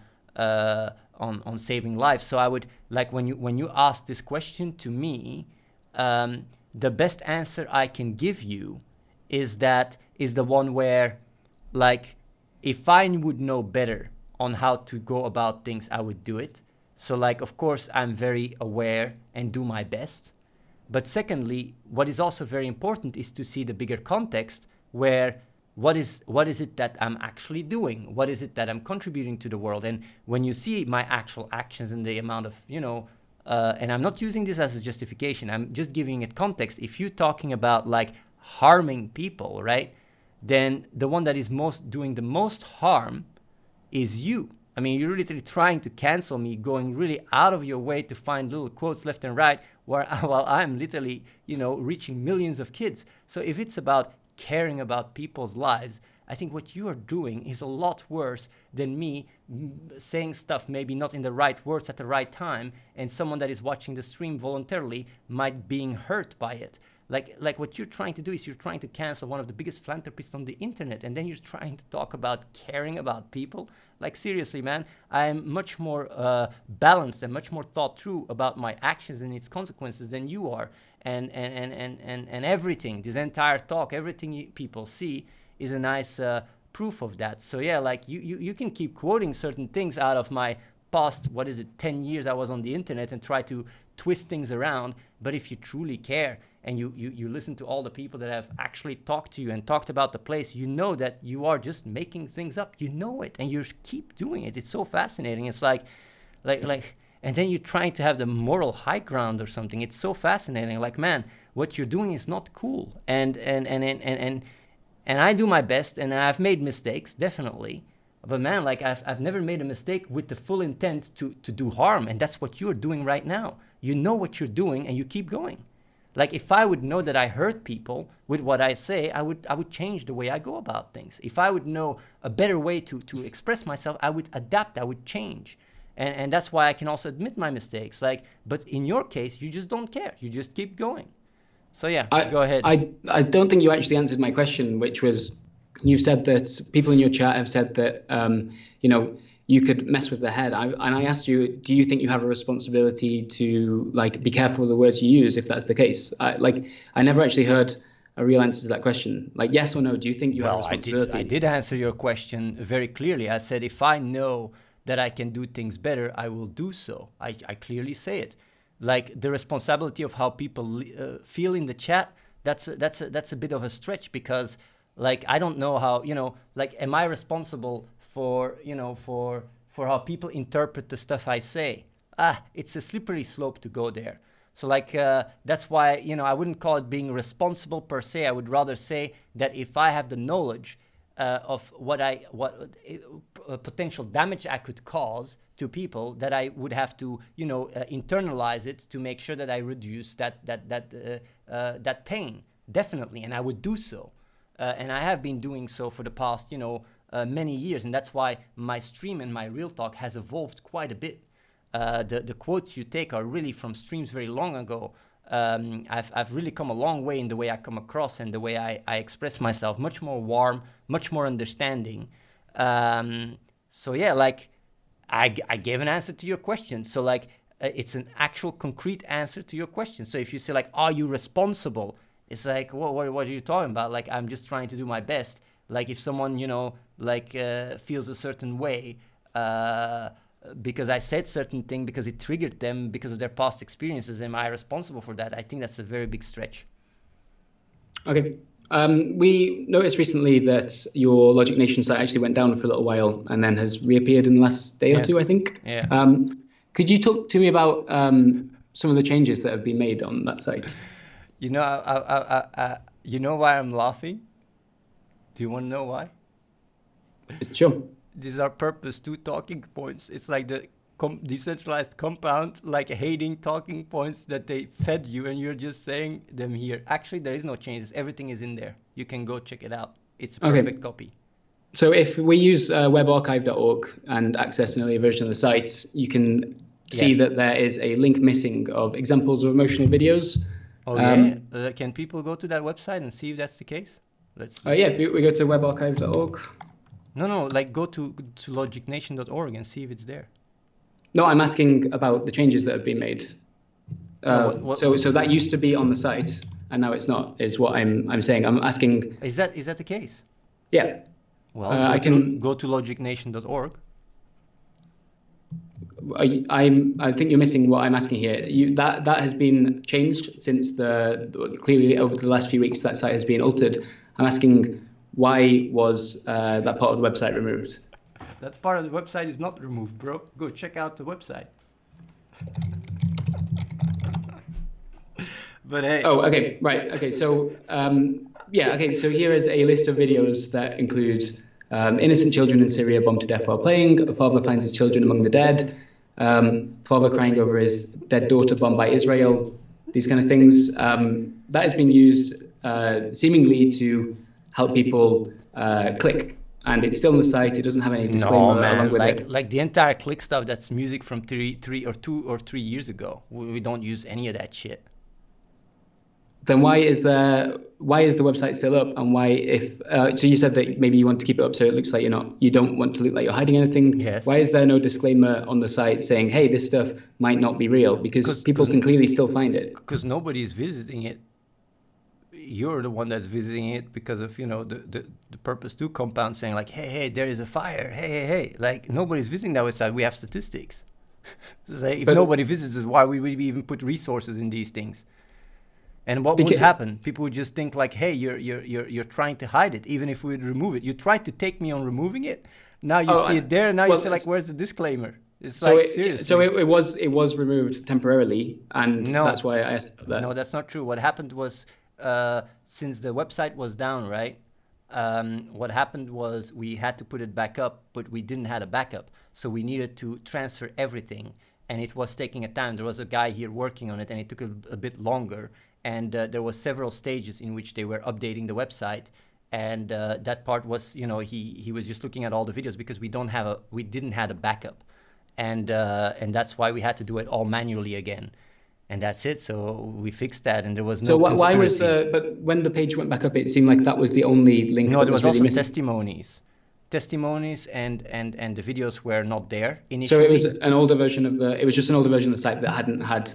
saving lives. So I would, like, when you ask this question to me, the best answer I can give you is the one where, like, if I would know better on how to go about things, I would do it. So, like, of course, I'm very aware and do my best. But secondly, what is also very important is to see the bigger context, where what is it that I'm actually doing? What is it that I'm contributing to the world? And when you see my actual actions and the amount of, you know, and I'm not using this as a justification, I'm just giving it context. If you're talking about, like, harming people, right, then the one that is doing the most harm is you. I mean, you're literally trying to cancel me, going really out of your way to find little quotes left and right, while I'm literally, you know, reaching millions of kids. So if it's about caring about people's lives, I think what you are doing is a lot worse than me saying stuff maybe not in the right words at the right time, and someone that is watching the stream voluntarily might being hurt by it. Like what you're trying to do is you're trying to cancel one of the biggest philanthropists on the internet, and then you're trying to talk about caring about people. Like, seriously, man, I'm much more balanced and much more thought through about my actions and its consequences than you are. And everything, this entire talk, everything people see is a nice proof of that. So yeah, like, you can keep quoting certain things out of my past, 10 years I was on the internet, and try to twist things around. But if you truly care, and you listen to all the people that have actually talked to you and talked about the place, you know that you are just making things up. You know it, and you keep doing it. It's so fascinating. It's like, and then you're trying to have the moral high ground or something. It's so fascinating. Like, man, what you're doing is not cool. And I do my best, and I've made mistakes, definitely. But man, like, I've never made a mistake with the full intent to do harm, and that's what you're doing right now. You know what you're doing, and you keep going. Like, if I would know that I hurt people with what I say, I would change the way I go about things. If I would know a better way to express myself, I would adapt, I would change. And that's why I can also admit my mistakes. Like, but in your case, you just don't care. You just keep going. So yeah, go ahead. I don't think you actually answered my question, which was, you've said that people in your chat have said that, you know, you could mess with their head. And I asked you, do you think you have a responsibility to like be careful with the words you use if that's the case? I never actually heard a real answer to that question. Like, yes or no, do you think you have a Well, responsibility? I did answer your question very clearly. I said if I know that I can do things better, I will do so. I clearly say it. Like the responsibility of how people feel in the chat, that's a bit of a stretch, because like I don't know how, like am I responsible for how people interpret the stuff I say? It's a slippery slope to go there. So like that's why I wouldn't call it being responsible per se. I would rather say that if I have the knowledge of what potential damage I could cause to people, that I would have to internalize it to make sure that I reduce that pain, definitely, and I would do so, and I have been doing so for the past many years, and that's why my stream and my real talk has evolved quite a bit. The quotes you take are really from streams very long ago. I've really come a long way in the way I come across and the way I express myself, much more warm, much more understanding. So yeah, like I gave an answer to your question. So like it's an actual concrete answer to your question. So if you say like, are you responsible? It's like, what are you talking about? Like, I'm just trying to do my best. Like if someone, feels a certain way, because I said certain thing, because it triggered them because of their past experiences, am I responsible for that? I think that's a very big stretch. Okay. We noticed recently that your Logic Nation site actually went down for a little while and then has reappeared in the last day or two, I think. Yeah. Could you talk to me about some of the changes that have been made on that site? You know why I'm laughing? Do you want to know why? Sure. These are purpose 2 talking points. It's like the decentralized compound, like hating talking points that they fed you, and you're just saying them here. Actually, there is no changes. Everything is in there. You can go check it out. It's a perfect copy. So if we use webarchive.org and access an earlier version of the site, you can see that there is a link missing of examples of emotional videos. Oh, yeah? Can people go to that website and see if that's the case? If we go to webarchive.org. No, like go to logicnation.org and see if it's there. No, I'm asking about the changes that have been made. So that used to be on the site and now it's not, is what I'm saying. I'm asking. Is that the case? Yeah. Well, I can go to logicnation.org. I think you're missing what I'm asking here. That has been changed since clearly over the last few weeks that site has been altered. I'm asking, why was that part of the website removed? That part of the website is not removed, bro. Go check out the website. But hey. Oh, okay, right. Okay, so so here is a list of videos that include innocent children in Syria bombed to death while playing. A father finds his children among the dead. Father crying over his dead daughter bombed by Israel. These kind of things. That has been used seemingly to help people click. And it's still on the site. It doesn't have any disclaimer along with it. Like the entire click stuff, that's music from 2 or 3 years ago. We don't use any of that shit. Then why is the website still up? And why, if so, you said that maybe you want to keep it up so it looks like you don't want to look like you're hiding anything. Yes. Why is there no disclaimer on the site saying, hey, this stuff might not be real? Because people can clearly still find it. Because nobody's visiting it. You're the one that's visiting it because of the purpose 2 compound saying like, hey, there is a fire, hey, like nobody's visiting that website. We have statistics. Like, if nobody visits it, why would we even put resources in these things? And what would happen? People would just think like, hey, you're trying to hide it, even if we would remove it. You tried to take me on removing it. Now you see it there. Now you say like, where's the disclaimer? It's like seriously. So it was removed temporarily, and that's why I asked about that. No, that's not true. What happened was, since the website was down, right? What happened was we had to put it back up, but we didn't have a backup. So we needed to transfer everything, and it was taking a time. There was a guy here working on it, and it took a bit longer. And there was several stages in which they were updating the website. And that part was, he was just looking at all the videos because we didn't have a backup. And that's why we had to do it all manually again. And that's it. So we fixed that, and there was no. So why was but when the page went back up, it seemed like that was the only link. No, there was also testimonies. testimonies and the videos were not there So initially. it was an older version of it was just an older version of the site that hadn't had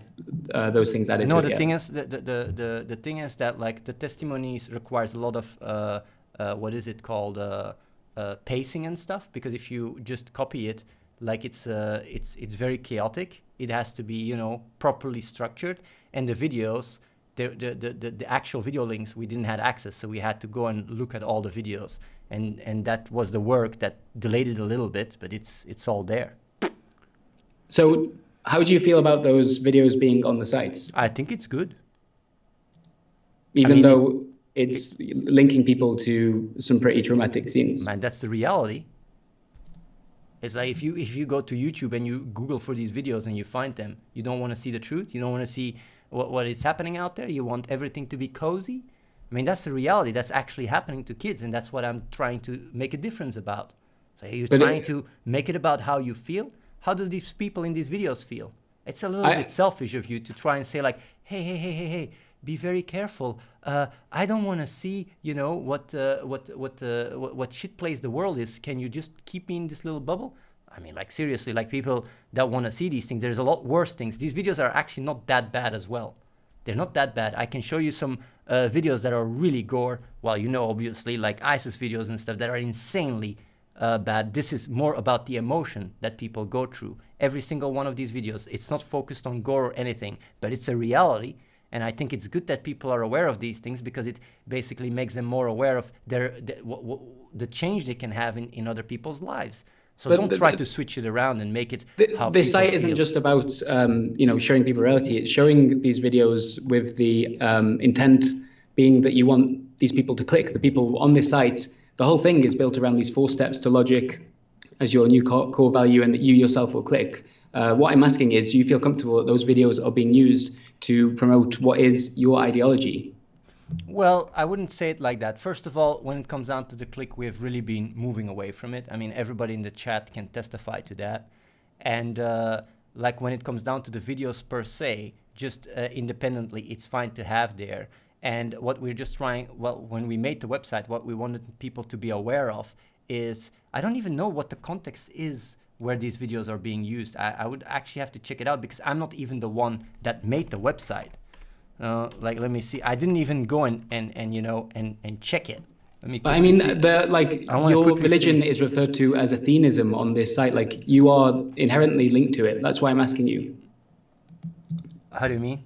those things added to it The yet. thing is, the thing is that like the testimonies requires a lot of what is it called, pacing and stuff, because if you just copy it, like it's very chaotic. It has to be, you know, properly structured. And the videos, the actual video links, we didn't have access, so we had to go and look at all the videos, and that was the work that delayed it a little bit, but it's all there. So how do you feel about those videos being on the sites? I think it's good. Even though it's linking people to some pretty traumatic scenes. Man, that's the reality. It's like if you go to YouTube and you Google for these videos and you find them, you don't want to see the truth. You don't want to see what is happening out there. You want everything to be cozy. I mean, that's the reality. That's actually happening to kids, and that's what I'm trying to make a difference about. So you're trying to make it about how you feel. How do these people in these videos feel? It's a little bit selfish of you to try and say like, hey, be very careful. I don't want to see, you know, what shit place the world is. Can you just keep me in this little bubble? I mean, like seriously, like people that want to see these things, there's a lot worse things. These videos are actually not that bad as well. They're not that bad. I can show you some videos that are really gore. Well, you know, obviously, like ISIS videos and stuff that are insanely bad. This is more about the emotion that people go through. Every single one of these videos, it's not focused on gore or anything, but it's a reality. And I think it's good that people are aware of these things, because it basically makes them more aware of the change they can have in other people's lives. So don't try to switch it around and make it how this site isn't feel. just about you know, showing people reality. It's showing these videos with the intent being that you want these people to click. The people on this site, the whole thing is built around these 4 steps to logic as your new core value, and that you yourself will click. What I'm asking is, do you feel comfortable that those videos are being used to promote what is your ideology? Well, I wouldn't say it like that. First of all, when it comes down to the click, we have really been moving away from it. I mean, everybody in the chat can testify to that. And like when it comes down to the videos per se, just independently, it's fine to have there. And what we're just trying, well, when we made the website, what we wanted people to be aware of is, I don't even know what the context is where these videos are being used. I would actually have to check it out, because I'm not even the one that made the website. Like, let me see. I didn't even go and you know, and check it. Let me. But I mean, see. Your religion is referred to as Athenism on this site. Like, you are inherently linked to it. That's why I'm asking you. How do you mean?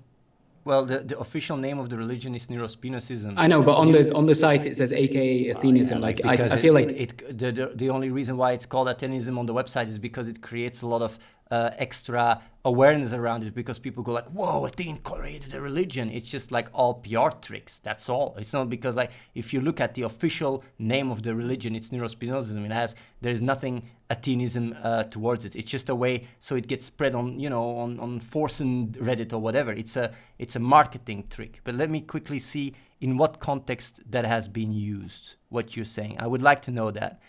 Well, the official name of the religion is Neurospinocism. I know, but on the site it says AKA Athenism. I feel like the only reason why it's called Athenism on the website is because it creates a lot of extra awareness around it, because people go like, whoa, Athene created a religion. It's just like all PR tricks. That's all. It's not because, like, if you look at the official name of the religion, it's Neurospinocism. There's nothing Athenism towards it. It's just a way so it gets spread on, you know, on Forsen Reddit or whatever. It's a marketing trick. But let me quickly see in what context that has been used, what you're saying. I would like to know that.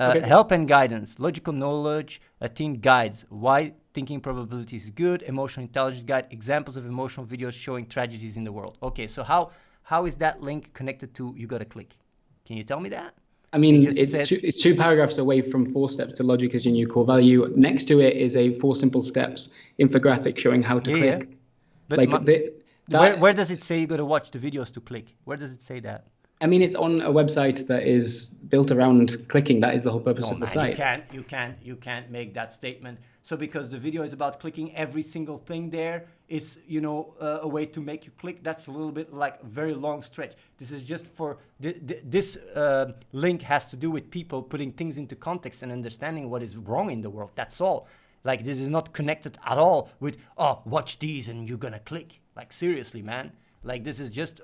Okay. Help and guidance, logical knowledge, Athene guides, why thinking probability is good, emotional intelligence guide, examples of emotional videos showing tragedies in the world. Okay, so how is that link connected to you gotta click? Can you tell me that? I mean, it's 2 paragraphs away from 4 steps to logic as your new core value. Next to it is a 4 simple steps infographic showing how to click. Yeah. But where does it say you gotta watch the videos to click? Where does it say that? I mean, it's on a website that is built around clicking. That is the whole purpose of the site. You can't make that statement. So because the video is about clicking, every single thing there is, you know, a way to make you click. That's a little bit like a very long stretch. This is just for this link has to do with people putting things into context and understanding what is wrong in the world. That's all. Like, this is not connected at all with, oh, watch these and you're gonna click. Like, seriously, man. Like, this is just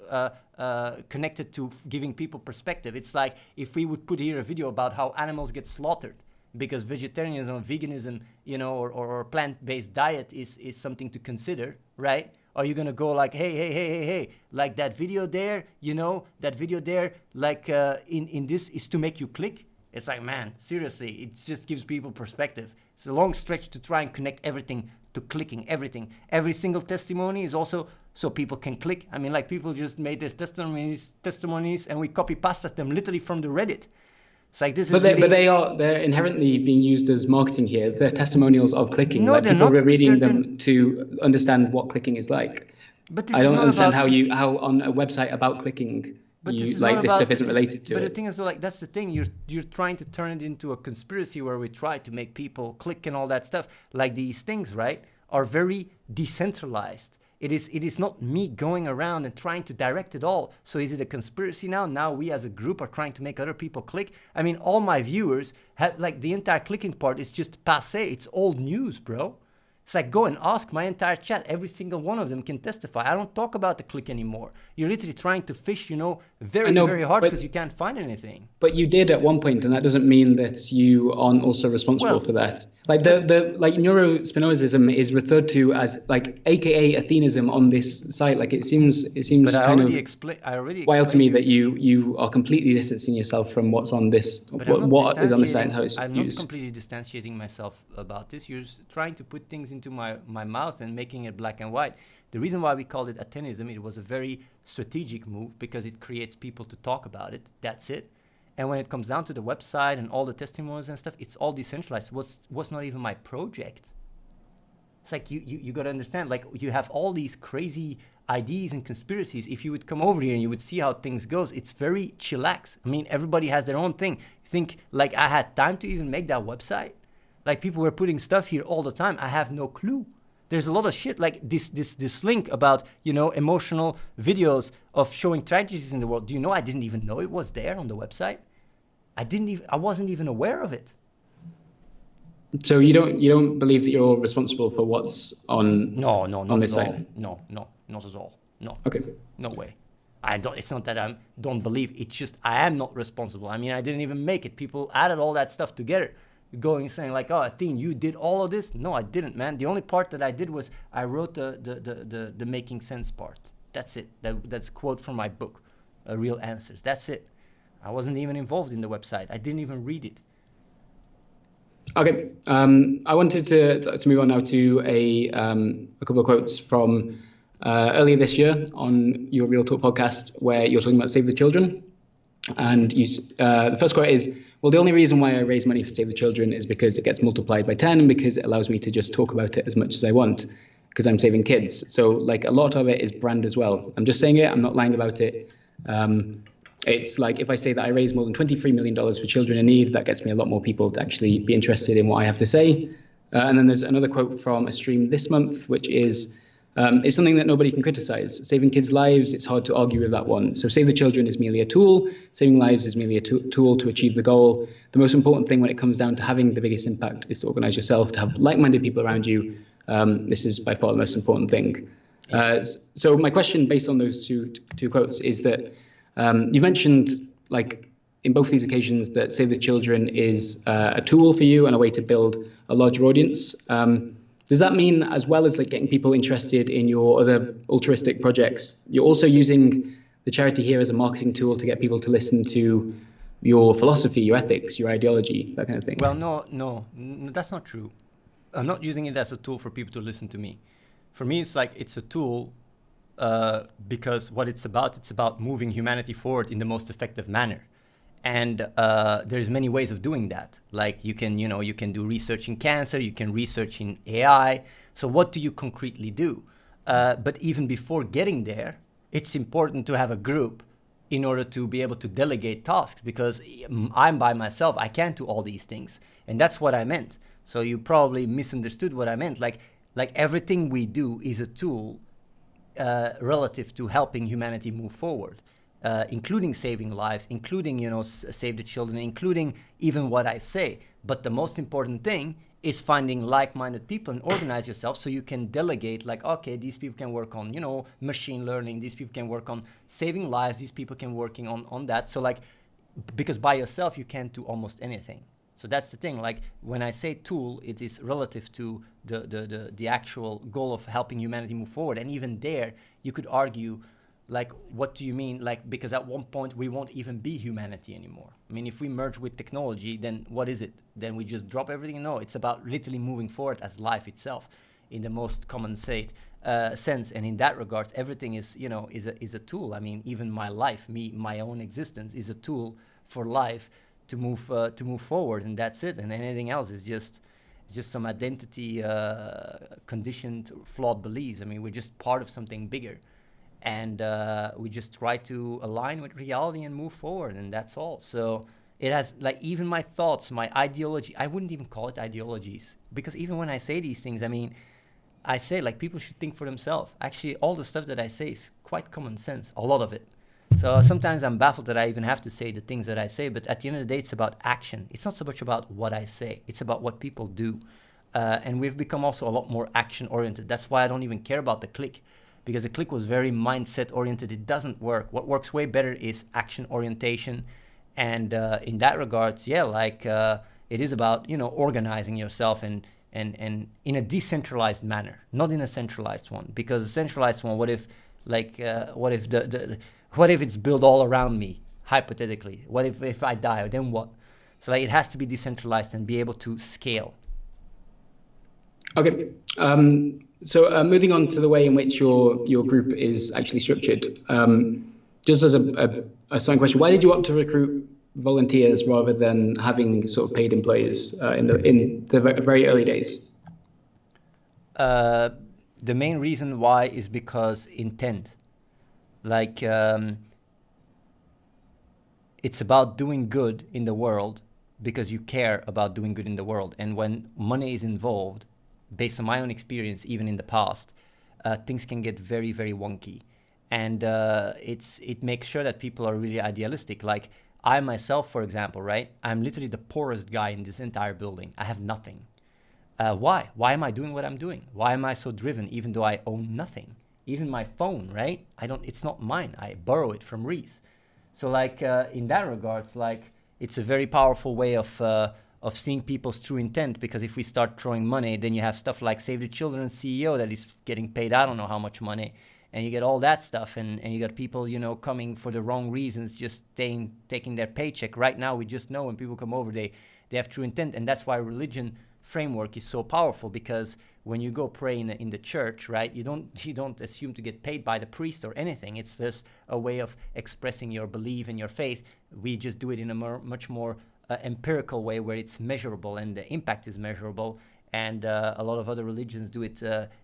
connected to giving people perspective. It's like if we would put here a video about how animals get slaughtered because vegetarianism, veganism, you know, or plant-based diet is something to consider, right? Are you going to go like, hey, like that video there, you know, that video there, like in this is to make you click? It's like, man, seriously, it just gives people perspective. It's a long stretch to try and connect everything to clicking, everything. Every single testimony is also so people can click. I mean, like, people just made these testimonies and we copy pasted them literally from the Reddit. It's like this But is they, really, but they're inherently being used as marketing here. They're testimonials of clicking. No, Like they're people not. are reading They're them to understand what clicking is like. But this I is don't not understand about this. how on a website about clicking But this you is not like this stuff about isn't this, related to but the it. thing is, like, that's the thing. You're trying to turn it into a conspiracy where we try to make people click and all that stuff. Like these things, right, are very decentralized. It is not me going around and trying to direct it all. So is it a conspiracy now? Now we as a group are trying to make other people click. I mean, all my viewers have, like, the entire clicking part is just passé. It's old news, bro. It's like, go and ask my entire chat. Every single one of them can testify. I don't talk about the click anymore. You're literally trying to fish, very, I know, very hard but- because you can't find anything. But you did at one point, and that doesn't mean that you aren't also responsible Well, for that. Like the neurospinozism is referred to as like AKA Athenism on this site. Like it seems But I kind already of explained. I already wild to me explained that you are completely distancing yourself from what's on this, But I'm not what is on the site and distantiating- how it's I'm not used. completely distantiating myself about this. You're trying to put things into my mouth and making it black and white. The reason why we called it Athenism, it was a very strategic move because it creates people to talk about it. That's it. And when it comes down to the website and all the testimonials and stuff, it's all decentralized. Was not even my project. It's like you got to understand, like, you have all these crazy ideas and conspiracies. If you would come over here and you would see how things goes, it's very chillax. I mean, everybody has their own thing. You think, like, I had time to even make that website? Like, people were putting stuff here all the time. I have no clue. There's a lot of shit like this link about, emotional videos of showing tragedies in the world. Do you know I didn't even know it was there on the website? I wasn't even aware of it. So you don't believe that you're responsible for what's on No, not on this at all. site? No, not at all. No. Okay. No way. I don't. It's not that I don't believe. It's just I am not responsible. I mean, I didn't even make it. People added all that stuff together, going saying like, "Oh, Athene, you did all of this." No, I didn't, man. The only part that I did was I wrote the making sense part. That's it. That's a quote from my book, Real Answers. That's it. I wasn't even involved in the website. I didn't even read it. Okay. I wanted to move on now to a couple of quotes from earlier this year on your Real Talk podcast, where you're talking about Save the Children. And the first quote is, well, the only reason why I raise money for Save the Children is because it gets multiplied by 10 and because it allows me to just talk about it as much as I want because I'm saving kids. So like a lot of it is brand as well. I'm just saying it. I'm not lying about it. It's like if I say that I raise more than $23 million for children in need, that gets me a lot more people to actually be interested in what I have to say. And then there's another quote from a stream this month, which is, it's something that nobody can criticize. Saving kids' lives, it's hard to argue with that one. So Save the Children is merely a tool. Saving lives is merely a tool to achieve the goal. The most important thing when it comes down to having the biggest impact is to organize yourself, to have like-minded people around you. This is by far the most important thing. So my question based on those two quotes is that you mentioned, like, in both these occasions that Save the Children is a tool for you and a way to build a larger audience. Does that mean, as well as like getting people interested in your other altruistic projects, you're also using the charity here as a marketing tool to get people to listen to your philosophy, your ethics, your ideology, that kind of thing? Well, no, that's not true. I'm not using it as a tool for people to listen to me. For me, it's like it's a tool because what it's about moving humanity forward in the most effective manner. And there's many ways of doing that. Like you can do research in cancer, you can research in AI. So what do you concretely do? But even before getting there, it's important to have a group in order to be able to delegate tasks, because I'm by myself. I can't do all these things. And that's what I meant. So you probably misunderstood what I meant. Like everything we do is a tool relative to helping humanity move forward. Including saving lives, including, Save the Children, including even what I say. But the most important thing is finding like-minded people and organize yourself so you can delegate, like, okay, these people can work on, machine learning, these people can work on saving lives, these people can working on that. So like, because by yourself, you can't do almost anything. So that's the thing. Like when I say tool, it is relative to the actual goal of helping humanity move forward. And even there, you could argue, like, what do you mean? Like, because at one point we won't even be humanity anymore. I mean, if we merge with technology, then what is it? Then we just drop everything? No, it's about literally moving forward as life itself in the most common sense. And in that regard, everything is a tool. I mean, even my life, my own existence is a tool for life to move forward, and that's it. And anything else is just some identity conditioned, flawed beliefs. I mean, we're just part of something bigger, and we just try to align with reality and move forward, and that's all. So it has, like, even my thoughts, my ideology, I wouldn't even call it ideologies, because even when I say these things, I mean, I say, like, people should think for themselves. Actually, all the stuff that I say is quite common sense, a lot of it. So sometimes I'm baffled that I even have to say the things that I say, but at the end of the day, it's about action. It's not so much about what I say. It's about what people do. And we've become also a lot more action-oriented. That's why I don't even care about the click, because the click was very mindset-oriented. It doesn't work. What works way better is action orientation. And in that regards, yeah, like it is about, organizing yourself and in a decentralized manner, not in a centralized one. Because a centralized one, what if it's built all around me, hypothetically? What if I die? Then what? So, like, it has to be decentralized and be able to scale. Okay. So moving on to the way in which your group is actually structured. Just as a second question, why did you opt to recruit volunteers rather than having sort of paid employees in the very early days? The main reason why is because intent. Like, it's about doing good in the world because you care about doing good in the world. And when money is involved, based on my own experience, even in the past, things can get very, very wonky. And it makes sure that people are really idealistic. Like, I myself, for example, right? I'm literally the poorest guy in this entire building. I have nothing. Why? Why am I doing what I'm doing? Why am I so driven, even though I own nothing? Even my phone, right? It's not mine. I borrow it from Reese. So, like, in that regards, like, it's a very powerful way of seeing people's true intent, because if we start throwing money, then you have stuff like Save the Children CEO that is getting paid I don't know how much money, and you get all that stuff, and you got people, coming for the wrong reasons, just taking their paycheck. Right now, we just know when people come over, they have true intent, and that's why religion framework is so powerful, because when you go pray in the church, right, you don't assume to get paid by the priest or anything. It's just a way of expressing your belief and your faith. We just do it in a much more empirical way, where it's measurable and the impact is measurable, and a lot of other religions do it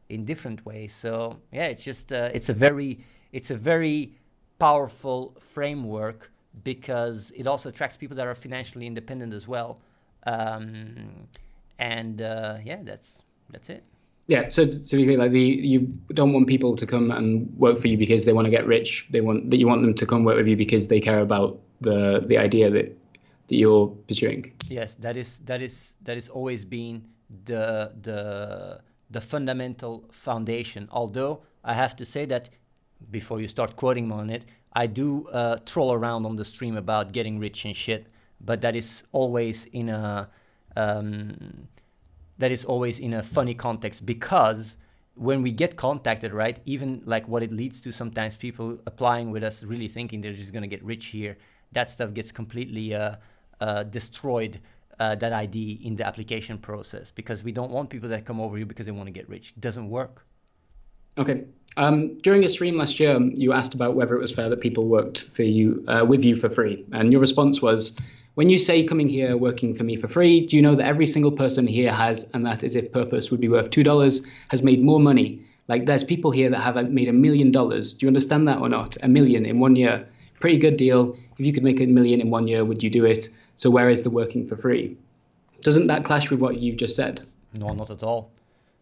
in different ways. So yeah, it's just it's a very powerful framework, because it also attracts people that are financially independent as well. Yeah, that's it. Yeah, so to be clear, like, you don't want people to come and work for you because they want to get rich. You want them to come work with you because they care about the idea that you're pursuing. Yes, that is always been the fundamental foundation. Although I have to say that, before you start quoting me on it, I do troll around on the stream about getting rich and shit, but that is always in a funny context, because when we get contacted, right, even like what it leads to, sometimes people applying with us really thinking they're just going to get rich here, that stuff gets completely destroyed, that ID in the application process, because we don't want people that come over here because they want to get rich. It doesn't work. Okay. During a stream last year, you asked about whether it was fair that people worked for you, with you for free. And your response was, when you say coming here, working for me for free, do you know that every single person here has, and that is if purpose would be worth $2, has made more money? Like, there's people here that have made $1 million. Do you understand that or not? $1 million in 1 year. Pretty good deal. If you could make $1 million in 1 year, would you do it? So where is the working for free? Doesn't that clash with what you've just said? No, not at all.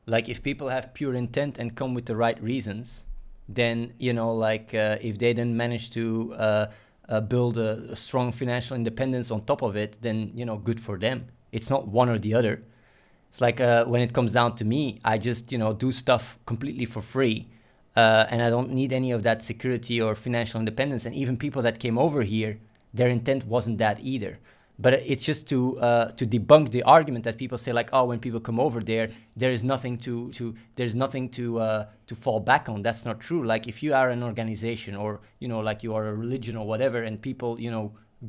Like, if people have pure intent and come with the right reasons, then, if they then manage to build a strong financial independence on top of it, then, good for them. It's not one or the other. It's like when it comes down to me, I just, do stuff completely for free. And I don't need any of that security or financial independence. And even people that came over here, their intent wasn't that either. But it's just to debunk the argument that people say, like, oh, when people come over there is nothing to fall back on. That's not true. Like, if you are an organization, or like you are a religion or whatever, and people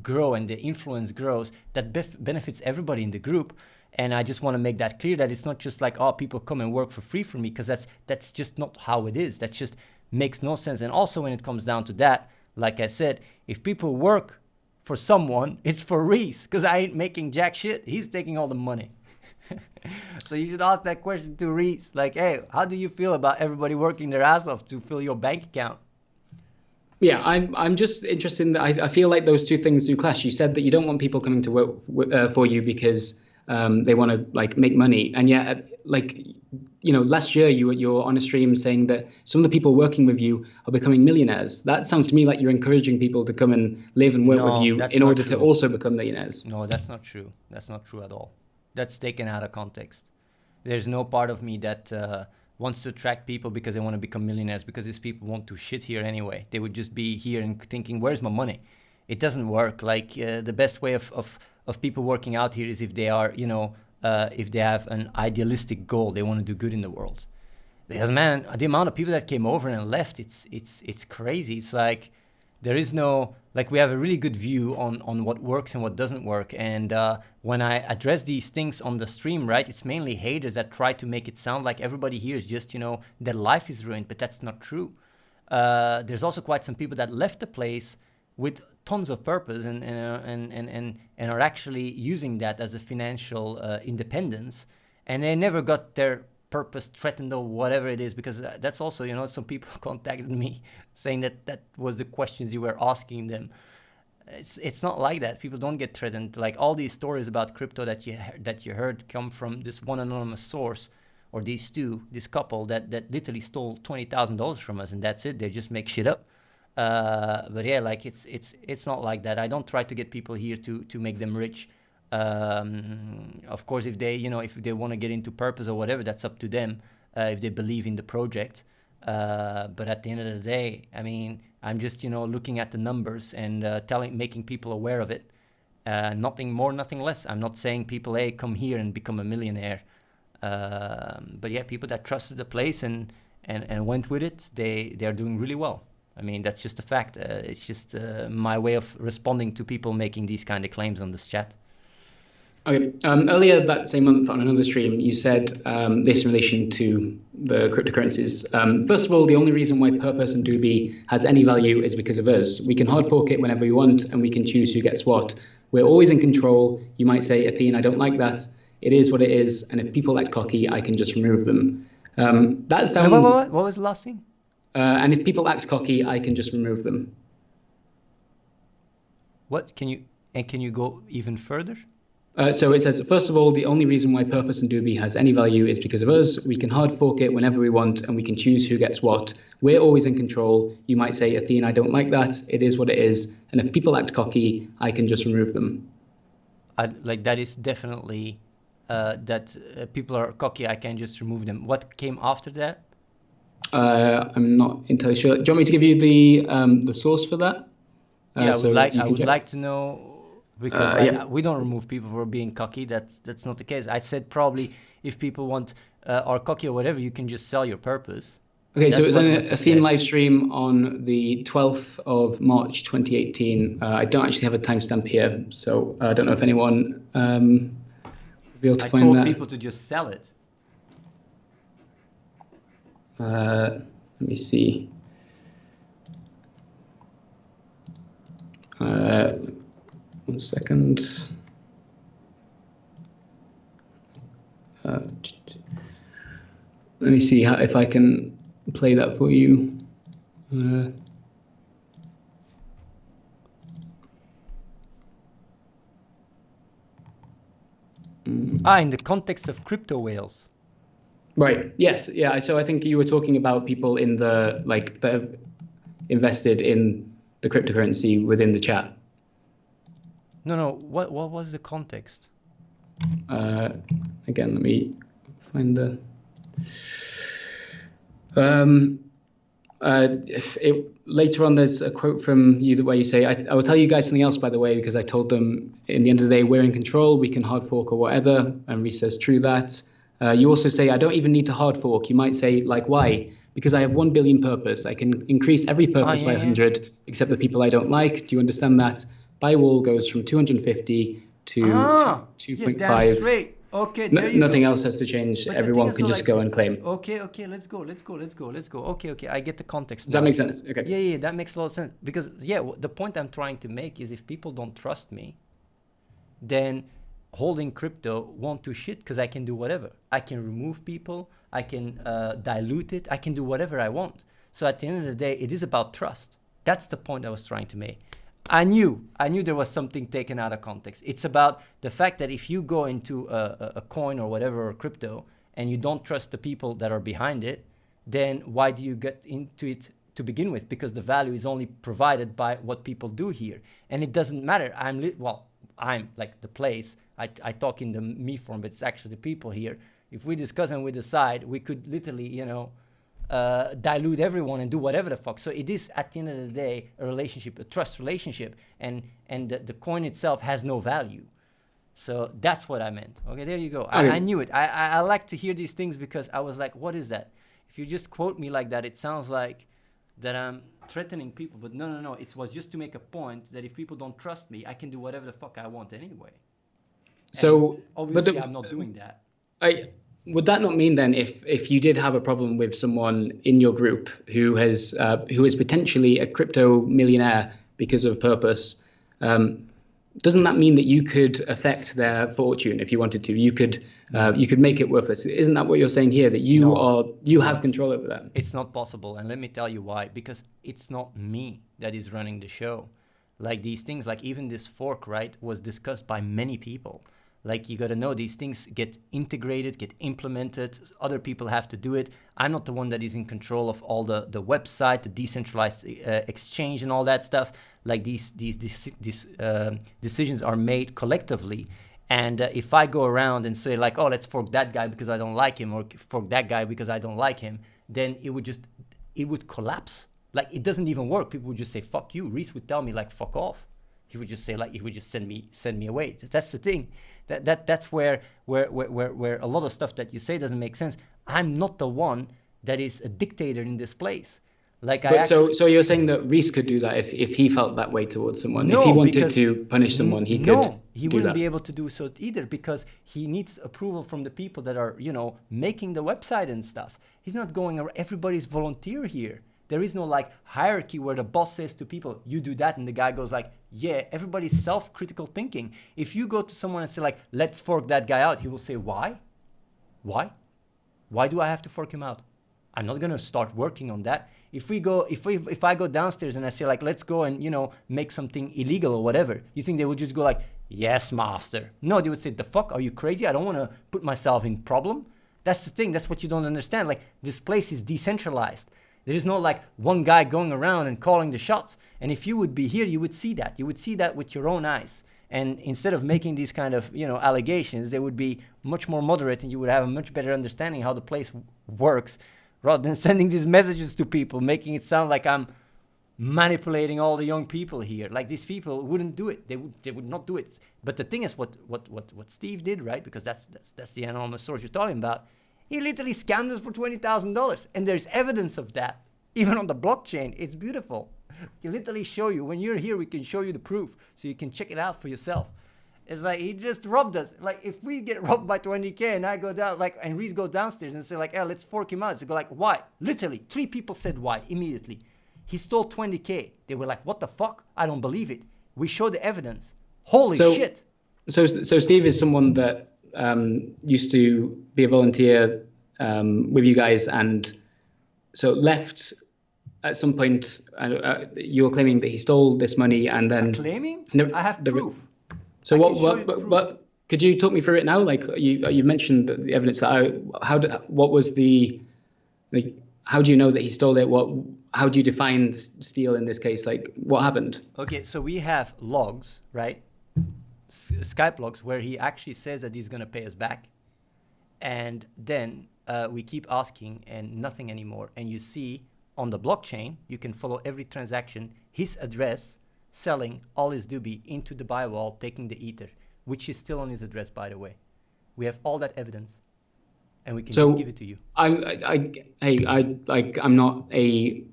grow and the influence grows, that benefits everybody in the group. And I just want to make that clear, that it's not just like, oh, people come and work for free for me, because that's just not how it is. That just makes no sense. And also, when it comes down to that, like I said, if people work for someone, it's for Reese, because I ain't making jack shit. He's taking all the money. So you should ask that question to Reese. Like, hey, how do you feel about everybody working their ass off to fill your bank account? Yeah, I'm just interested in that. I feel like those two things do clash. You said that you don't want people coming to work for you because they want to like make money, and yet like last year you're on a stream saying that some of the people working with you are becoming millionaires. That sounds to me like you're encouraging people to come and live and work with you in order to also become millionaires. No, that's not true. That's not true at all. That's taken out of context. There's no part of me that wants to attract people because they want to become millionaires, because these people won't do shit here anyway. They would just be here and thinking, where's my money? It doesn't work. Like the best way of people working out here is if they are, if they have an idealistic goal, they want to do good in the world. Because man, the amount of people that came over and left, it's crazy. It's like there is no, like we have a really good view on what works and what doesn't work. And when I address these things on the stream, right, it's mainly haters that try to make it sound like everybody here is just, their life is ruined, but that's not true. There's also quite some people that left the place with tons of purpose and are actually using that as a financial independence, and they never got their purpose threatened or whatever it is, because that's also, some people contacted me saying that was the questions you were asking them. It's not like that. People don't get threatened. Like all these stories about crypto that you heard come from this one anonymous source, or this couple that literally stole $20,000 from us, and that's it. They just make shit up. But yeah, like it's not like that. I don't try to get people here to make them rich. Of course, if they want to get into purpose or whatever, that's up to them. If they believe in the project. But at the end of the day, I mean, I'm just looking at the numbers and making people aware of it. Nothing more, nothing less. I'm not saying people, hey, come here and become a millionaire. But yeah, people that trusted the place and went with it, they are doing really well. I mean, that's just a fact. It's just my way of responding to people making these kind of claims on this chat. Okay. Earlier that same month on another stream, you said this in relation to the cryptocurrencies. First of all, the only reason why per person Doobie has any value is because of us. We can hard fork it whenever we want, and we can choose who gets what. We're always in control. You might say, Athene, I don't like that. It is what it is. And if people act cocky, I can just remove them. That sounds... What was the last thing? And if people act cocky, I can just remove them. What? Can you go even further? So it says, first of all, the only reason why Purpose and Doobie has any value is because of us. We can hard fork it whenever we want, and we can choose who gets what. We're always in control. You might say, Athene, I don't like that. It is what it is. And if people act cocky, I can just remove them. That is definitely that people are cocky, I can just remove them. What came after that? I'm not entirely sure. Do you want me to give you the source for that? I would like to know. Because we don't remove people for being cocky. That's not the case. I said probably if people are cocky or whatever, you can just sell your purpose. Okay, so it was on a theme live stream on the 12th of March 2018. I don't actually have a timestamp here, so I don't know if anyone will be able to find that. I told people to just sell it. Let me see. One second. Let me see if I can play that for you. In the context of crypto whales. Right. Yes. Yeah. So I think you were talking about people in that have invested in the cryptocurrency within the chat. No. What was the context? Again, let me find the. Later on, there's a quote from you where you say, I will tell you guys something else, by the way, because I told them in the end of the day, we're in control, we can hard fork or whatever. And Reese says, true that. You also say, I don't even need to hard fork. You might say, like, why? Because I have 1 billion purpose. I can increase every purpose by 100, except the people I don't like. Do you understand that? Buy wall goes from 250 to 2.5. Damn straight. Okay, there you Nothing go. else has to change. But the Everyone thing is, can though, just like, go and claim. okay, let's go. Okay, I get the context Does that now. make sense? Okay. Yeah, that makes a lot of sense. Because, the point I'm trying to make is if people don't trust me, then holding crypto won't do shit because I can do whatever. I can remove people, I can dilute it, I can do whatever I want. So at the end of the day, it is about trust. That's the point I was trying to make. I knew there was something taken out of context. It's about the fact that if you go into a coin or whatever, or crypto, and you don't trust the people that are behind it, then why do you get into it to begin with? Because the value is only provided by what people do here. And it doesn't matter. I'm like the place. I talk in the me form, but it's actually the people here. If we discuss and we decide, we could literally, dilute everyone and do whatever the fuck. So it is, at the end of the day, a relationship, a trust relationship, and the coin itself has no value. So that's what I meant. Okay, there you go. I knew it. I like to hear these things because I was like, what is that? If you just quote me like that, it sounds like that I'm threatening people. But no. It was just to make a point that if people don't trust me, I can do whatever the fuck I want anyway. So, and obviously, I'm not doing that. Would that not mean then, if you did have a problem with someone in your group who is potentially a crypto millionaire because of purpose, doesn't that mean that you could affect their fortune if you wanted to? You could make it worthless. Isn't that what you're saying here? That you have control over that? It's not possible, and let me tell you why. Because it's not me that is running the show. Like these things, like even this fork, right, was discussed by many people. Like you got to know these things get integrated, get implemented. Other people have to do it. I'm not the one that is in control of all the website, the decentralized exchange and all that stuff. Like these decisions are made collectively. And if I go around and say like, oh, let's fork that guy because I don't like him, or fork that guy because I don't like him, then it would collapse. Like it doesn't even work. People would just say, fuck you. Reese would tell me like, fuck off. He would just say like, he would just send me away. That's the thing. That's where a lot of stuff that you say doesn't make sense. I'm not the one that is a dictator in this place. Like so you're saying that Reese could do that if he felt that way towards someone. No, if he wanted to punish someone, he could. No, he wouldn't be able to do so either because he needs approval from the people that are, making the website and stuff. He's not going around. Everybody's volunteer here. There is no like hierarchy where the boss says to people, you do that, and the guy goes like, yeah, everybody's self-critical thinking. If you go to someone and say like, let's fork that guy out, he will say, why? Why? Why do I have to fork him out? I'm not gonna start working on that. If I go downstairs and I say like, let's go and make something illegal or whatever, you think they would just go like, yes, master? No, they would say, the fuck, are you crazy? I don't want to put myself in problem. That's the thing. That's what you don't understand. Like this place is decentralized. There is no like one guy going around and calling the shots. And if you would be here, you would see that. You would see that with your own eyes. And instead of making these kind of, allegations, they would be much more moderate and you would have a much better understanding how the place works rather than sending these messages to people, making it sound like I'm manipulating all the young people here. Like these people wouldn't do it. They would not do it. But the thing is what Steve did, right? Because that's the anonymous source you're talking about. He literally scammed us for $20,000. And there's evidence of that. Even on the blockchain. It's beautiful. We can literally show you. When you're here, we can show you the proof. So you can check it out for yourself. It's like he just robbed us. Like if we get robbed by 20K and I go down, like, and Reese go downstairs and say like, hey, let's fork him out. So go like, why? Literally, 3 people said why immediately. He stole 20K. They were like, what the fuck? I don't believe it. We showed the evidence. Holy shit. So Steve is someone that used to be a volunteer with you guys, and so left at some point. You were claiming that he stole this money, and then claiming? I have proof. So what? Could you talk me through it now? Like you mentioned the evidence. What was the like? How do you know that he stole it? How do you define steal in this case? Like what happened? Okay, so we have logs, right? Skype logs where he actually says that he's going to pay us back. And then we keep asking and nothing anymore. And you see on the blockchain, you can follow every transaction, his address, selling all his doobie into the buy wall, taking the ether, which is still on his address, by the way. We have all that evidence. And we can just give it to you. I'm not a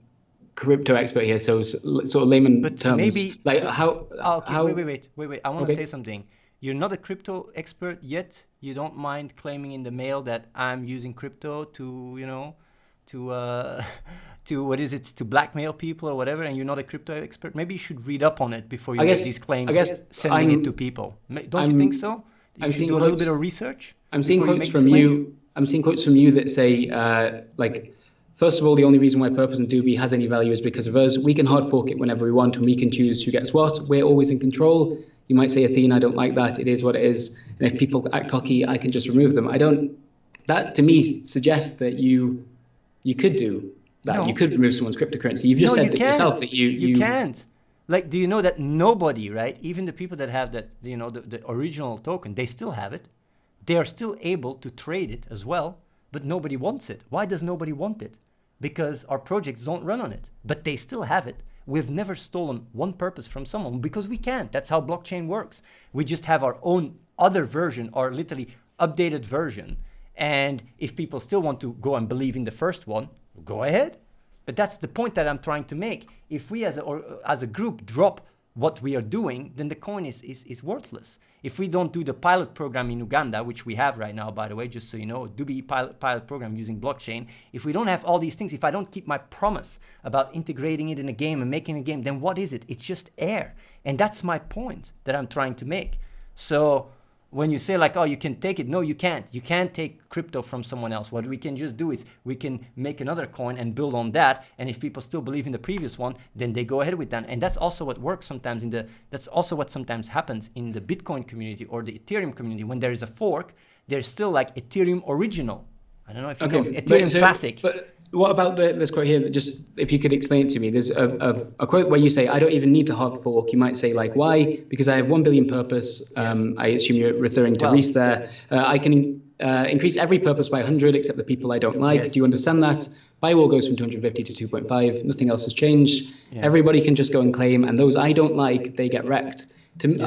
crypto expert here, so sort of layman terms. Maybe, like how? Okay, how, wait. I want to say something. You're not a crypto expert yet. You don't mind claiming in the mail that I'm using crypto to, you know, to to blackmail people or whatever, and you're not a crypto expert. Maybe you should read up on it before you make these claims, sending it to people. Don't you think so? You should do a little bit of research. I'm seeing quotes from you. I'm seeing quotes from you that say, like, first of all, the only reason why Purpose and Doobie has any value is because of us. We can hard fork it whenever we want, and we can choose who gets what. We're always in control. You might say, Athene, I don't like that. It is what it is. And if people act cocky, I can just remove them. That to me suggests that you could do that. No. You could remove someone's cryptocurrency. You've just said that yourself that you can't. Like, do you know that nobody, right? Even the people that have that, you know, the original token, they still have it. They are still able to trade it as well, but nobody wants it. Why does nobody want it? Because our projects don't run on it, but they still have it. We've never stolen one purpose from someone because we can't. That's how blockchain works. We just have our own other version, or literally updated version. And if people still want to go and believe in the first one, go ahead. But that's the point that I'm trying to make. If we as a group drop what we are doing, then the coin is worthless. If we don't do the pilot program in Uganda, which we have right now, by the way, just so you know, Doobie pilot program using blockchain, if we don't have all these things, if I don't keep my promise about integrating it in a game and making a game, then what is it? It's just air. And that's my point that I'm trying to make. So when you say like, oh, you can take it, no, you can't. You can't take crypto from someone else. What we can just do is we can make another coin and build on that. And if people still believe in the previous one, then they go ahead with that. And that's also what works sometimes that's also what sometimes happens in the Bitcoin community or the Ethereum community. When there is a fork, there's still like Ethereum original. I don't know if you know Ethereum classic. But what about this quote here? Just if you could explain it to me. There's a quote where you say, I don't even need to hard fork. You might say like, why? Because I have 1 billion purpose. Yes. I assume you're referring to Reese there. I can increase every purpose by 100 except the people I don't like. Yes. Do you understand that? Buy-wall goes from 250 to 2.5. Nothing else has changed. Yeah. Everybody can just go and claim. And those I don't like, they get wrecked. Can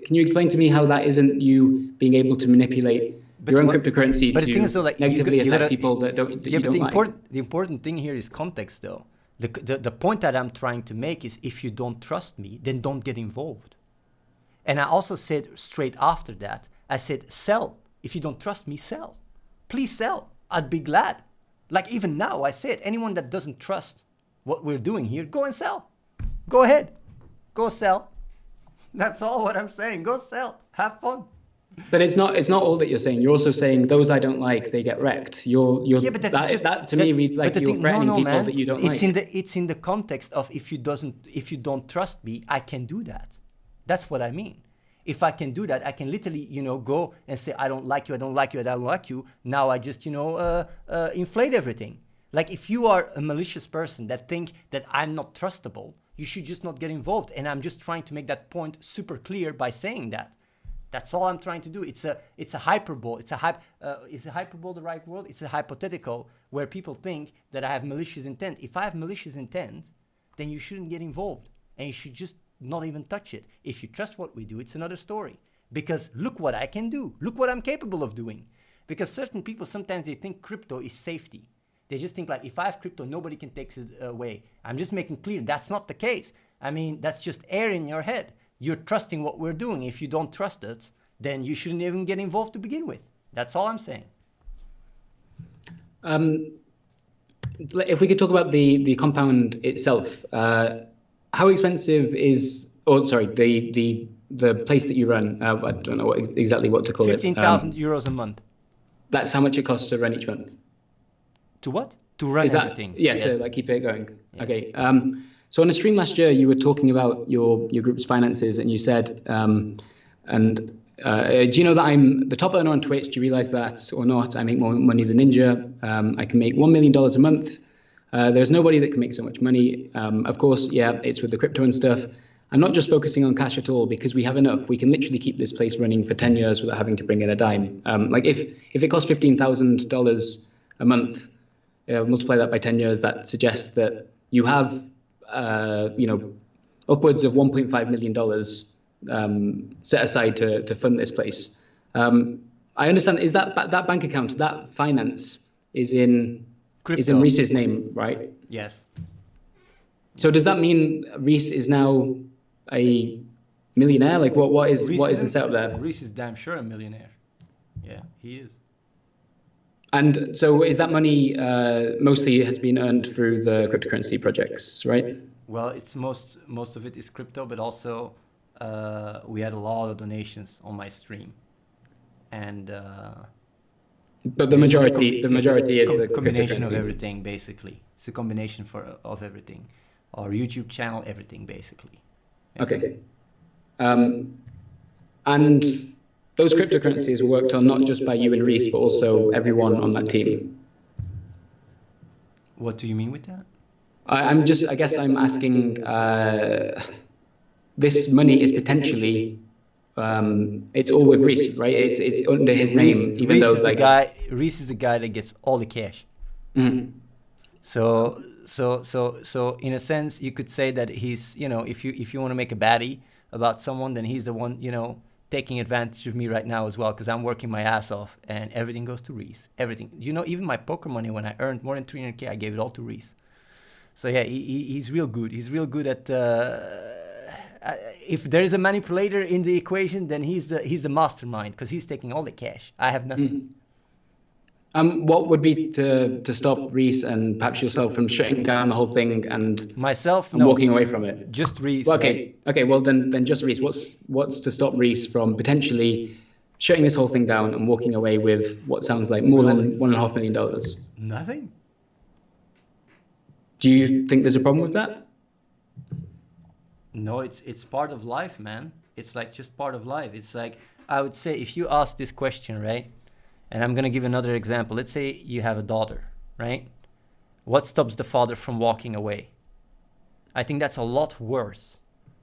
you explain to me how that isn't you being able to manipulate your own cryptocurrency to negatively affect people that you don't like? The important thing here is context, though. The point that I'm trying to make is if you don't trust me, then don't get involved. And I also said straight after that, I said, sell. If you don't trust me, sell. Please sell. I'd be glad. Like even now, I said, anyone that doesn't trust what we're doing here, go and sell. Go ahead. Go sell. That's all what I'm saying. Go sell. Have fun. But it's not all that you're saying. You're also saying those I don't like, they get wrecked. But that to me reads like you're threatening people that you don't like. It's in the context of if you don't trust me, I can do that. That's what I mean. If I can do that, I can literally, go and say I don't like you, I don't like you, I don't like you. Now I just, inflate everything. Like if you are a malicious person that think that I'm not trustable, you should just not get involved. And I'm just trying to make that point super clear by saying that. That's all I'm trying to do. It's a hyperbole. Is hyperbole the right word? It's a hypothetical where people think that I have malicious intent. If I have malicious intent, then you shouldn't get involved. And you should just not even touch it. If you trust what we do, it's another story. Because look what I can do. Look what I'm capable of doing. Because certain people, sometimes they think crypto is safety. They just think like, if I have crypto, nobody can take it away. I'm just making clear that's not the case. I mean, that's just air in your head. You're trusting what we're doing. If you don't trust us, then you shouldn't even get involved to begin with. That's all I'm saying. If we could talk about the compound itself, how expensive is, the place that you run? I don't know exactly what to call 15,000 euros a month. That's how much it costs to run each month. To what? To run everything. Yeah, yes. To keep it going. Yes. Okay. So on a stream last year, you were talking about your group's finances, and you said, do you know that I'm the top earner on Twitch? Do you realize that or not? I make more money than Ninja. I can make $1 million a month. There's nobody that can make so much money. Of course, yeah, it's with the crypto and stuff. I'm not just focusing on cash at all because we have enough. We can literally keep this place running for 10 years without having to bring in a dime. Like if it costs $15,000 a month, multiply that by 10 years, that suggests that you have upwards of $1.5 million set aside to fund this place. I understand. Is that bank account, that finance is in Reese's name, right? Yes. So does that mean Reese is now a Millionaire? Like what is the setup there? Reese is damn sure a millionaire. Yeah, he is. And so is that money mostly has been earned through the cryptocurrency projects, right? Well, it's most of it is crypto, but also we had a lot of donations on my stream, and but the majority is the combination of cryptocurrency. everything. Basically, it's a combination of everything. Our YouTube channel, everything basically. Yeah. Okay. And those cryptocurrencies were worked on not just by you and Reese, but also everyone on that team. What do you mean with that? I guess I'm asking, this money is potentially, it's all with Reese, right? It's under his name, even though like... Reese is the guy that gets all the cash. Mm-hmm. So in a sense, you could say that he's, if you want to make a baddie about someone, then he's the one, taking advantage of me right now as well, because I'm working my ass off and everything goes to Reese. Everything. Even my poker money, when I earned more than 300K, I gave it all to Reese. So yeah, he's real good. He's real good at, if there is a manipulator in the equation, then he's the mastermind, because he's taking all the cash. I have nothing. Mm-hmm. What would be to stop Reese and perhaps yourself from shutting down the whole thing and walking away from it? Just Reese. Well, okay. Well, then just Reese. What's to stop Reese from potentially shutting this whole thing down and walking away with what sounds like more than $1.5 million? Nothing. Do you think there's a problem with that? No, it's part of life, man. It's like just part of life. It's like, I would say, if you ask this question, right? And I'm going to give another example. Let's say you have a daughter, right? What stops the father from walking away? I think that's a lot worse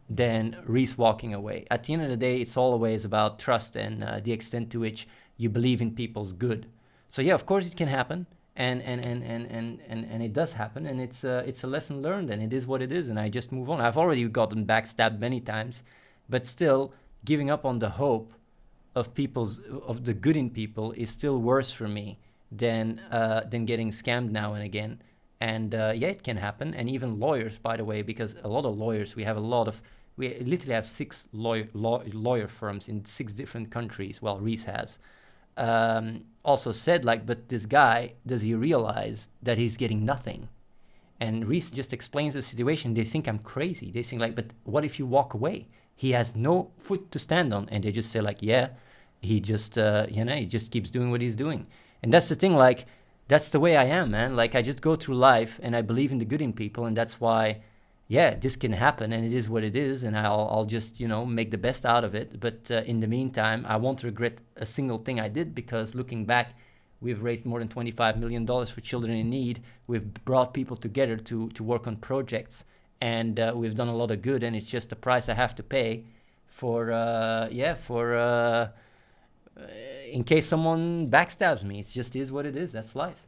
than Reese walking away. At the end of the day, it's always about trust and the extent to which you believe in people's good. So yeah, of course it can happen. And it does happen, and it's a lesson learned, and it is what it is, and I just move on. I've already gotten backstabbed many times, but still giving up on the hope of the good in people is still worse for me than getting scammed now and again. And yeah, it can happen. And even lawyers, by the way, because a lot of lawyers, we literally have 6 lawyer firms in 6 different countries. Well, Reese has. Also said, like, but this guy, does he realize that he's getting nothing? And Reese just explains the situation. They think I'm crazy. They think like, but what if you walk away? He has no foot to stand on. And they just say like, yeah, he just, he just keeps doing what he's doing. And that's the thing, like, that's the way I am, man. Like, I just go through life and I believe in the good in people. And that's why, yeah, this can happen and it is what it is. And I'll just, make the best out of it. But in the meantime, I won't regret a single thing I did, because looking back, we've raised more than $25 million for children in need. We've brought people together to work on projects. And we've done a lot of good, and it's just the price I have to pay for in case someone backstabs me. It just is what it is. That's life.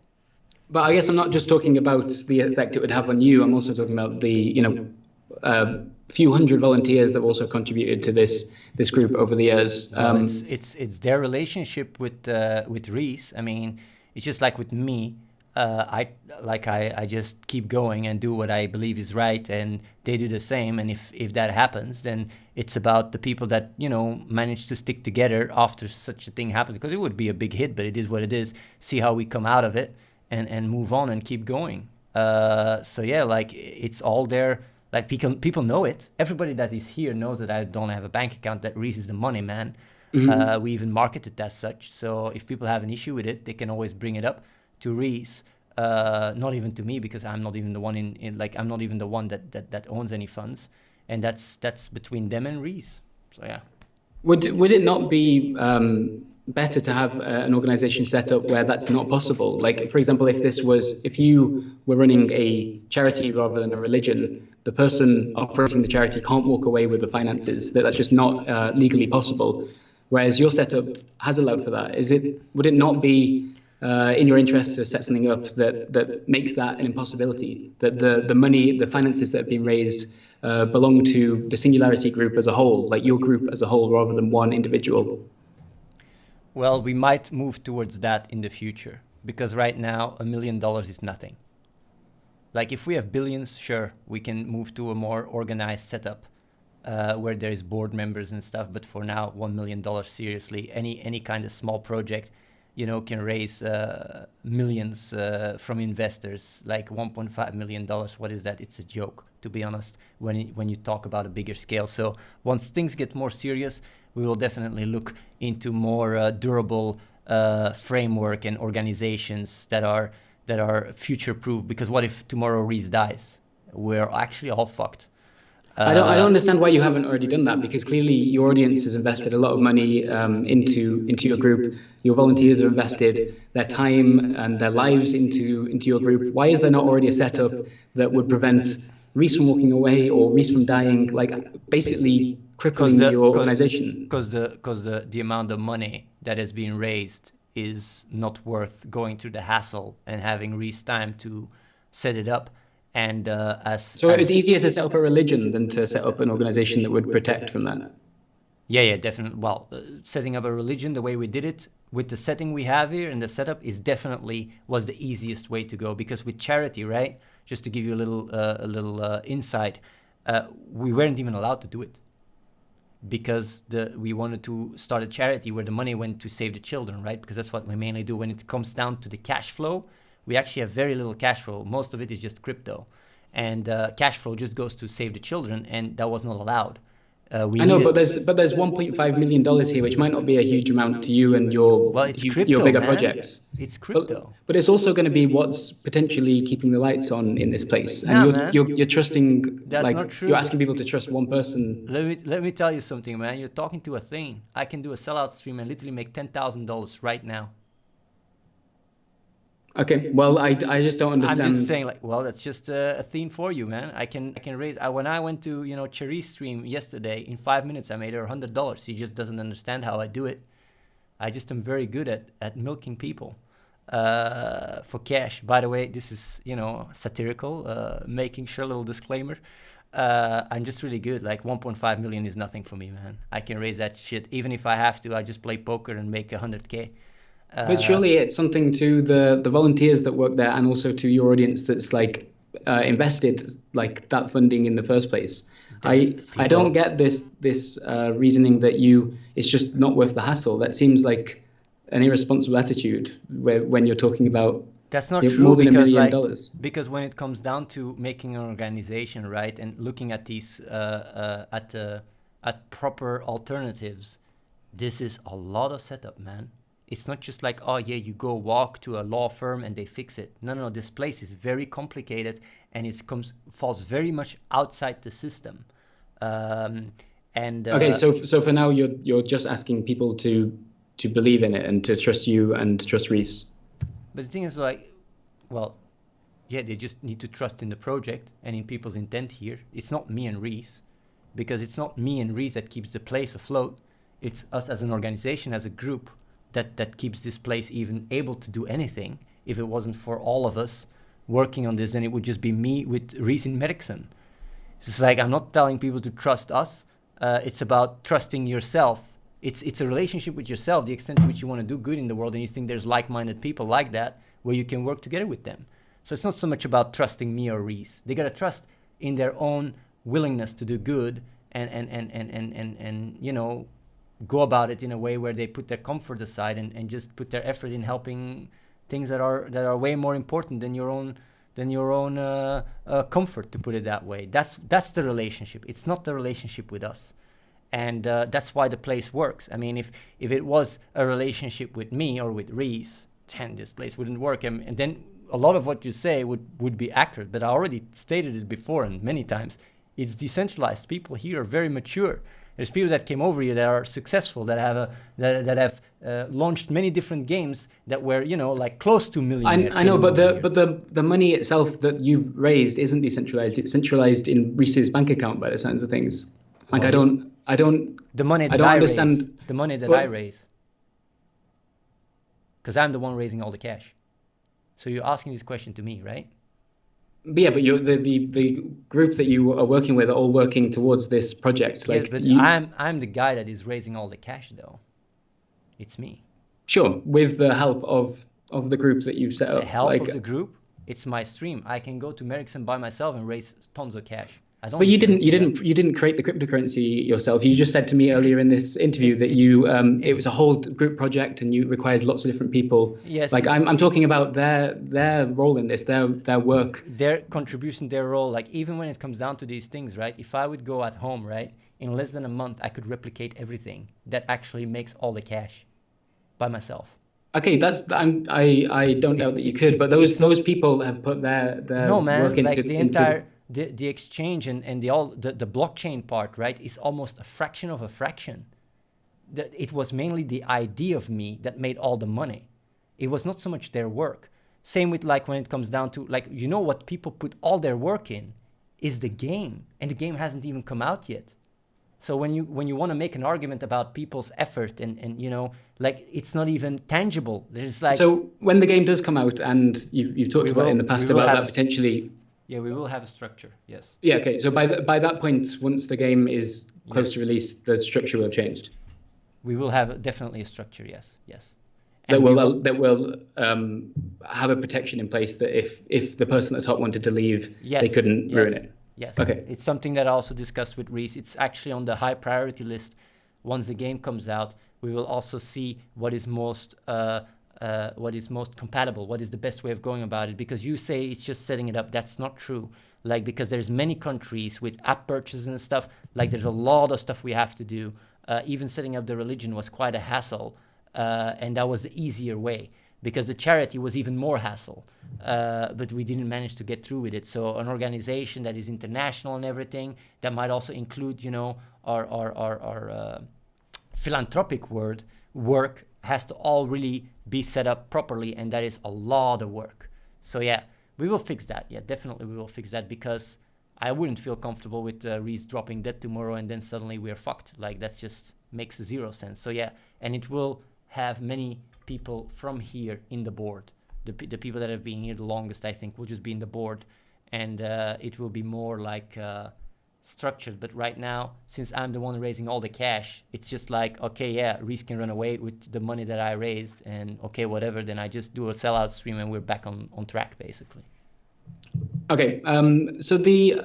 But I guess I'm not just talking about the effect it would have on you. I'm also talking about the few hundred volunteers that have also contributed to this group over the years. It's their relationship with Reese. I mean, it's just like with me. I just keep going and do what I believe is right, and they do the same. And if that happens, then it's about the people that manage to stick together after such a thing happens, because it would be a big hit, but it is what it is. See how we come out of it and move on and keep going. So yeah, like, it's all there. Like, people know it. Everybody that is here knows that I don't have a bank account, that Reese is the money man. Mm-hmm. We even market it as such. So if people have an issue with it, they can always bring it up to Reese, not even to me, because I'm not even the one I'm not even the one that owns any funds, and that's between them and Reese. So yeah. Would it not be better to have an organization set up where that's not possible? Like, for example, if you were running a charity rather than a religion, the person operating the charity can't walk away with the finances. That's just not legally possible. Whereas your setup has allowed for that. Would it not be in your interest to set something up that makes that an impossibility, that the money, the finances that have been raised belong to the Singularity group as a whole, like your group as a whole, rather than one individual? Well, we might move towards that in the future, because right now $1 million is nothing. Like, if we have billions, sure, we can move to a more organized setup. where there is board members and stuff. But for now, $1 million, seriously, any kind of small project, can raise millions from investors, like $1.5 million. What is that? It's a joke, to be honest, when you talk about a bigger scale. So once things get more serious, we will definitely look into more durable framework and organizations that are future-proof. Because what if tomorrow Reese dies? We're actually all fucked. I don't understand why you haven't already done that, because clearly your audience has invested a lot of money into your group. Your volunteers have invested their time and their lives into your group. Why is there not already a setup that would prevent Reese from walking away or Reese from dying, like basically crippling your organization? Because the amount of money that has been raised is not worth going through the hassle and having Reese time to set it up. And so it's easier to set up a religion than to set up an organization that would protect from that. Yeah, definitely. Well, setting up a religion the way we did it with the setting we have here and the setup was the easiest way to go. Because with charity, right? Just to give you a little insight, we weren't even allowed to do it because we wanted to start a charity where the money went to save the children, right? Because that's what we mainly do. When it comes down to the cash flow, we actually have very little cash flow. Most of it is just crypto. And cash flow just goes to save the children, and that was not allowed. I know, but there's $1.5 million here, which might not be a huge amount to you and your bigger projects. It's crypto. But it's also going to be what's potentially keeping the lights on in this place. And you're trusting, that's not true. You're asking people to trust one person. Let me tell you something, man. You're talking to Athene. I can do a sellout stream and literally make $10,000 right now. Okay, well, I just don't understand. I'm just saying, that's just a theme for you, man. I can raise. When I went to Cherry's stream yesterday, in 5 minutes I made her $100. She just doesn't understand how I do it. I just am very good at milking people for cash. By the way, this is satirical. Making sure, a little disclaimer. I'm just really good. Like 1.5 million is nothing for me, man. I can raise that shit even if I have to. I just play poker and make 100K. But surely it's something to the volunteers that work there and also to your audience that's invested that funding in the first place. I don't get this reasoning that it's just not worth the hassle. That seems like an irresponsible attitude when you're talking about that's not true more than because, $1 million. Because when it comes down to making an organization, right, and looking at these at proper alternatives, this is a lot of setup, man. It's not just like, you go walk to a law firm and they fix it. No, this place is very complicated and it falls very much outside the system. Okay, so for now you're just asking people to believe in it and to trust you and to trust Reese. But the thing is they just need to trust in the project and in people's intent here. It's not me and Reese, because it's not me and Reese that keeps the place afloat. It's us as an organization, as a group, that keeps this place even able to do anything. If it wasn't for all of us working on this, then it would just be me with Reese in Merksem. It's like, I'm not telling people to trust us. It's about trusting yourself. It's a relationship with yourself, the extent to which you want to do good in the world and you think there's like-minded people like that where you can work together with them. So it's not so much about trusting me or Reese. They got to trust in their own willingness to do good and go about it in a way where they put their comfort aside and just put their effort in helping things that are way more important than your own comfort, to put it that way. That's the relationship. It's not the relationship with us, and that's why the place works. I mean, if it was a relationship with me or with Reese, then this place wouldn't work, and then a lot of what you say would be accurate. But I already stated it before and many times. It's decentralized. People here are very mature. There's people that came over here that are successful, that have launched many different games that were, close to millionaire. I know, but the money itself that you've raised isn't decentralized. It's centralized in Reese's bank account by the sounds of things. Like, I don't. The money that I understand. The money that I raise, because I'm the one raising all the cash. So you're asking this question to me, right? Yeah, but the group that you are working with are all working towards this project. I'm the guy that is raising all the cash, though. It's me. Sure, with the help of the group that you've set up. The help of the group. It's my stream. I can go to Merksem by myself and raise tons of cash. I don't But need you to didn't look you it up. didn't you didn't create the cryptocurrency yourself. You just said to me earlier in this interview that you it was a whole group project and you requires lots of different people. Yes, Like I'm talking about their role in this, their work. their contribution, their role. Like even when it comes down to these things, right? If I would go at home, right, in less than a month, I could replicate everything that actually makes all the cash by myself. Okay, I don't doubt that you could, but It's those not. people have put their No, work man. Like the into. entire the exchange and the blockchain part, right, is almost a fraction of a fraction. It was mainly the idea of me that made all the money. It was not so much their work. Same with like when it comes down to like, you know, what people put all their work in is the game, and the game hasn't even come out yet. So when you want to make an argument about people's effort and you know, like it's not even tangible. There's like, So when the game does come out, and you've talked about it in the past about that potentially. Yeah, we will have a structure. Yes. Yeah. Okay. So by that point, once the game is close Yes. to release, the structure will have changed. We will have definitely a structure. Yes. Yes. That And will have a protection in place that if the person at the top wanted to leave, Yes, they couldn't yes, ruin it. Yes. Okay. It's something that I also discussed with Reese. It's actually on the high priority list. Once the game comes out, we will also see what is most compatible, what is the best way of going about it. Because you say it's just setting it up. That's not true. Like, because there's many countries with app purchases and stuff. Like, there's a lot of stuff we have to do. Even setting up the religion was quite a hassle, and that was the easier way. Because the charity was even more hassle, but we didn't manage to get through with it. So an organization that is international and everything, that might also include, you know, our philanthropic work has to all really be set up properly, and that is a lot of work. So yeah, we will fix that. Yeah, definitely we will fix that, because I wouldn't feel comfortable with Reese dropping dead tomorrow and then suddenly we're fucked. Like, that just makes zero sense. So yeah, and it will have many people from here in the board. The people that have been here the longest, I think, will just be in the board, and it will be more like structured. But right now, since I'm the one raising all the cash, it's just like, okay, yeah, Reese can run away with the money that I raised, and okay, whatever, then I just do a sellout stream and we're back on track, basically. Okay. So the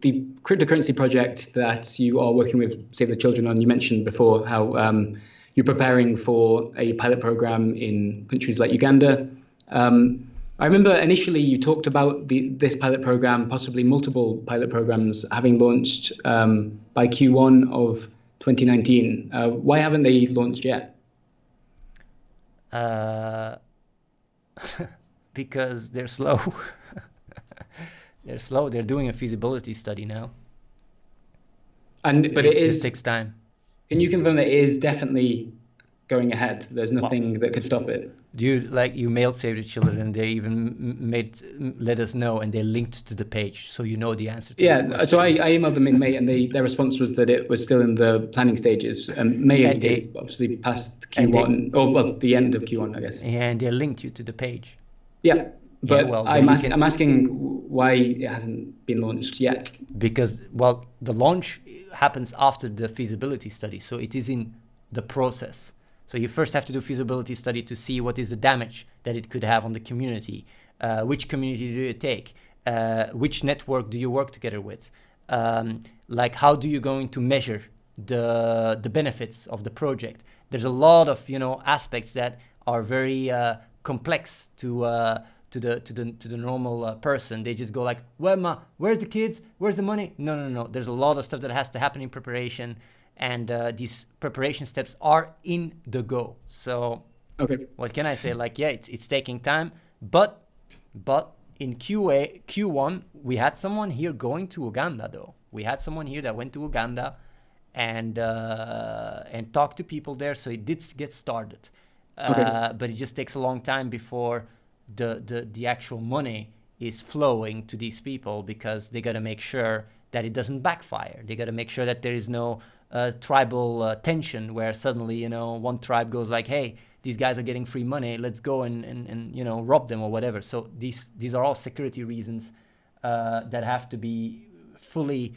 cryptocurrency project that you are working with Save the Children on, you mentioned before how you're preparing for a pilot program in countries like Uganda. I remember initially you talked about this pilot program, possibly multiple pilot programs, having launched by Q1 of 2019. Why haven't they launched yet? Because they're slow. They're slow. They're doing a feasibility study now. But it just takes time. Can you confirm that it is definitely going ahead? There's nothing that could stop it. Dude, like, you mailed Save the Children, and they even let us know, and they linked to the page, so you know the answer to this question. So I emailed them in May, and their response was that it was still in the planning stages. And May is obviously past Q1, the end of Q1, I guess. And they linked you to the page. Yeah, but well, I'm asking why it hasn't been launched yet. Because, well, the launch happens after the feasibility study, so it is in the process. So you first have to do feasibility study to see what is the damage that it could have on the community. Which community do you take? Which network do you work together with? Like, how do you going to measure the benefits of the project? There's a lot of, you know, aspects that are very complex to the normal person. They just go like, where's the kids? Where's the money? No. There's a lot of stuff that has to happen in preparation. And these preparation steps are in the go. So, okay, what can I say? Like, yeah, it's taking time, but in Q1, we had someone here going to Uganda, though. We had someone here that went to Uganda and talked to people there, so it did get started. But it just takes a long time before the actual money is flowing to these people, because they got to make sure that it doesn't backfire. They got to make sure that there is no tribal tension where suddenly, you know, one tribe goes like, hey, these guys are getting free money, let's go and you know, rob them or whatever. So these are all security reasons that have to be fully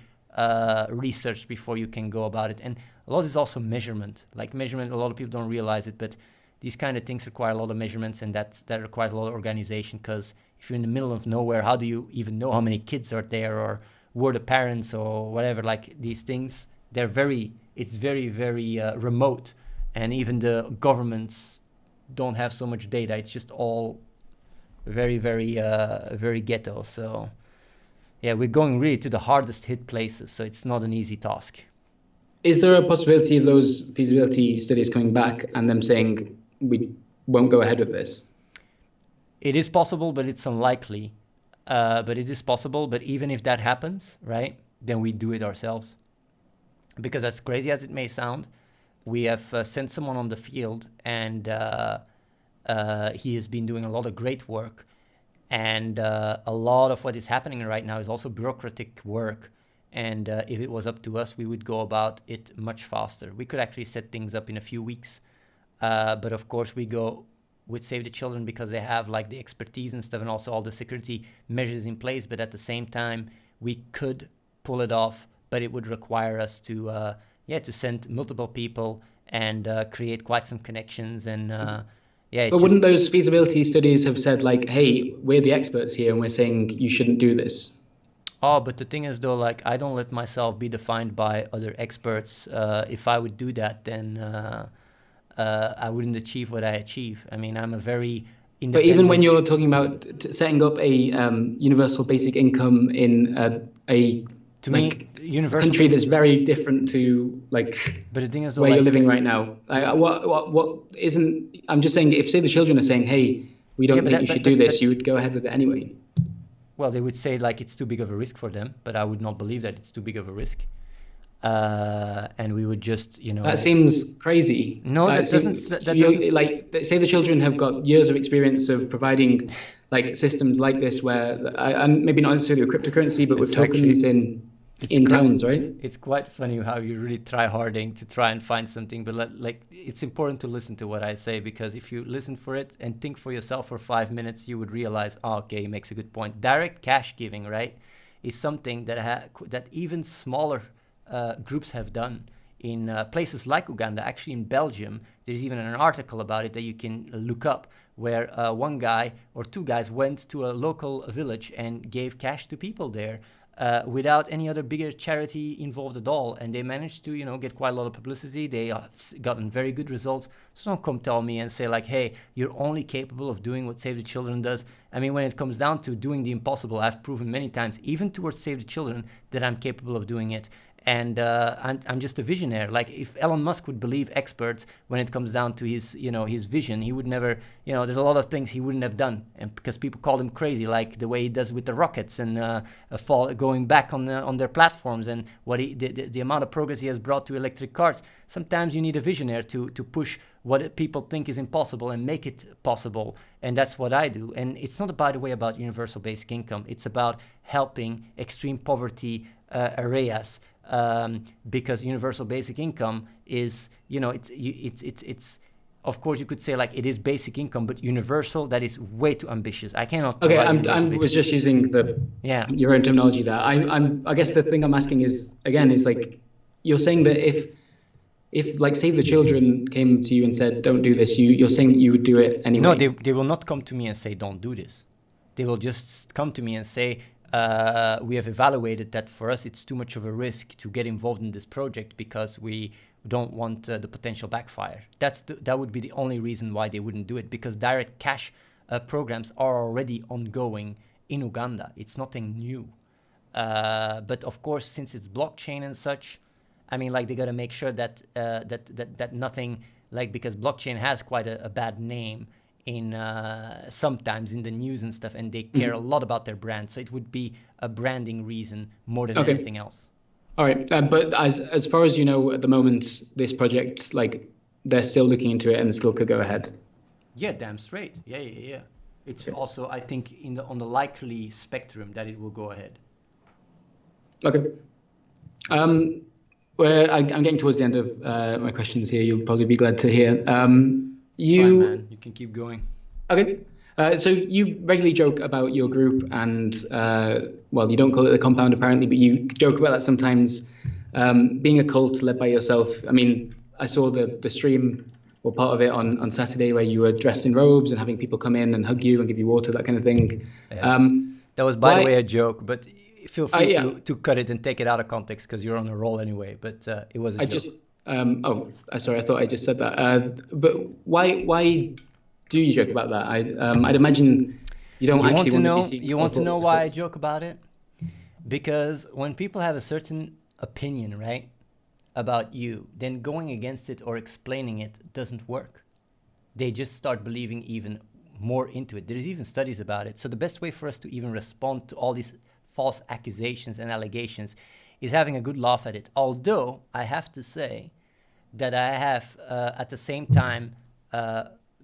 researched before you can go about it. And a lot is also measurement. Like, measurement, a lot of people don't realize it, but these kind of things require a lot of measurements, and that requires a lot of organization, because if you're in the middle of nowhere, how do you even know how many kids are there, were the parents or whatever, like these things, it's very remote, and even the governments don't have so much data. It's just all very ghetto. So yeah, we're going really to the hardest hit places, so it's not an easy task. Is there a possibility of those feasibility studies coming back and them saying we won't go ahead with this? It is possible, but it's unlikely. But it is possible. But even if that happens, right, then we do it ourselves. Because as crazy as it may sound, we have sent someone on the field, and he has been doing a lot of great work. And a lot of what is happening right now is also bureaucratic work. And if it was up to us, we would go about it much faster. We could actually set things up in a few weeks. But of course, we go with Save the Children because they have like the expertise and stuff, and also all the security measures in place. But at the same time, we could pull it off, but it would require us to send multiple people and create quite some connections. And but wouldn't those feasibility studies have said like, hey, we're the experts here and we're saying you shouldn't do this? Oh, but the thing is though, like, I don't let myself be defined by other experts. If I would do that, then I wouldn't achieve what I achieve. I mean, I'm a very independent... But even when you're talking about setting up a universal basic income in a to me, universal country that's very different to like but the thing is though, where like, you're living right now. What isn't... I'm just saying, if Save the Children are saying, hey, we don't think you should do this, you would go ahead with it anyway. Well, they would say like it's too big of a risk for them, but I would not believe that it's too big of a risk. And we would just, That seems crazy. No, that doesn't. Like, Save the Children have got years of experience of providing like systems like this, where and maybe not necessarily with cryptocurrency, but with tokens in towns, right? It's quite funny how you really try harding to try and find something, but like it's important to listen to what I say, because if you listen for it and think for yourself for 5 minutes, you would realize, okay, he makes a good point. Direct cash giving, right, is something that even smaller groups have done in places like Uganda. Actually, in Belgium, there's even an article about it that you can look up, where one guy or two guys went to a local village and gave cash to people there. Without any other bigger charity involved at all, and they managed to, get quite a lot of publicity. They have gotten very good results. So don't come tell me and say like, hey, you're only capable of doing what Save the Children does. I mean, when it comes down to doing the impossible, I've proven many times, even towards Save the Children, that I'm capable of doing it. And I'm just a visionary. Like, if Elon Musk would believe experts when it comes down to his vision, he would never, there's a lot of things he wouldn't have done, and because people called him crazy, like the way he does with the rockets and going back on their platforms, and what the amount of progress he has brought to electric cars. Sometimes you need a visionary to push what people think is impossible and make it possible, and that's what I do. And it's not, by the way, about universal basic income. It's about helping extreme poverty areas. Because universal basic income is, it's of course you could say like it is basic income, but universal, that is way too ambitious. I cannot. Okay, I was just using your own terminology there. I guess the thing I'm asking is like, you're saying that if like Save the Children came to you and said don't do this, you're saying that you would do it anyway. No, they will not come to me and say don't do this. They will just come to me and say, we have evaluated that for us it's too much of a risk to get involved in this project because we don't want the potential backfire. That would be the only reason why they wouldn't do it, because direct cash programs are already ongoing in Uganda. It's nothing new. But of course, since it's blockchain and such, I mean, like, they got to make sure that that nothing, like, because blockchain has quite a bad name in sometimes in the news and stuff, and they care a lot about their brand, so it would be a branding reason more than anything else. All right, but as far as you know at the moment, this project, like, they're still looking into it and still could go ahead. Yeah, damn straight. Yeah. It's also, I think, on the likely spectrum that it will go ahead. Okay. Well, I'm getting towards the end of my questions here. You'll probably be glad to hear. Fine, man. You can keep going. Okay. So you regularly joke about your group and, well, you don't call it the compound apparently, but you joke about that sometimes, being a cult led by yourself. I mean, I saw the stream or part of it on Saturday where you were dressed in robes and having people come in and hug you and give you water, that kind of thing. Yeah. That was, by the way, a joke, but feel free Yeah. to cut it and take it out of context because you're on a roll anyway. But it was a joke. Sorry, I thought I just said that. But why do you joke about that? I'd imagine you don't actually want to be seen. You want to know why I joke about it? Because when people have a certain opinion, right, about you, then going against it or explaining it doesn't work. They just start believing even more into it. There's even studies about it. So the best way for us to even respond to all these false accusations and allegations is having a good laugh at it. Although I have to say that I have at the same time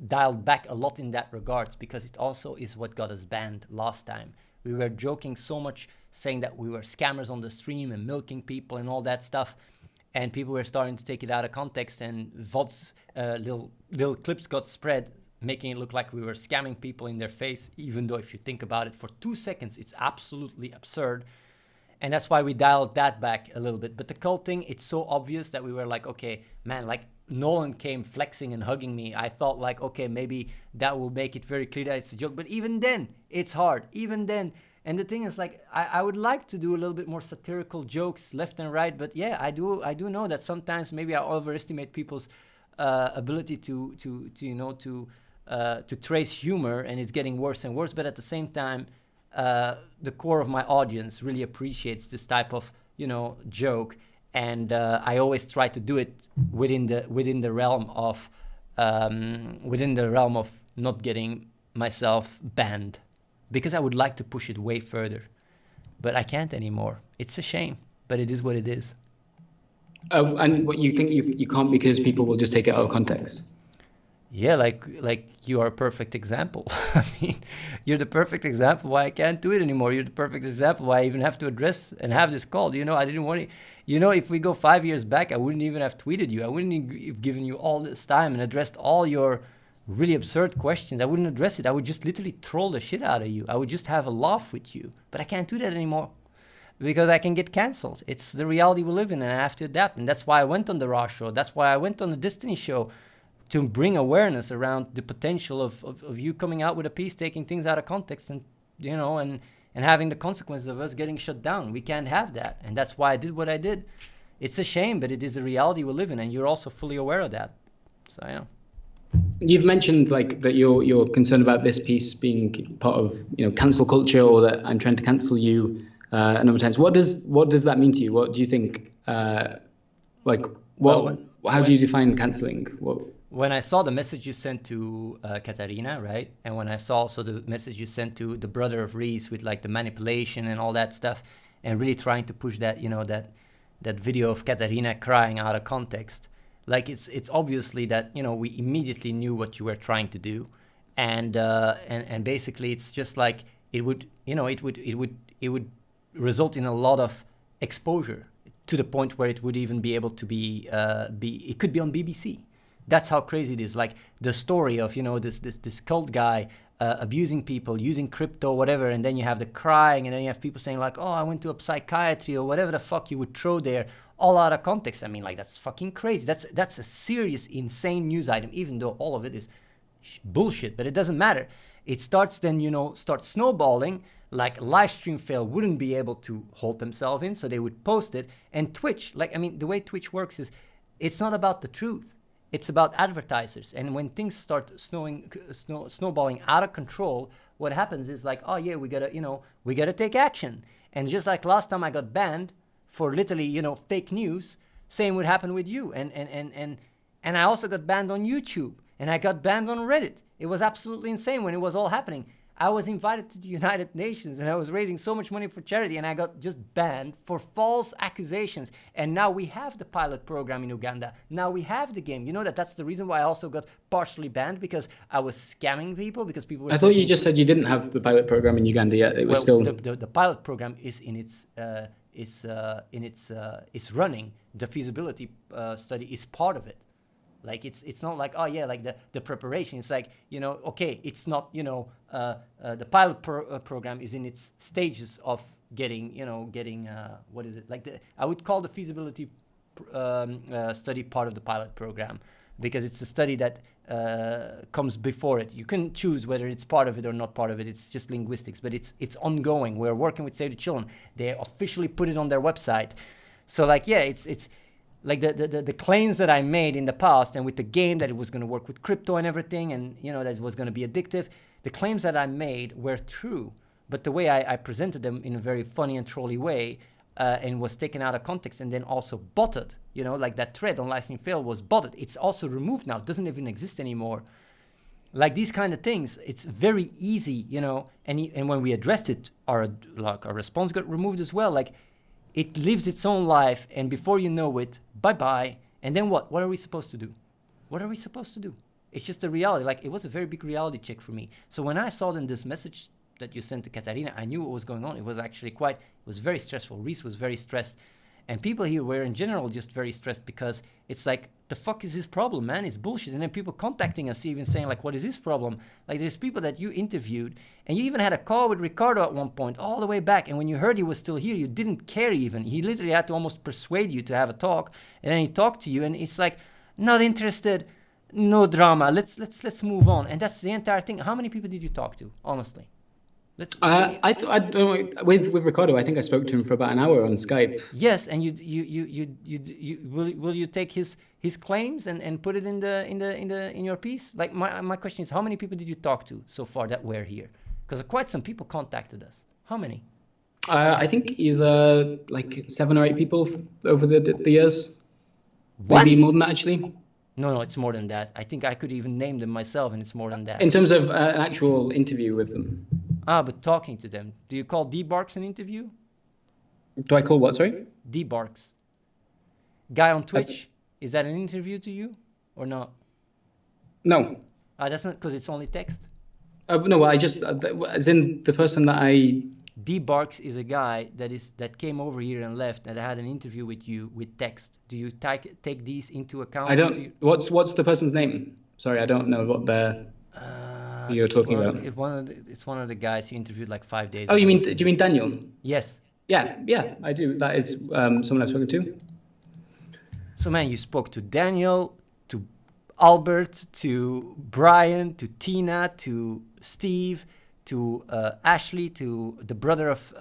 dialed back a lot in that regards, because it also is what got us banned last time. We were joking so much, saying that we were scammers on the stream and milking people and all that stuff, and people were starting to take it out of context, and VODs, little clips got spread, making it look like we were scamming people in their face, even though if you think about it for 2 seconds, it's absolutely absurd. And that's why we dialed that back a little bit. But the cult thing, it's so obvious that we were like, okay, man, like Nolan came flexing and hugging me. I thought like, okay, maybe that will make it very clear that it's a joke. But even then, it's hard. Even then. And the thing is, like, I would like to do a little bit more satirical jokes left and right. But yeah, I do know that sometimes maybe I overestimate people's ability to trace humor, and it's getting worse and worse. But at the same time, the core of my audience really appreciates this type of, joke. And I always try to do it within the realm of not getting myself banned, because I would like to push it way further, but I can't anymore. It's a shame, but it is what it is. And what you think you can't because people will just take it out of context? Yeah, like you are a perfect example. I mean, you're the perfect example why I can't do it anymore. You're the perfect example why I even have to address and have this call. I didn't want to. If we go 5 years back, I wouldn't even have tweeted you. I wouldn't have given you all this time and addressed all your really absurd questions. I wouldn't address it. I would just literally troll the shit out of you. I would just have a laugh with you. But I can't do that anymore because I can get canceled. It's the reality we live in, and I have to adapt. And that's why I went on the Raw show. That's why I went on the Destiny show, to bring awareness around the potential of you coming out with a piece, taking things out of context, and and having the consequences of us getting shut down. We can't have that. And that's why I did what I did. It's a shame, but it is the reality we live in, and you're also fully aware of that. So yeah. You've mentioned like that you're concerned about this piece being part of cancel culture, or that I'm trying to cancel you a number of times. What does that mean to you? What do you think? How do you define canceling? When I saw the message you sent to Katarina, right, and when I saw also the message you sent to the brother of Reese with like the manipulation and all that stuff, and really trying to push that that video of Katarina crying out of context. Like it's obviously that we immediately knew what you were trying to do, and basically it's just like it would result in a lot of exposure, to the point where it would even be able to be it could be on BBC. That's how crazy it is. Like the story of this cult guy abusing people, using crypto, whatever, and then you have the crying, and then you have people saying like, oh, I went to a psychiatry, or whatever the fuck you would throw there, all out of context. I mean, like, that's fucking crazy. That's a serious, insane news item, even though all of it is bullshit, but it doesn't matter. It starts then, start snowballing. Like Livestream Fail wouldn't be able to hold themselves in, so they would post it. And Twitch, the way Twitch works is, it's not about the truth. It's about advertisers. And when things start snowballing out of control, what happens is like, oh yeah, we gotta take action. And just like last time I got banned for literally, fake news, same would happen with you. And I also got banned on YouTube, and I got banned on Reddit. It was absolutely insane when it was all happening. I was invited to the United Nations, and I was raising so much money for charity, and I got just banned for false accusations. And now we have the pilot program in Uganda. Now we have the game. You know that's the reason why I also got partially banned, because I was scamming people, because people were... I thought you just said you didn't have the pilot program in Uganda yet. It was still... The pilot program is in its running. The feasibility study is part of it. Like it's not like, oh yeah, like the preparation. It's like, okay, it's not, the pilot program is in its stages of getting what is it? Like I would call the feasibility study part of the pilot program. because it's a study that comes before it. You can choose whether it's part of it or not part of it. It's just linguistics, but it's ongoing. We're working with Save the Children. They officially put it on their website. So like, yeah, it's like the claims that I made in the past, and with the game that it was going to work with crypto and everything, and you know that it was going to be addictive. The claims that I made were true, but the way I presented them in a very funny and trolly way, and was taken out of context and then also botted. You know, like that thread on Licensing Fail was botted. It's also removed now. It doesn't even exist anymore. Like these kind of things, it's very easy, you know. And when we addressed it, our response got removed as well. Like, it lives its own life, and before you know it, bye-bye. And then what? What are we supposed to do? What are we supposed to do? It's just a reality. Like, it was a very big reality check for me. So when I saw then this message that you sent to Katarina, I knew what was going on. It was actually it was very stressful. Reese was very stressed. And people here were in general just very stressed, because it's like, the fuck is his problem, man? It's bullshit. And then people contacting us even saying like, what is his problem? Like, there's people that you interviewed, and you even had a call with Ricardo at one point all the way back. And when you heard he was still here, you didn't care even. He literally had to almost persuade you to have a talk. And then he talked to you, and it's like, not interested, no drama. Let's move on. And that's the entire thing. How many people did you talk to, honestly? I don't know, with Ricardo, I think I spoke to him for about an hour on Skype. Yes, and will you take his claims and put it in your piece? Like, my question is, how many people did you talk to so far that were here? Because quite some people contacted us. How many? I think either like 7 or 8 people over the years. What? Maybe more than that, actually. No, it's more than that. I think I could even name them myself, and it's more than that. In terms of an actual interview with them. But talking to them. Do you call D-Barks an interview? Do I call what, sorry? D-Barks. Guy on Twitch. Is that an interview to you or not? No. That's not, because it's only text. No, I just, as in the person that I... D-Barks is a guy that came over here and left, that had an interview with you with text. Do you take these into account? I don't... What's the person's name? Sorry, I don't know what you're talking about. It's one of the guys you interviewed like 5 days ago. Do you mean Daniel? Yes. Yeah, I do. That is someone I've spoken to. So, man, you spoke to Daniel, to Albert, to Brian, to Tina, to Steve, to Ashley, to the brother of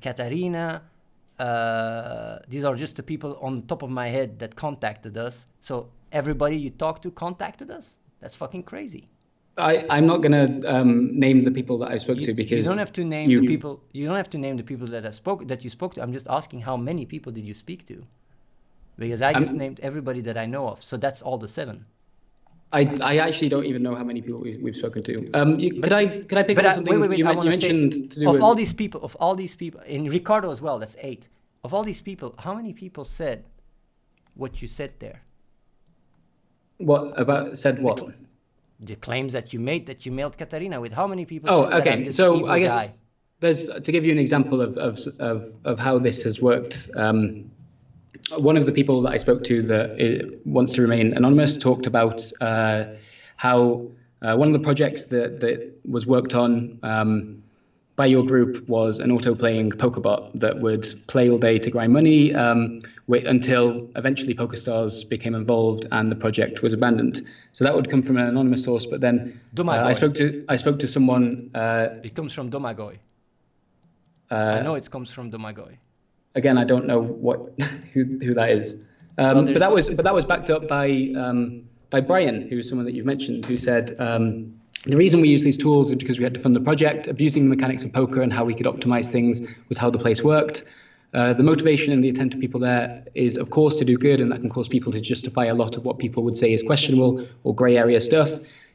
Katarina. These are just the people on top of my head that contacted us. So everybody you talked to contacted us? That's fucking crazy. I'm not gonna name the people that I spoke to, because you don't have to name the people. You don't have to name the people that you spoke to. I'm just asking, how many people did you speak to? Because I just named everybody that I know of. So that's all the 7. I actually don't even know how many people we've spoken to. Could I pick up something wait, you mentioned to do of with... all these people, in Ricardo as well, that's 8. Of all these people, how many people said what you said there? Said what? The claims that you made, that you mailed Katarina with. How many people Oh, said that okay. I'm this So evil I guess guy? there's, to give you an example of how this has worked, one of the people that I spoke to that wants to remain anonymous talked about how one of the projects that was worked on by your group was an auto-playing poker bot that would play all day to grind money until eventually PokerStars became involved and the project was abandoned. So that would come from an anonymous source, but then I spoke to someone. It comes from Domagoj. I know it comes from Domagoj. Again, I don't know who that is. But that was backed up by Brian, who's someone that you've mentioned, who said the reason we use these tools is because we had to fund the project. Abusing the mechanics of poker and how we could optimize things was how the place worked. The motivation and the intent of people there is, of course, to do good, and that can cause people to justify a lot of what people would say is questionable or grey area stuff.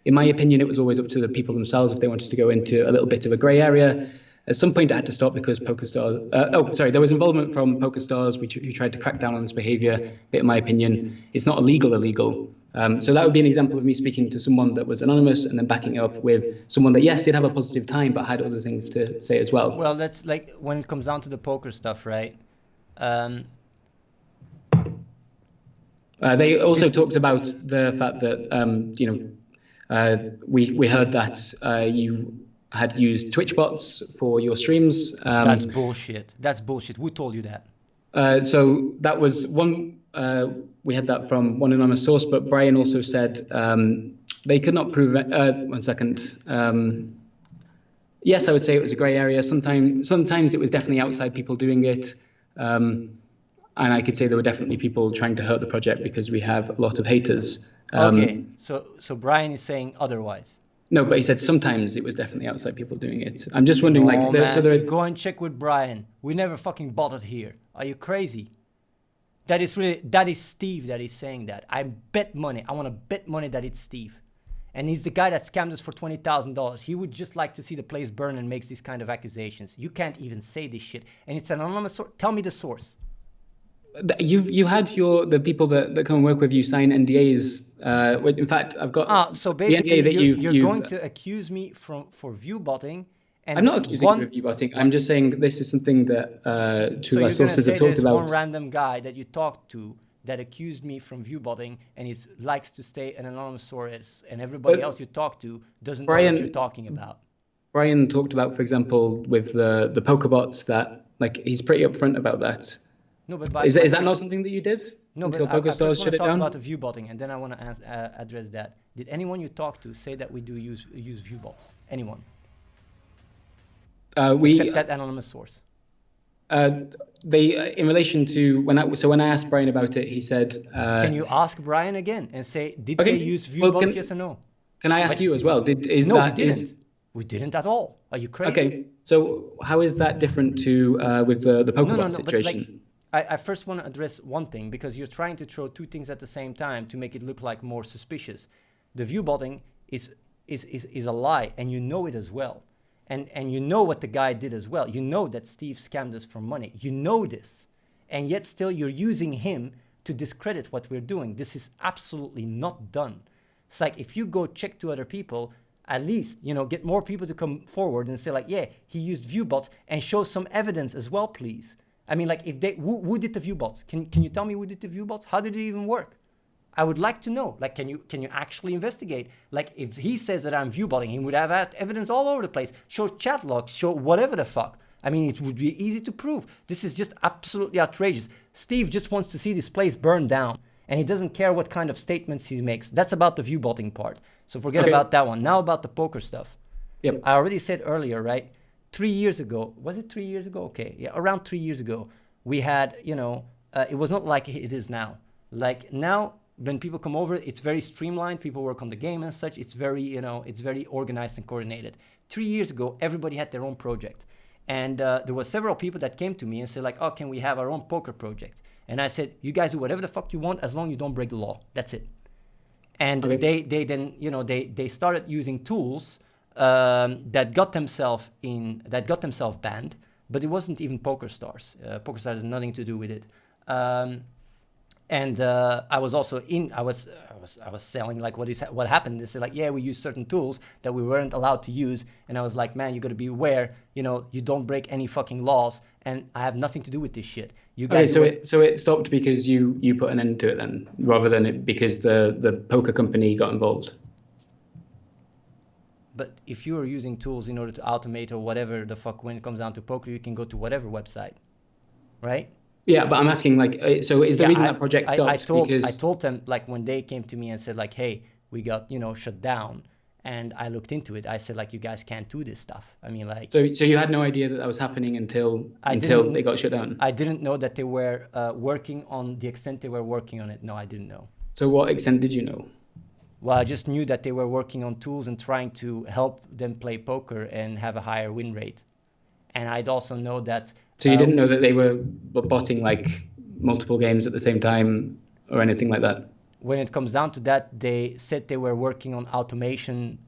In my opinion, it was always up to the people themselves if they wanted to go into a little bit of a grey area. At some point, I had to stop because PokerStars. There was involvement from PokerStars who tried to crack down on this behavior. But in my opinion, it's not illegal. So that would be an example of me speaking to someone that was anonymous and then backing up with someone that, yes, did have a positive time, but had other things to say as well. Well, that's like when it comes down to the poker stuff, right? They also talked about the fact that, we heard that you had used Twitch bots for your streams. That's bullshit. Who told you that? So that was one we had that from one anonymous source, but Brian also said they could not prove it. 1 second. Yes, I would say it was a grey area. Sometimes it was definitely outside people doing it. And I could say there were definitely people trying to hurt the project because we have a lot of haters. Okay, so Brian is saying otherwise. No, but he said sometimes it was definitely outside people doing it. I'm just wondering, Oh, man, so there. go and check with Brian. We never fucking bothered here. Are you crazy? That is Steve that is saying that. I want to bet money that it's Steve. And he's the guy that scammed us for $20,000. He would just like to see the place burn and makes these kind of accusations. You can't even say this shit. And it's an anonymous source. Tell me the source. You had the people that come and work with you sign NDAs. In fact, I've got so basically the NDA that you're going to accuse me for view botting. And I'm not accusing you of view botting. I'm just saying this is something that two of our sources have talked about. One random guy that you talked to that accused me from view botting, and he likes to stay an anonymous source, and everybody else you talk to doesn't know what you're talking about. Brian talked about, for example, with the poker bots that he's pretty upfront about that. No, but is that not something that you did? No, until but I shut want to it talk down? about the view botting, and then I want to address that. Did anyone you talk to say that we do use view bots? Anyone? Except that anonymous source. They in relation to when I asked Brian about it, he said. Can you ask Brian again and say did they use view bots? Yes or no? Can I ask you as well? We didn't. We didn't at all. Are you crazy? Okay, so how is that different to with the Pokebot situation? But I first want to address one thing, because you're trying to throw two things at the same time to make it look like more suspicious. The view botting is a lie, and you know it as well. And you know what the guy did as well. You know that Steve scammed us for money. You know this. And yet still you're using him to discredit what we're doing. This is absolutely not done. It's like if you go check to other people, at least, get more people to come forward and say yeah, he used view bots, and show some evidence as well, please. I mean, who did the view bots? Can you tell me who did the view bots? How did it even work? I would like to know. Can you actually investigate? If he says that I'm view botting, he would have had evidence all over the place. Show chat logs, show whatever the fuck. I mean, it would be easy to prove. This is just absolutely outrageous. Steve just wants to see this place burn down, and he doesn't care what kind of statements he makes. That's about the view botting part. So forget about that one. Now about the poker stuff. Yep. I already said earlier, right? 3 years ago, was it 3 years ago? Okay, yeah, around 3 years ago, we had, it was not like it is now. Now, when people come over, it's very streamlined. People work on the game and such. It's very, it's very organized and coordinated. 3 years ago, everybody had their own project. And there were several people that came to me and said oh, can we have our own poker project? And I said, you guys do whatever the fuck you want as long as you don't break the law. That's it. And they then, they started using tools that got themselves banned, but it wasn't even PokerStars. PokerStars has nothing to do with it. And I was also I was selling what happened. They said yeah, we use certain tools that we weren't allowed to use, and I was like, man, you got to be aware, you don't break any fucking laws, and I have nothing to do with this shit. You guys. So it stopped because you put an end to it then, rather than because the poker company got involved. But if you are using tools in order to automate or whatever the fuck, when it comes down to poker, you can go to whatever website, right? Yeah, but I'm asking so is the reason that project stopped? I told them when they came to me and said hey, we got shut down, and I looked into it. I said you guys can't do this stuff. I mean So you had no idea that was happening until they got shut down. I didn't know that they were working on the extent they were working on it. No, I didn't know. So what extent did you know? Well, I just knew that they were working on tools and trying to help them play poker and have a higher win rate. And I'd also know that. So you didn't know that they were botting multiple games at the same time or anything like that? When it comes down to that, they said they were working on automation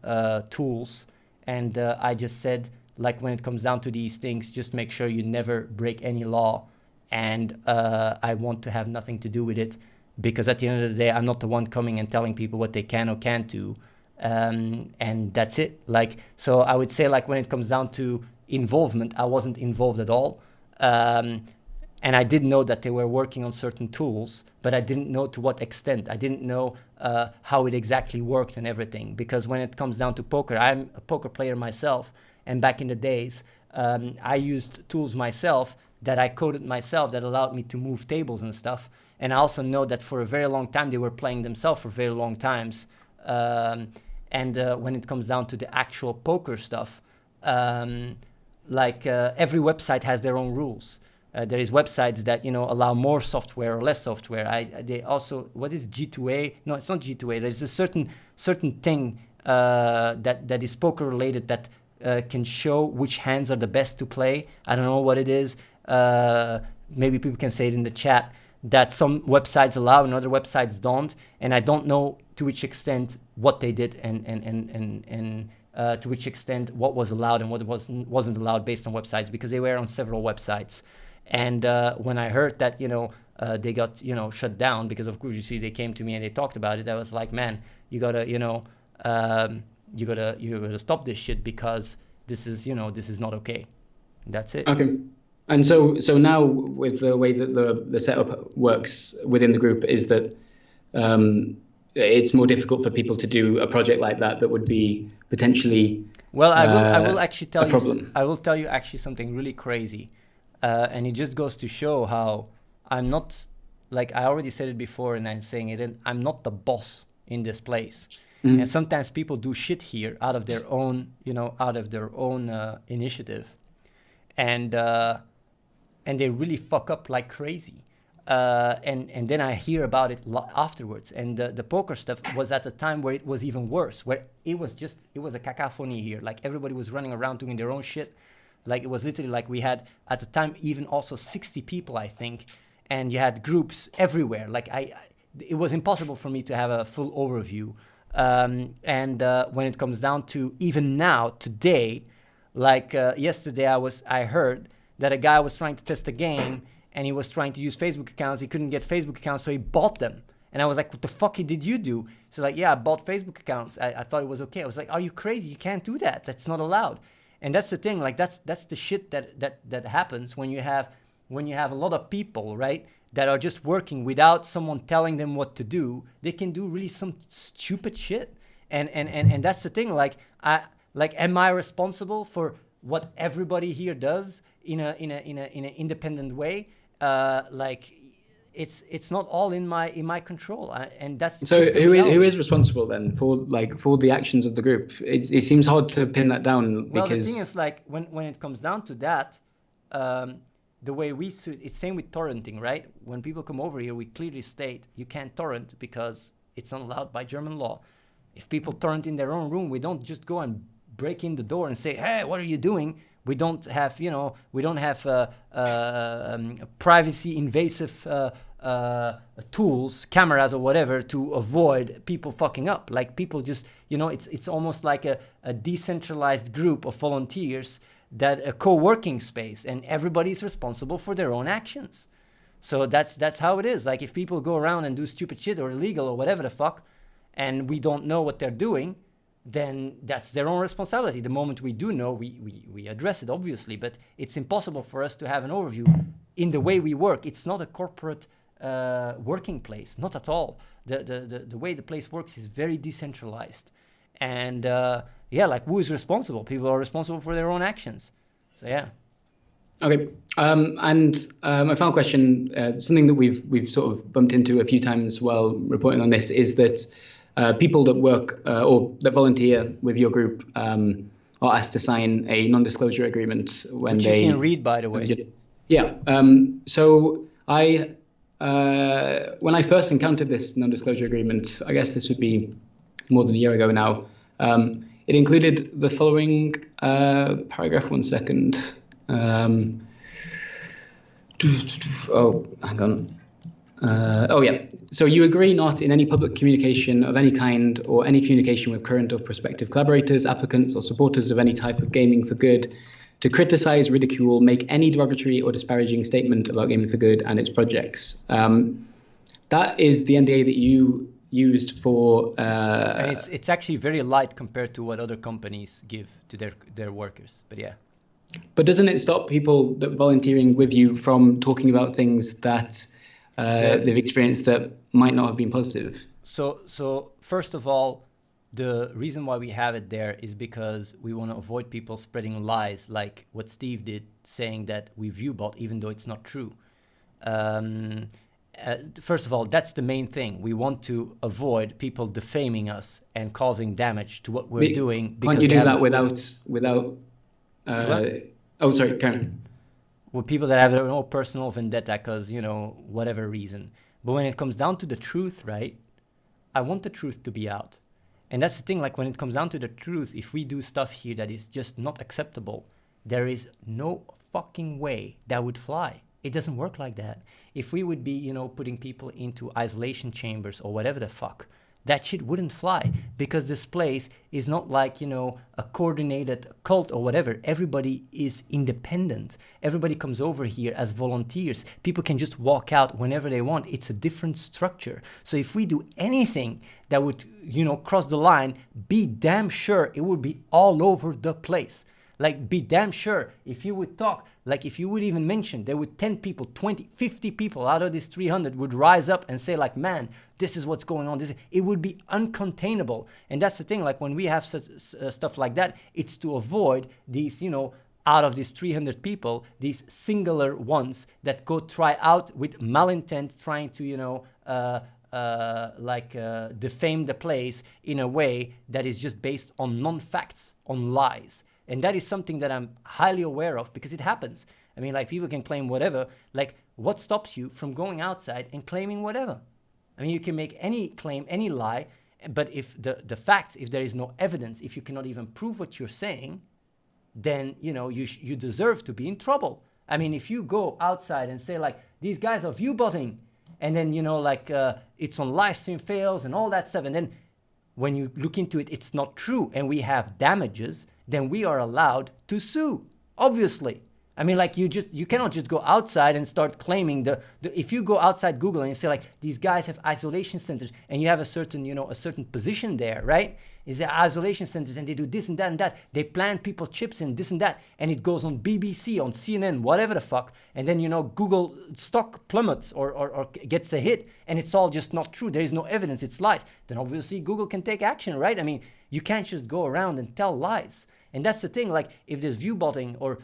tools. And I just said, when it comes down to these things, just make sure you never break any law. And I want to have nothing to do with it. Because at the end of the day, I'm not the one coming and telling people what they can or can't do. And that's it. So I would say when it comes down to involvement, I wasn't involved at all. And I did know that they were working on certain tools, but I didn't know to what extent. I didn't know how it exactly worked and everything. Because when it comes down to poker, I'm a poker player myself. And back in the days, I used tools myself that I coded myself that allowed me to move tables and stuff. And I also know that for a very long time they were playing themselves for very long times. And when it comes down to the actual poker stuff, every website has their own rules. There is websites that allow more software or less software. They also, what is G2A? No, it's not G2A. There's a certain thing that is poker related that can show which hands are the best to play. I don't know what it is. Maybe people can say it in the chat. That some websites allow and other websites don't, and I don't know to which extent what they did and to which extent what was allowed and what wasn't allowed based on websites, because they were on several websites. And when I heard that they got shut down because of course they came to me and they talked about it, I was like, man, you gotta stop this shit, because this is not okay. That's it. Okay. And so now with the way that the setup works within the group is that it's more difficult for people to do a project like that would be potentially I will actually tell a problem. I will tell you actually something really crazy, and it just goes to show how I'm not, like I already said it before and I'm saying it, and I'm not the boss in this place. Mm-hmm. And sometimes people do shit here out of their own initiative, and they really fuck up like crazy. And then I hear about it afterwards. And the poker stuff was at a time where it was even worse, where it was a cacophony here. Like everybody was running around doing their own shit. Like it was literally like we had at the time even also 60 people, I think. And you had groups everywhere. Like it was impossible for me to have a full overview. And when it comes down to even now, today, like yesterday I heard that a guy was trying to test a game and he was trying to use Facebook accounts. He couldn't get Facebook accounts, so he bought them. And I was like, what the fuck did you do? So like, yeah, I bought Facebook accounts. I thought it was okay. I was like, are you crazy? You can't do that. That's not allowed. And that's the thing. Like that's the shit that happens when you have a lot of people, right, that are just working without someone telling them what to do. They can do really some stupid shit. And that's the thing. Like am I responsible for what everybody here does in an independent way? It's not all in my control, and that's so. Who is responsible then for the actions of the group? It seems hard to pin that down. Well, because the thing is, like when it comes down to that, the way it's same with torrenting, right? When people come over here, we clearly state you can't torrent because it's not allowed by German law. If people torrent in their own room, we don't just go and break in the door and say, hey, what are you doing? We don't have, privacy invasive tools, cameras or whatever to avoid people fucking up. Like people just, it's almost like a decentralized group of volunteers, that a co-working space, and everybody's responsible for their own actions. So that's how it is. Like if people go around and do stupid shit or illegal or whatever the fuck, and we don't know what they're doing, then that's their own responsibility. The moment we do know, we address it, obviously, but it's impossible for us to have an overview in the way we work. It's not a corporate working place, not at all. The way the place works is very decentralized. And like who is responsible? People are responsible for their own actions. So yeah. Okay. And my final question, something that we've sort of bumped into a few times while reporting on this, is that people that work or that volunteer with your group are asked to sign a non-disclosure agreement when Which they... you can read, by the way. Yeah. So when I first encountered this non-disclosure agreement, I guess this would be more than a year ago now, it included the following paragraph. One second. Hang on. So you agree not in any public communication of any kind or any communication with current or prospective collaborators, applicants, or supporters of any type of gaming for good to criticize, ridicule, make any derogatory or disparaging statement about Gaming for Good and its projects. That is the NDA that you used for... and it's actually very light compared to what other companies give to their workers, but yeah. But doesn't it stop people that volunteering with you from talking about things that they've experienced that might not have been positive? So first of all, the reason why we have it there is because we want to avoid people spreading lies like what Steve did, saying that we view bot even though it's not true. first of all, that's the main thing. We want to avoid people defaming us and causing damage to what we're doing. Can't you do that without? Oh, sorry, Karen. With people that have their own personal vendetta because, whatever reason. But when it comes down to the truth, right, I want the truth to be out. And that's the thing, like when it comes down to the truth, if we do stuff here that is just not acceptable, there is no fucking way that would fly. It doesn't work like that. If we would be, putting people into isolation chambers or whatever the fuck, that shit wouldn't fly, because this place is not like, a coordinated cult or whatever. Everybody is independent. Everybody comes over here as volunteers. People can just walk out whenever they want. It's a different structure. So if we do anything that would, cross the line, be damn sure it would be all over the place. Like, be damn sure if you would talk, like if you would even mention, there would 10 people, 20, 50 people out of this 300 would rise up and say like, man, this is what's going on. It would be uncontainable. And that's the thing, like when we have such, stuff like that, it's to avoid these, out of these 300 people, these singular ones that go try out with malintent, trying to, defame the place in a way that is just based on non-facts, on lies. And that is something that I'm highly aware of, because it happens. I mean, like, people can claim whatever. Like, what stops you from going outside and claiming whatever? I mean, you can make any claim, any lie, but if the facts, if there is no evidence, if you cannot even prove what you're saying, then, you deserve to be in trouble. I mean, if you go outside and say, like, these guys are view-botting, and then, it's on live stream fails and all that stuff, and then when you look into it, it's not true, and we have damages, then we are allowed to sue, obviously. I mean, like, you cannot just go outside and start claiming if you go outside Google and you say, like, these guys have isolation centers, and you have a certain position there, right? Is there isolation centers, and they do this and that and that. They plant people chips in this and that, and it goes on BBC, on CNN, whatever the fuck. And then, Google stock plummets or gets a hit, and it's all just not true. There is no evidence. It's lies. Then obviously Google can take action, right? I mean, you can't just go around and tell lies. And that's the thing, like, if there's view-botting or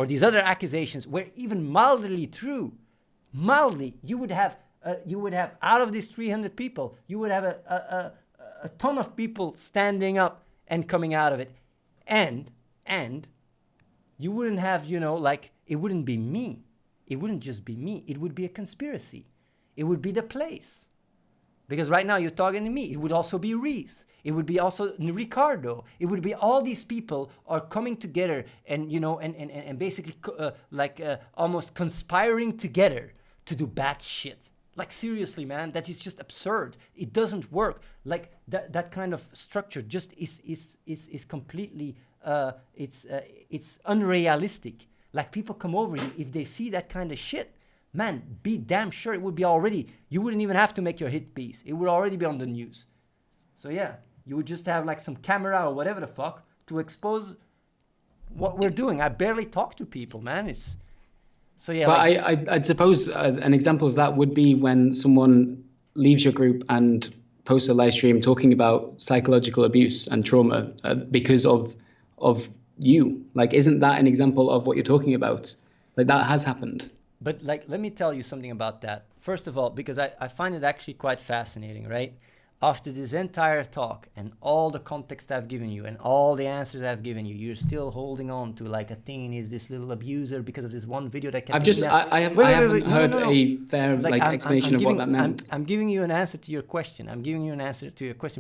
these other accusations were even mildly true, you would have out of these 300 people, you would have a ton of people standing up and coming out of it. And you wouldn't have, it wouldn't be me. It wouldn't just be me. It would be a conspiracy. It would be the place. Because right now you're talking to me. It would also be Reese. It would be also Ricardo. It would be all these people are coming together and, and basically almost conspiring together to do bad shit. Like, seriously, man, that is just absurd. It doesn't work. Like, that kind of structure just is completely, it's unrealistic. Like, people come over you, if they see that kind of shit, man, be damn sure it would be already, you wouldn't even have to make your hit piece. It would already be on the news. So yeah, you would just have like some camera or whatever the fuck to expose what we're doing. I barely talk to people, man. So yeah. But I'd suppose an example of that would be when someone leaves your group and posts a live stream talking about psychological abuse and trauma because of you. Like, isn't that an example of what you're talking about? Like, that has happened. But like, let me tell you something about that. First of all, because I find it actually quite fascinating, right? After this entire talk and all the context I've given you and all the answers I've given you, you're still holding on to like Athene is this little abuser because of this one video that can. I haven't heard a fair explanation of what that meant. I'm giving you an answer to your question.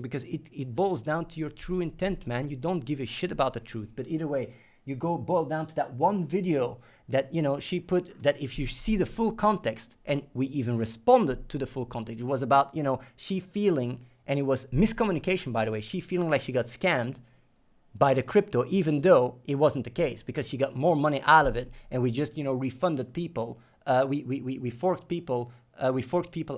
Because it boils down to your true intent, man. You don't give a shit about the truth. But either way, you boil down to that one video that, she put, that if you see the full context, and we even responded to the full context, it was about, she feeling, and it was miscommunication, by the way, she feeling like she got scammed by the crypto, even though it wasn't the case, because she got more money out of it, and we just, refunded people. We forked people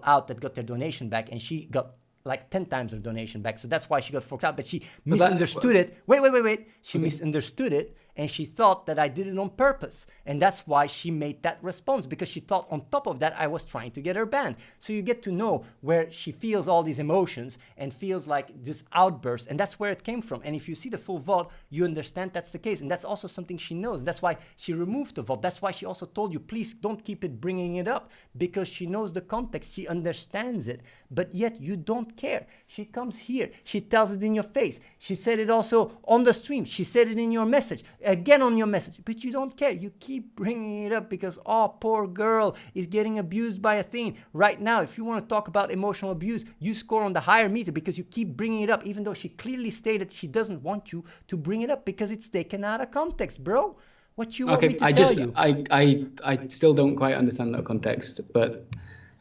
out that got their donation back, and she got like 10 times her donation back. So that's why she got forked out. But she misunderstood it. Wait. She misunderstood it. and she thought that I did it on purpose. And that's why she made that response, because she thought on top of that I was trying to get her banned. So you get to know where she feels all these emotions and feels like this outburst, and that's where it came from. And if you see the full VOD, you understand that's the case, and that's also something she knows. That's why she removed the VOD. That's why she also told you, please don't keep it bringing it up, because she knows the context, she understands it, but yet you don't care. She comes here, she tells it in your face. She said it also on the stream. She said it in your message, again on your message, but you don't care. You keep bringing it up because, oh, poor girl is getting abused by Athene. Right now, if you want to talk about emotional abuse, you score on the higher meter because you keep bringing it up, even though she clearly stated she doesn't want you to bring it up because it's taken out of context, bro. What you want me to tell you? I still don't quite understand that context, but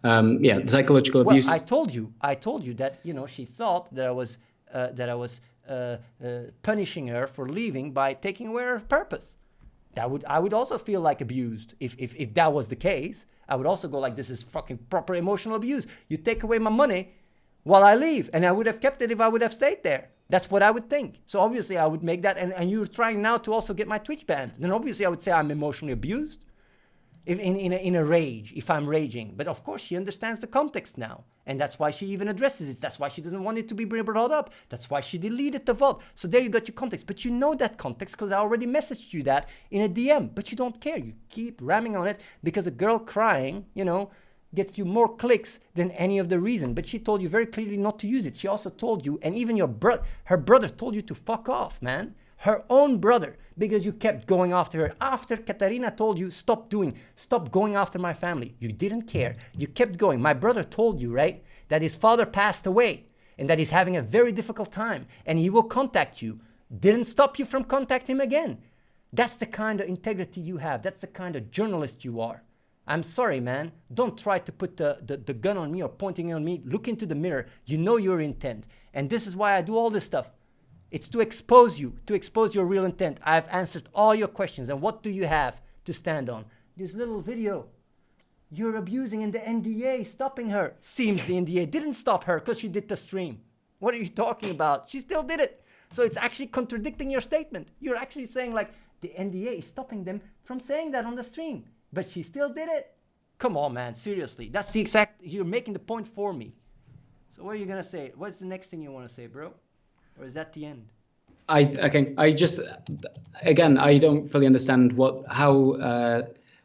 yeah, the psychological abuse. Well, I told you that, you know, she thought that I was punishing her for leaving by taking away her purpose. I would also feel like abused if that was the case. I would also go like, this is fucking proper emotional abuse. You take away my money while I leave, and I would have kept it if I would have stayed there. That's what I would think. So obviously I would make that, and you're trying now to also get my Twitch banned. Then obviously I would say I'm emotionally abused. In a rage, if I'm raging. But of course she understands the context now. And that's why she even addresses it. That's why she doesn't want it to be brought up. That's why she deleted the VOD. So there you got your context. But you know that context because I already messaged you that in a DM. But you don't care. You keep ramming on it because a girl crying, you know, gets you more clicks than any of the reason. But she told you very clearly not to use it. She also told you, and even her brother told you to fuck off, man. Her own brother, because you kept going after her. After Katarina told you, stop going after my family. You didn't care. You kept going. My brother told you, right, that his father passed away and that he's having a very difficult time and he will contact you. Didn't stop you from contacting him again. That's the kind of integrity you have. That's the kind of journalist you are. I'm sorry, man. Don't try to put the gun on me or pointing on me. Look into the mirror. You know your intent. And this is why I do all this stuff. It's to expose you, to expose your real intent. I've answered all your questions. And what do you have to stand on? This little video. You're abusing in the NDA, stopping her. Seems the NDA didn't stop her because she did the stream. What are you talking about? She still did it. So it's actually contradicting your statement. You're actually saying like the NDA is stopping them from saying that on the stream. But she still did it. Come on, man. Seriously. That's the exact... You're making the point for me. So what are you going to say? What's the next thing you want to say, bro? Or is that the end? I just, again, I don't fully understand how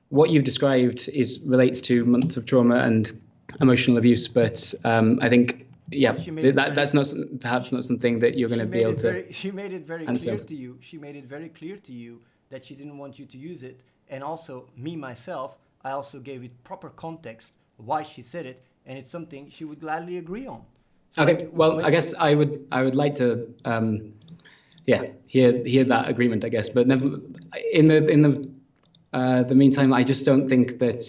what you've described relates to months of trauma and emotional abuse, but I think, yeah, that's not perhaps not something that you're going to be able to. She made it very clear to you. She made it very clear to you that she didn't want you to use it, and also me myself, I also gave it proper context why she said it, and it's something she would gladly agree on. So okay, well, I guess I would like to, hear that agreement, I guess. But never, in the meantime, I just don't think that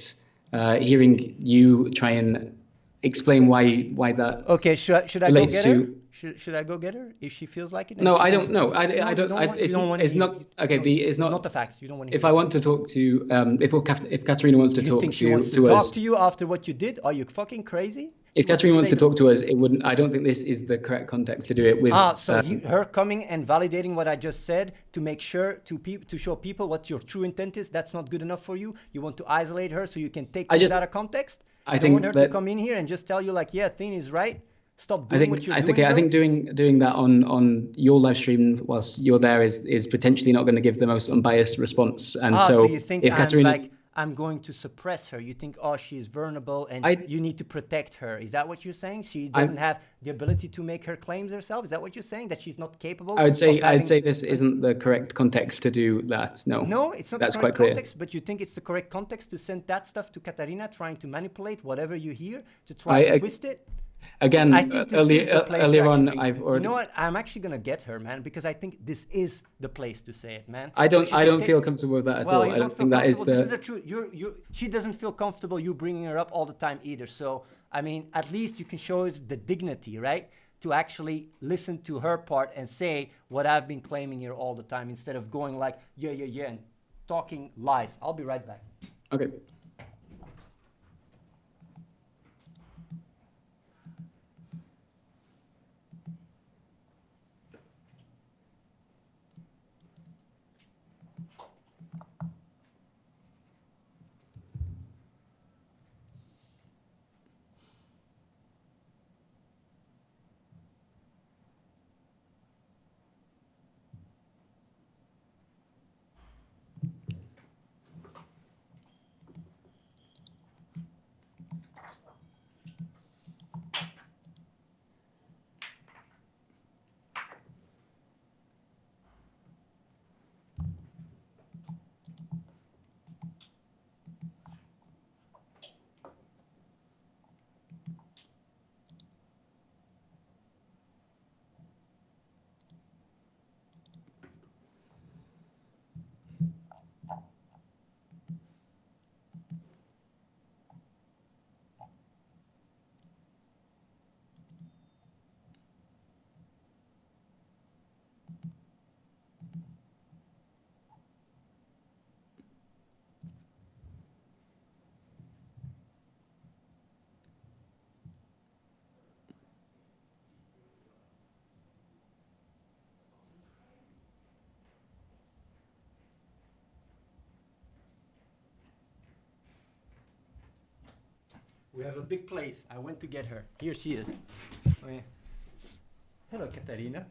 hearing you try and explain why that. Okay, should I go get her? Should I go get her if she feels like it? No, I don't know. I don't. It's not okay. It's not the facts. You don't want to. If I want to talk to, if Katarina wants to talk to us, you think she wants to talk to you after what you did? Are you fucking crazy? If Katarina wants to talk to us, it wouldn't. I don't think this is the correct context to do it with. Her coming and validating what I just said to make sure to show people what your true intent is. That's not good enough for you. You want to isolate her so you can take things out of context. I think want her to come in here and just tell you like, yeah, Athene is right. Stop doing what you're doing. I think doing that on your live stream whilst you're there is potentially not going to give the most unbiased response. And so you think I'm going to suppress her? You think, oh, she's vulnerable and you need to protect her? Is that what you're saying? She doesn't have the ability to make her claims herself? Is that what you're saying? That she's not capable? I'd say this isn't the correct context to do that. No, it's not the correct context. But you think it's the correct context to send that stuff to Katarina, trying to manipulate whatever you hear to try to twist it? Again, earlier on, I've already. You know what? I'm actually gonna get her, man, because I think this is the place to say it, man. I don't feel comfortable with that at all. I don't think that is the. This is the truth. She doesn't feel comfortable you bringing her up all the time either. So I mean, at least you can show it the dignity, right? To actually listen to her part and say what I've been claiming here all the time, instead of going like yeah, and talking lies. I'll be right back. Okay. We have a big place. I went to get her. Here she is. Oh, yeah. Hello, Katarina.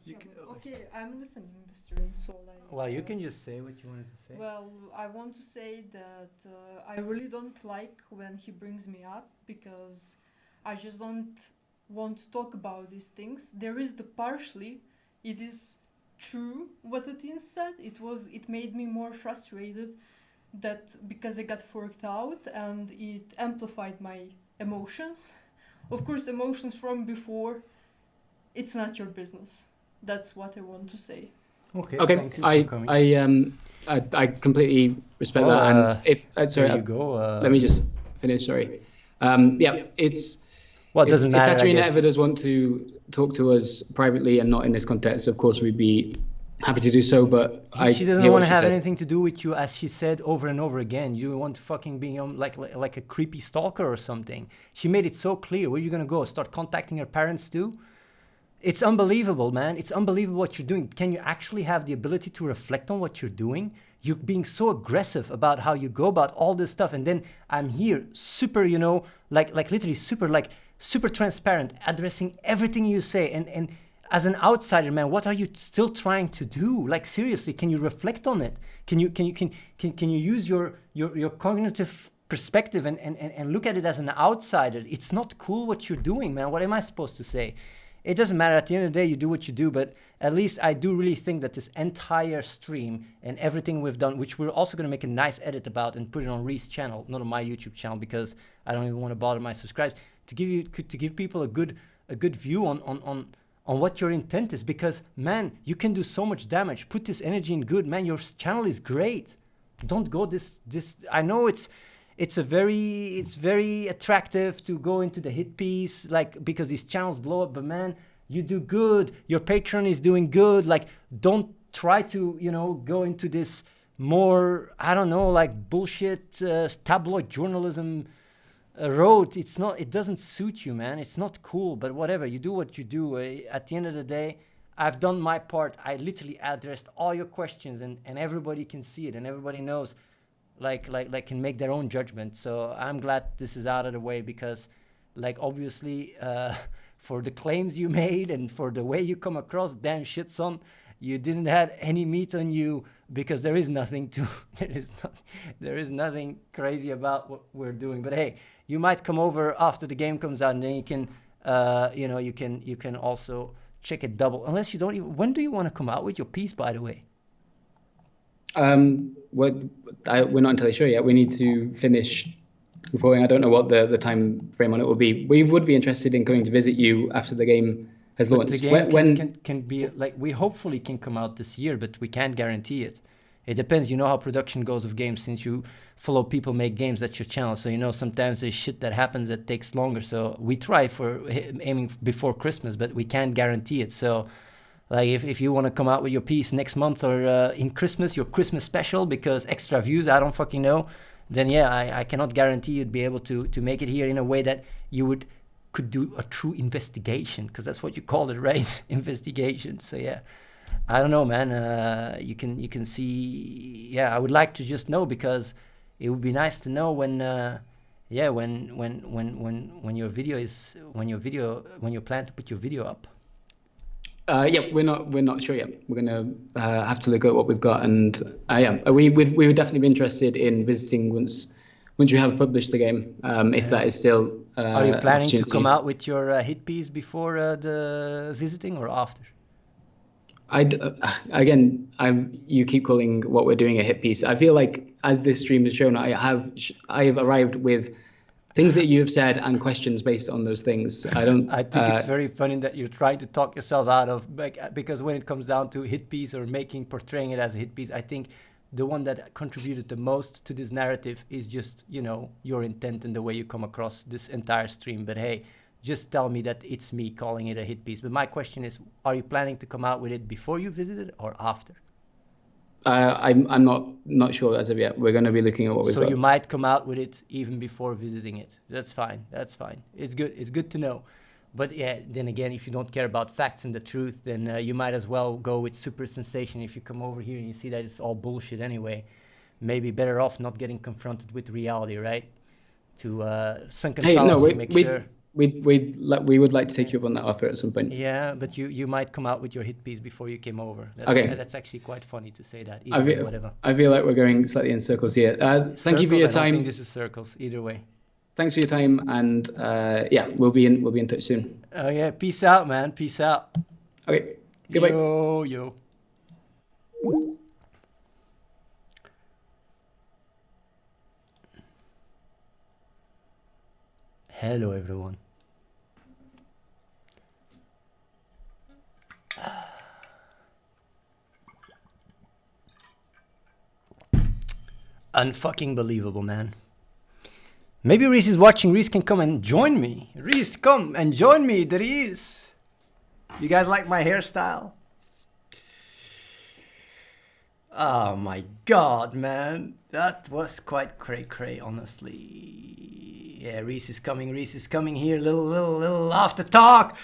Okay, I'm listening the stream, so like. Well, you can just say what you wanted to say. Well, I want to say that I really don't like when he brings me up because I just don't want to talk about these things. There is the partially, it is true what Athene said. It made me more frustrated that because I got forked out and it amplified my emotions. Of course, emotions from before, it's not your business. That's what I want to say. Okay. Okay, Thank you for coming. I completely respect that. And if sorry, there you go. let me just finish. Sorry. Yeah, it's. Well, it doesn't matter. If Katarina I guess. ever does want to talk to us privately and not in this context, of course we'd be happy to do so. But She doesn't want to have anything to do with you, as she said over and over again. You want to fucking be like a creepy stalker or something. She made it so clear. Where are you gonna go? Start contacting her parents too? It's unbelievable, man. It's unbelievable what you're doing. Can you actually have the ability to reflect on what you're doing? You're being so aggressive about how you go about all this stuff. And then I'm here super, like literally super transparent, addressing everything you say. And as an outsider, man, what are you still trying to do? Like, seriously, can you reflect on it? Can you use your cognitive perspective and look at it as an outsider? It's not cool what you're doing, man. What am I supposed to say? It doesn't matter. At the end of the day, you do what you do. But at least I do really think that this entire stream and everything we've done, which we're also going to make a nice edit about and put it on Ree's channel, not on my YouTube channel, because I don't even want to bother my subscribers, to give people a good view on what your intent is. Because, man, you can do so much damage. Put this energy in good. Man, your channel is great. Don't go this. I know it's very attractive to go into the hit piece, like, because these channels blow up, but man, you do good. Your Patreon is doing good. Like, don't try to, go into this more, I don't know, like bullshit tabloid journalism road. It doesn't suit you, man. It's not cool, but whatever. You do what you do. At the end of the day, I've done my part. I literally addressed all your questions, and everybody can see it, and everybody knows. Like can make their own judgment. So I'm glad this is out of the way, because like obviously for the claims you made and for the way you come across, damn shit, son, you didn't have any meat on you, because there is nothing crazy about what we're doing. But hey, you might come over after the game comes out, and then you can you can also check it double, unless you don't even. When do you want to come out with your piece, by the way? We're not entirely sure yet. We need to finish reporting. I don't know what the time frame on it will be. We would be interested in coming to visit you after the game has launched. The game can be like, we hopefully can come out this year, but we can't guarantee it. It depends. You know how production goes of games. Since you follow people make games, that's your channel. So sometimes there's shit that happens that takes longer. So we try for aiming before Christmas, but we can't guarantee it. So. Like if you want to come out with your piece next month or in Christmas, your Christmas special, because extra views, I don't fucking know, then yeah, I cannot guarantee you'd be able to make it here in a way that you could do a true investigation, because that's what you call it, right? Investigation. So yeah, I don't know, man. You can see. Yeah, I would like to just know, because it would be nice to know when you plan to put your video up. Yeah, we're not sure yet. We're gonna have to look at what we've got, and we would definitely be interested in visiting once you have published the game, if that is still. Are you planning to come out with your hit piece before the visiting or after? You keep calling what we're doing a hit piece. I feel like, as this stream has shown, I have arrived with things that you have said and questions based on those things. I think it's very funny that you're trying to talk yourself out of, because when it comes down to hit piece or portraying it as a hit piece, I think the one that contributed the most to this narrative is just, your intent and the way you come across this entire stream. But hey, just tell me that it's me calling it a hit piece. But my question is, are you planning to come out with it before you visited or after? I'm not sure as of yet. We're going to be looking at what we've got. So you might come out with it even before visiting it. That's fine. It's good to know. But yeah, then again, if you don't care about facts and the truth, then you might as well go with super sensation. If you come over here and you see that it's all bullshit anyway, maybe better off not getting confronted with reality, right? sunken Hey, no, fallacy. Make sure. we would like to take you up on that offer at some point. Yeah, but you might come out with your hit piece before you came over. Okay. That's actually quite funny to say that. Either way, whatever. I feel like we're going slightly in circles here. Thank you for your I don't think time. this is circles. Either way. Thanks for your time, and yeah, we'll be in touch soon. Oh yeah, peace out, man. Peace out. Okay, goodbye. Yo. Hello, everyone. Unfucking believable, man. Maybe Reese is watching. Reese can come and join me. Reese, come and join me. There he is. You guys like my hairstyle? Oh my god, man. That was quite cray, honestly. Yeah, Reese is coming. Reese is coming here. Little after talk.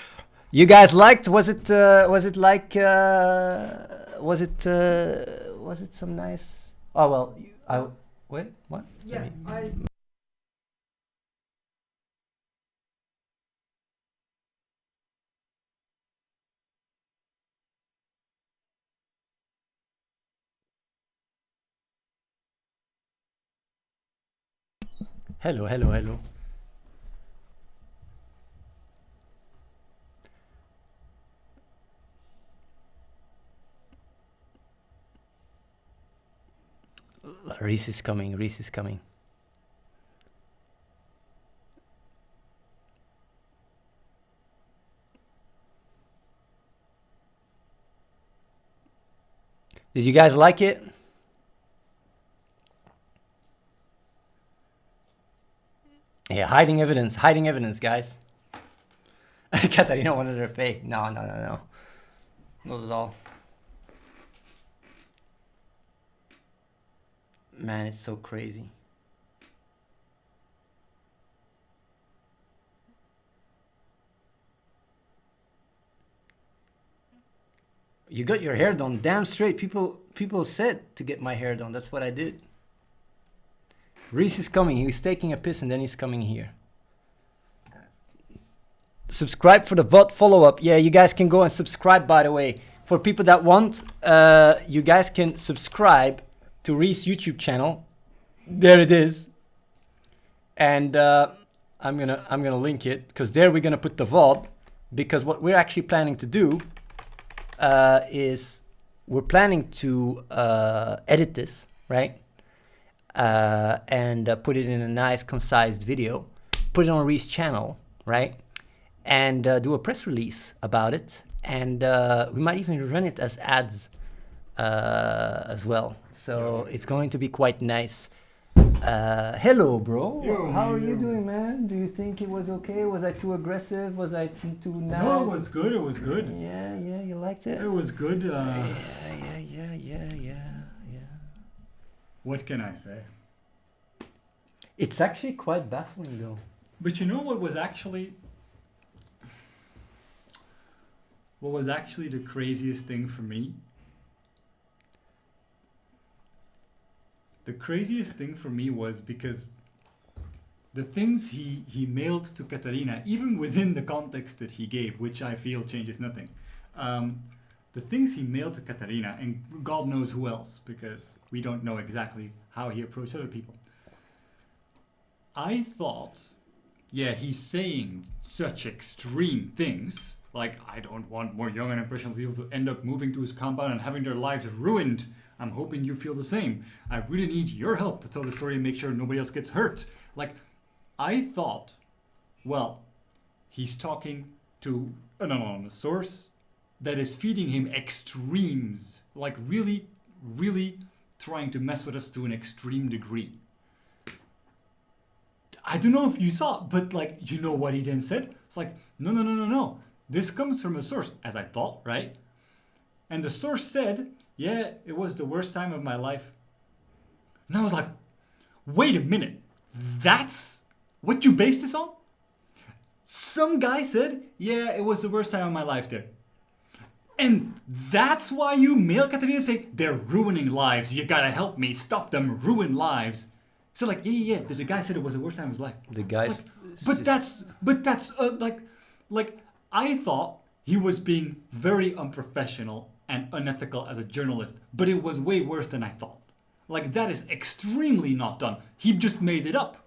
You guys liked? Was it some nice? Oh well, wait. What? Yeah, Hello. Reese is coming. Did you guys like it? Yeah, hiding evidence, guys. Katarina wanted her pay. No. Not at all. Man, it's so crazy. You got your hair done. Damn straight. People said to get my hair done. That's what I did. Reese is coming. He's taking a piss and then he's coming here. Subscribe for the VOD follow-up. Yeah, you guys can go and subscribe, by the way. For people that want, you guys can subscribe to Reese's YouTube channel. There it is. And I'm gonna link it, because there we're gonna put the VOD. Because what we're actually planning to do is we're planning to edit this, right? And put it in a nice, concise video. Put it on Reese's channel, right? And do a press release about it. And we might even run it as ads as well. So it's going to be quite nice. Hello, bro. How are you doing, man? Do you think it was okay? Was I too aggressive? Was I too nice? No, it was good. Yeah, you liked it? It was good. Yeah. What can I say? It's actually quite baffling, though. But you know what was actually the craziest thing for me? The craziest thing for me was because the things he mailed to Katarina, even within the context that he gave, which I feel changes nothing, the things he mailed to Katarina, and God knows who else, because we don't know exactly how he approached other people. I thought, yeah, he's saying such extreme things, like, I don't want more young and impressionable people to end up moving to his compound and having their lives ruined. I'm hoping you feel the same. I really need your help to tell the story and make sure nobody else gets hurt. Like, I thought, well, he's talking to an anonymous source that is feeding him extremes, like really, really trying to mess with us to an extreme degree. I don't know if you saw, but like, you know what he then said? It's like, no. This comes from a source, as I thought, right? And the source said, yeah, it was the worst time of my life. And I was like, wait a minute, that's what you based this on? Some guy said, yeah, it was the worst time of my life there. And that's why you mail Katarina and say, they're ruining lives. You gotta help me stop them ruin lives. So like, yeah. There's a guy said it was the worst time of his life. The guys. But that's like I thought he was being very unprofessional and unethical as a journalist, but it was way worse than I thought. Like that is extremely not done. He just made it up.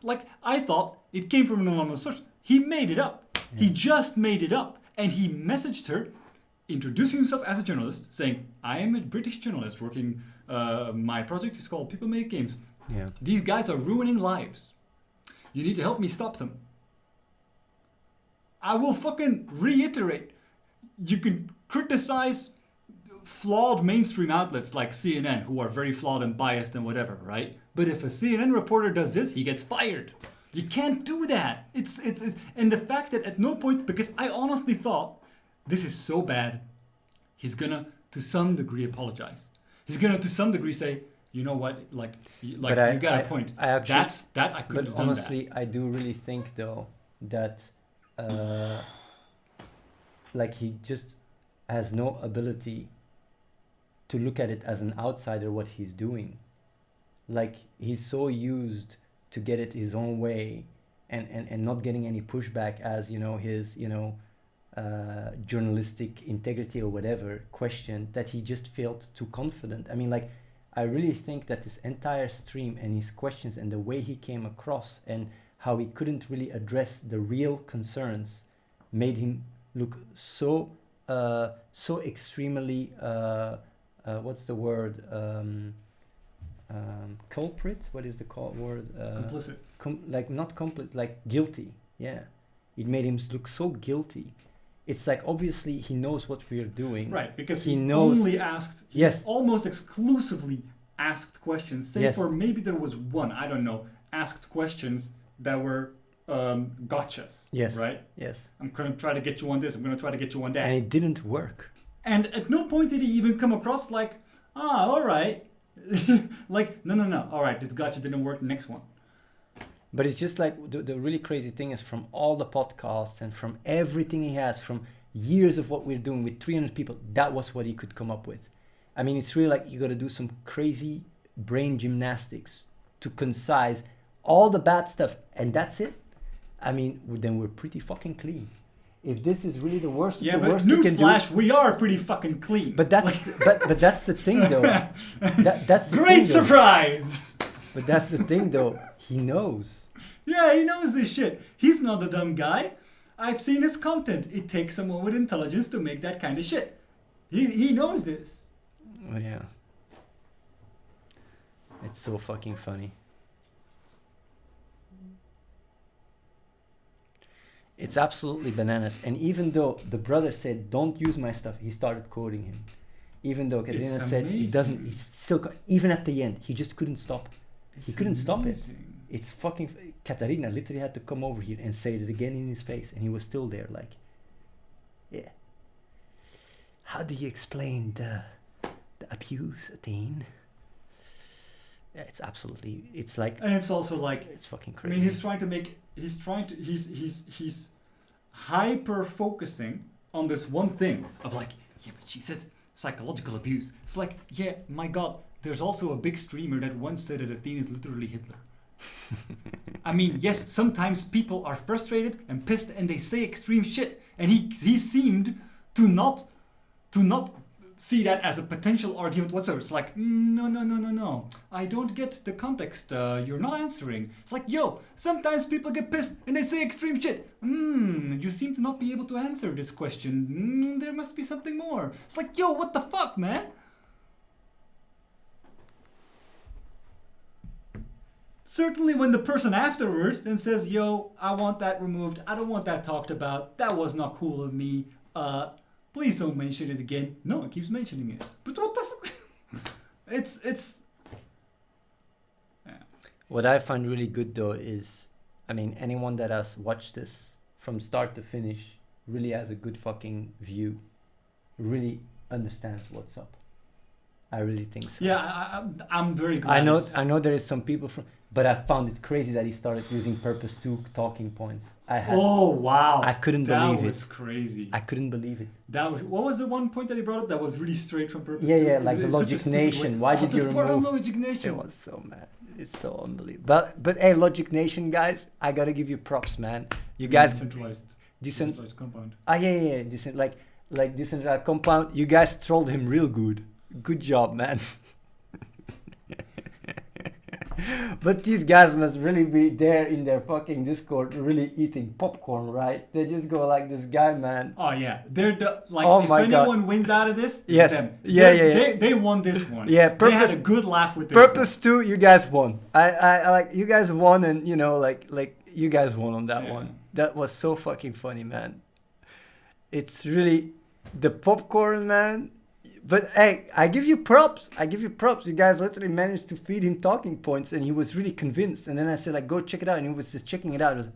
Like I thought it came from an anonymous source. He made it up. He just made it up, and he messaged her, introducing himself as a journalist, saying, "I am a British journalist working. My project is called People Make Games. Yeah. These guys are ruining lives. You need to help me stop them." I will fucking reiterate. You can criticize flawed mainstream outlets like CNN, who are very flawed and biased and whatever, right? But if a CNN reporter does this, he gets fired. You can't do that. It's and the fact that at no point, because I honestly thought this is so bad, he's gonna to some degree apologize. He's gonna to some degree say, you know what, like you got a point. I actually, I couldn't have done honestly, I do really think though that like he just has no ability to look at it as an outsider what he's doing. Like he's so used to get it his own way and not getting any pushback as, you know, his, you know, journalistic integrity or whatever question, that he just felt too confident. I mean, like, I really think that this entire stream and his questions and the way he came across and how he couldn't really address the real concerns made him look so extremely what's the word, culprit, what is the word, complicit, like not complete, like guilty. Yeah, it made him look so guilty. It's like obviously he knows what we're doing, right? Because he knows, only asked, yes, almost exclusively asked questions. Say yes. for maybe there was one, I don't know, asked questions that were gotchas. Yes. Right. Yes. I'm gonna try to get you on this. I'm gonna try to get you on that. And it didn't work. And at no point did he even come across like, all right, like no, all right, this gotcha didn't work. Next one. But it's just like the really crazy thing is from all the podcasts and from everything he has, from years of what we're doing with 300 people, that was what he could come up with. I mean, it's really like you got to do some crazy brain gymnastics to concise all the bad stuff, and that's it. I mean, then we're pretty fucking clean. If this is really the worst, yeah, the but worst you can do, newsflash, we are pretty fucking clean. But that's but that's the thing though. That's the great thing, though. surprise. But that's the thing though. He knows. Yeah, he knows this shit. He's not a dumb guy. I've seen his content. It takes someone with intelligence to make that kind of shit. He knows this. Oh yeah. It's so fucking funny. It's absolutely bananas. And even though the brother said, "Don't use my stuff," he started quoting him. Even though Katrina said he doesn't, he's still, even at the end, he just couldn't stop. He couldn't stop it. It's fucking, Katarina literally had to come over here and say it again in his face, and he was still there like, yeah. How do you explain the abuse, Athene? Yeah, it's absolutely, it's like, and it's also like, it's fucking crazy. I mean, he's hyper focusing on this one thing of like, yeah, but she said psychological abuse. It's like, yeah, my God, there's also a big streamer that once said that Athene is literally Hitler. I mean, yes, sometimes people are frustrated and pissed and they say extreme shit, and he seemed to not see that as a potential argument whatsoever. It's like, no. I don't get the context. You're not answering. It's like, yo, sometimes people get pissed and they say extreme shit. You seem to not be able to answer this question. There must be something more. It's like, yo, what the fuck, man? Certainly when the person afterwards then says, yo, I want that removed. I don't want that talked about. That was not cool of me. Please don't mention it again. No, it keeps mentioning it. But what the fuck? It's... Yeah. What I find really good though is, I mean, anyone that has watched this from start to finish really has a good fucking view. Really understands what's up. I really think so. Yeah, I'm very glad. I know there is some people from, But I found it crazy that he started using purpose 2 talking points. Oh wow! I couldn't that believe was it. crazy. I couldn't believe it. That was what was the one point that he brought up that was really straight from purpose? Yeah, to, yeah, like the it's such a logic stupid way. nation. Why did you the part on remove? logic nation? It was so mad. It's so unbelievable. But hey, Logic Nation guys, I gotta give you props, man. You guys decentralized compound. Ah yeah. Like decentralized compound. You guys trolled him real good. Good job, man. But these guys must really be there in their fucking Discord, really eating popcorn, right? They just go like this guy, man. Oh yeah, they're the like. Oh if my God. anyone wins out of this, it's Yes. them. Yeah. They won this one. Yeah, They purpose- had a good laugh with this. Purpose 2, you guys won. I like you guys won, and you know, like you guys won on that Yeah. one. That was so fucking funny, man. It's really the popcorn, man. But hey, I give you props. You guys literally managed to feed him talking points, and he was really convinced. And then I said, like, go check it out, and he was just checking it out. It was,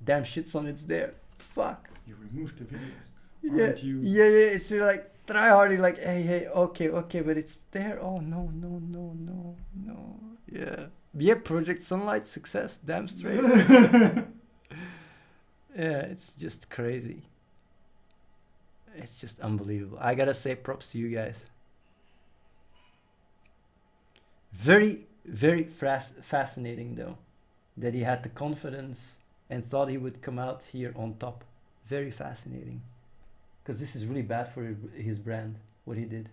damn shit, son, it's there. Fuck. You removed the videos. Yeah, Aren't you? yeah. It's really like try hardy, like, hey, okay, but it's there. Oh no. Yeah, Project Sunlight success, damn straight. Yeah, it's just crazy. It's just unbelievable. I gotta say props to you guys. Very, very fascinating though, that he had the confidence and thought he would come out here on top. Very fascinating. Because this is really bad for his brand, what he did.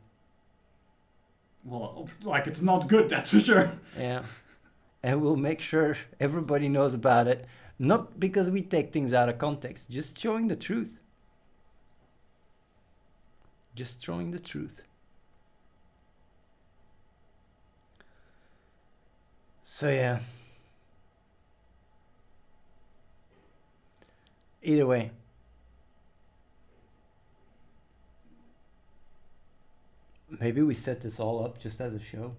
Well, like it's not good, that's for sure. Yeah. And we'll make sure everybody knows about it. Not because we take things out of context, just showing the truth. Just showing the truth. So yeah. Either way. Maybe we set this all up just as a show.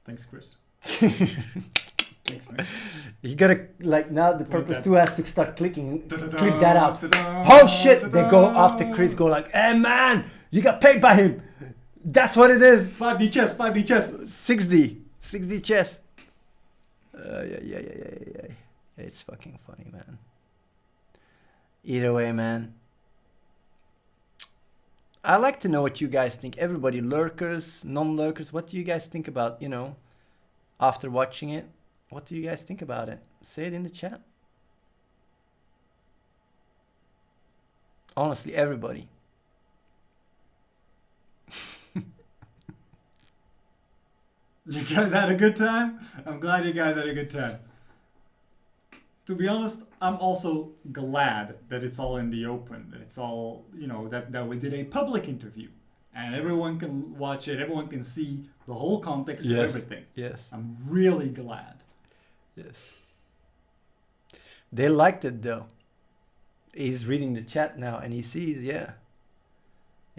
Thanks, Chris. Thanks, man. You gotta, like, now the Click Purpose that. 2 has to start clicking. Da-da-da, Click that out. da-da, Oh shit! They go da-da, after Chris, go like, hey man, you got paid by him. That's what it is. 5D chess, 5D chess. 6D chess. Yeah. It's fucking funny, man. Either way, man. I like to know what you guys think. Everybody, lurkers, non-lurkers, what do you guys think about, after watching it? What do you guys think about it? Say it in the chat. Honestly, everybody. You guys had a good time? I'm glad you guys had a good time. To be honest, I'm also glad that it's all in the open, that it's all, that we did a public interview. And everyone can watch it, everyone can see the whole context of everything. Yes. I'm really glad. Yes. They liked it though. He's reading the chat now and he sees, yeah.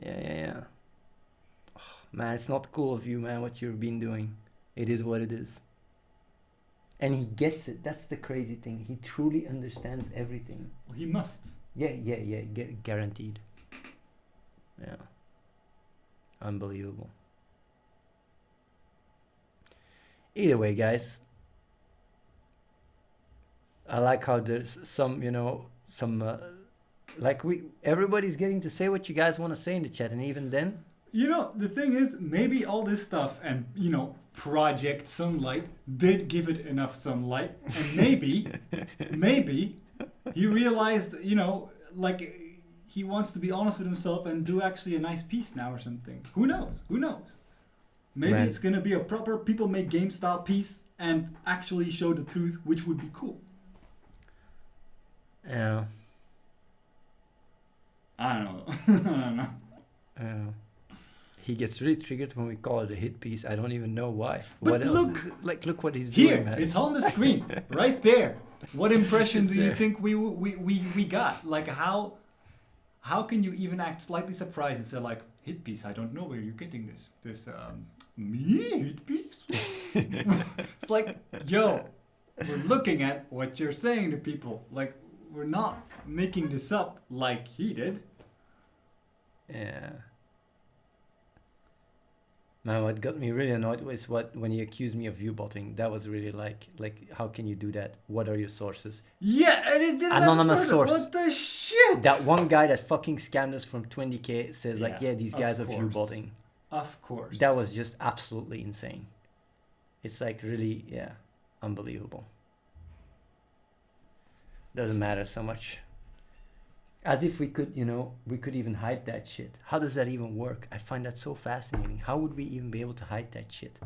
Oh, man, it's not cool of you, man, what you've been doing. It is what it is. And he gets it. That's the crazy thing. He truly understands everything. Well, he must. Yeah, guaranteed. Yeah. Unbelievable. Either way, guys. I like how there's some, everybody's getting to say what you guys want to say in the chat, and even then. The thing is, maybe all this stuff and, Project Sunlight did give it enough sunlight, and maybe he realized, he wants to be honest with himself and do actually a nice piece now or something. Who knows? Maybe Right. it's going to be a proper people make game style piece and actually show the truth, which would be cool. Yeah. I don't know. He gets really triggered when we call it a hit piece. I don't even know why. But what else? look, Look what he's Here, doing, man. it's on the screen, right there. What impression do you think we got? Like, how can you even act slightly surprised and say, like, hit piece? I don't know where you're getting this. Me hit piece? It's like, yo, we're looking at what you're saying to people. Like, we're not making this up like he did. Yeah. Man, what got me really annoyed was when he accused me of view botting. That was really like how can you do that? What are your sources? Yeah, and it didn't Anonymous have source. What the shit? That one guy that fucking scammed us from 20k says like, Yeah, yeah, these of guys are view course. botting. Of course. That was just absolutely insane. It's like really, yeah, unbelievable. Doesn't matter so much. As if we could, we could even hide that shit. How does that even work? I find that so fascinating. How would we even be able to hide that shit?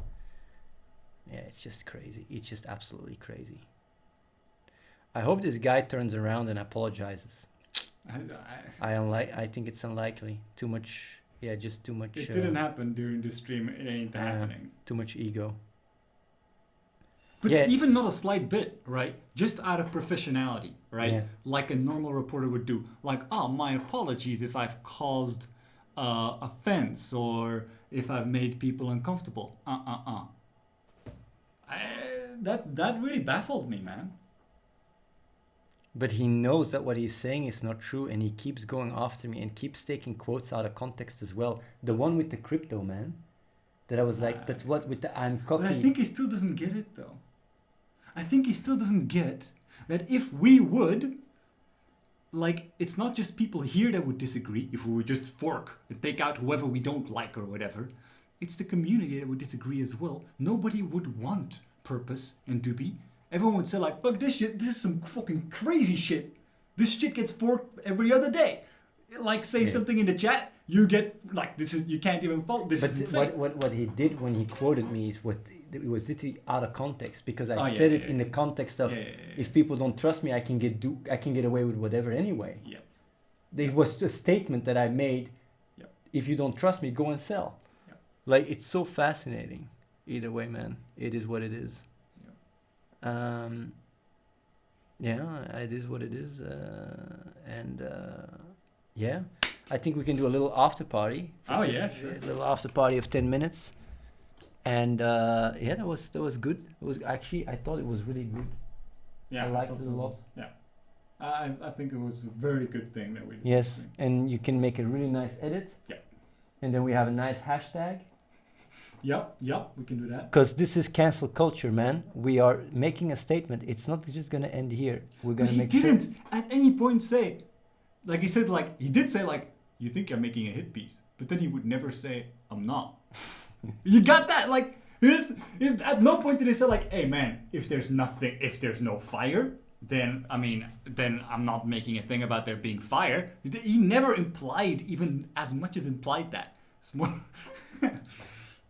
Yeah, it's just crazy. It's just absolutely crazy. I hope this guy turns around and apologizes. I think it's unlikely. Too much, just too much. It didn't happen during the stream. It ain't happening. Too much ego. But Yeah. even not a slight bit, right? Just out of professionality, right? Yeah. Like a normal reporter would do. Like, oh, my apologies if I've caused offense or if I've made people uncomfortable. That really baffled me, man. But he knows that what he's saying is not true, and he keeps going after me and keeps taking quotes out of context as well. The one with the crypto, man. That I was like, but what with the I'm cocky? But I think he still doesn't get it, though. I think he still doesn't get that if we would, like, it's not just people here that would disagree, if we would just fork and take out whoever we don't like or whatever. It's the community that would disagree as well. Nobody would want purpose and Doobie. Everyone would say like, fuck this shit, this is some fucking crazy shit. This shit gets forked every other day. Like, say something in the chat, you get, like, this is, you can't even fault, this is insane. What he did when he quoted me is it was literally out of context, because I said it in the context of if people don't trust me, I can get away with whatever anyway. Yeah. It was a statement that I made. Yeah. If you don't trust me, go and sell. Yeah. Like, it's so fascinating. Either way, man, it is what it is. It is what it is, I think we can do a little after party. Oh yeah, sure. A little after party of 10 minutes, and that was good. It was actually, I thought it was really good. Yeah, I liked it a lot. Yeah, I think it was a very good thing that we did. Yes, and you can make a really nice edit. Yeah. And then we have a nice hashtag. Yep, we can do that. Because this is cancel culture, man. We are making a statement. It's not just gonna end here. We're gonna make sure. He didn't at any point say, like he said, like he did say, like, you think I'm making a hit piece, but then he would never say I'm not. You got that? Like, at no point did he say like, hey man, if there's no fire, then I'm not making a thing about there being fire. He never implied, even as much as implied that. It's more.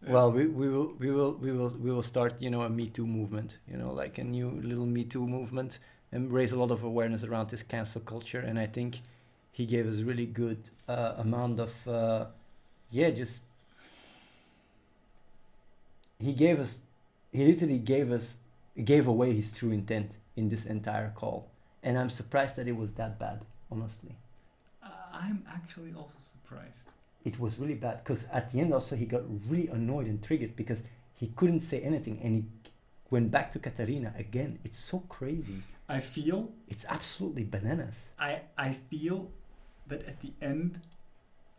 Well, we will start, a Me Too movement, like a new little Me Too movement, and raise a lot of awareness around this cancel culture. And I think he gave us really good amount of, he literally gave away his true intent in this entire call. And I'm surprised that it was that bad, honestly. I'm actually also surprised. It was really bad, because at the end also he got really annoyed and triggered because he couldn't say anything, and he went back to Katarina again. It's so crazy. I feel it's absolutely bananas. I feel that at the end,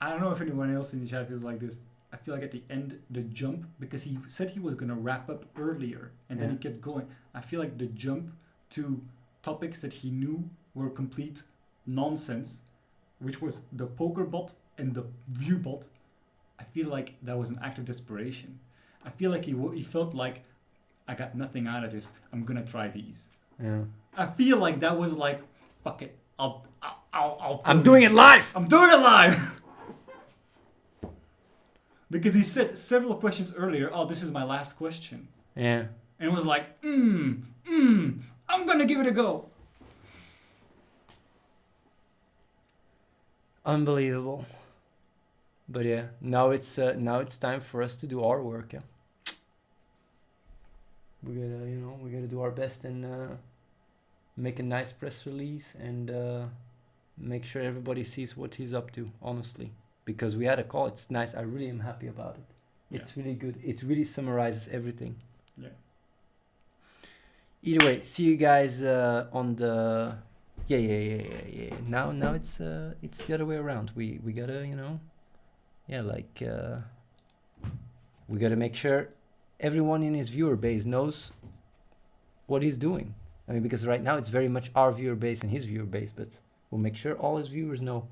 I don't know if anyone else in the chat feels like this. I feel like at the end, the jump, because he said he was going to wrap up earlier and then he kept going. I feel like the jump to topics that he knew were complete nonsense, which was the poker bot and the view bot. I feel like that was an act of desperation. I feel like he felt like, I got nothing out of this, I'm going to try these. Yeah. I feel like that was like, fuck it, I'm doing it live! I'm doing it live! Because he said several questions earlier, oh, this is my last question. Yeah. And it was like, I'm gonna give it a go. Unbelievable. But yeah, now it's time for us to do our work. Yeah. We gotta do our best and make a nice press release and make sure everybody sees what he's up to, honestly. Because we had a call, it's nice. I really am happy about it. It's really good. It really summarizes everything. Yeah. Either way, see you guys on the. Yeah. Now it's the other way around. We gotta, we got to make sure everyone in his viewer base knows what he's doing. I mean, because right now it's very much our viewer base and his viewer base, but we'll make sure all his viewers know.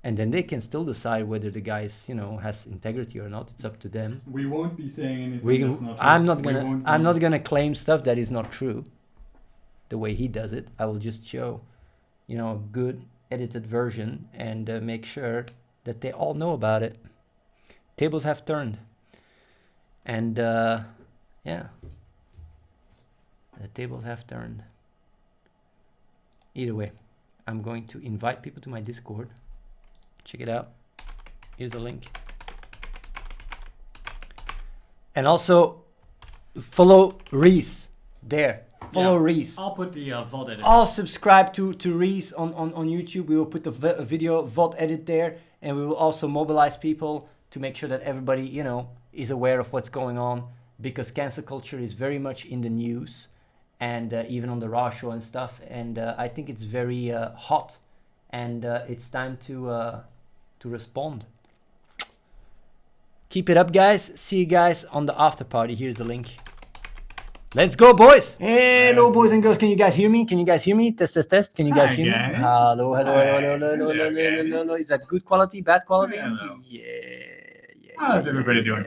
And then they can still decide whether the guy is, has integrity or not. It's up to them. We won't be saying anything that's not true. I'm not gonna claim stuff that is not true. The way he does it, I will just show, a good edited version and make sure that they all know about it. Tables have turned, and the tables have turned. Either way, I'm going to invite people to my Discord. Check it out. Here's the link. And also follow Reese there. Follow Reese. I'll put the VOD edit. All subscribe to Reese on YouTube. We will put the video VOD edit there, and we will also mobilize people to make sure that everybody, is aware of what's going on, because cancel culture is very much in the news, and even on the Raw show and stuff. And I think it's very hot, and it's time to respond. Keep it up, guys. See you guys on the after party. Here's the link. Let's go, boys. Hello, boys and girls. Can you guys hear me? Test, test, test. Can you guys hear me? Hello. Is that good quality, bad quality? Hello. Yeah. How's everybody doing?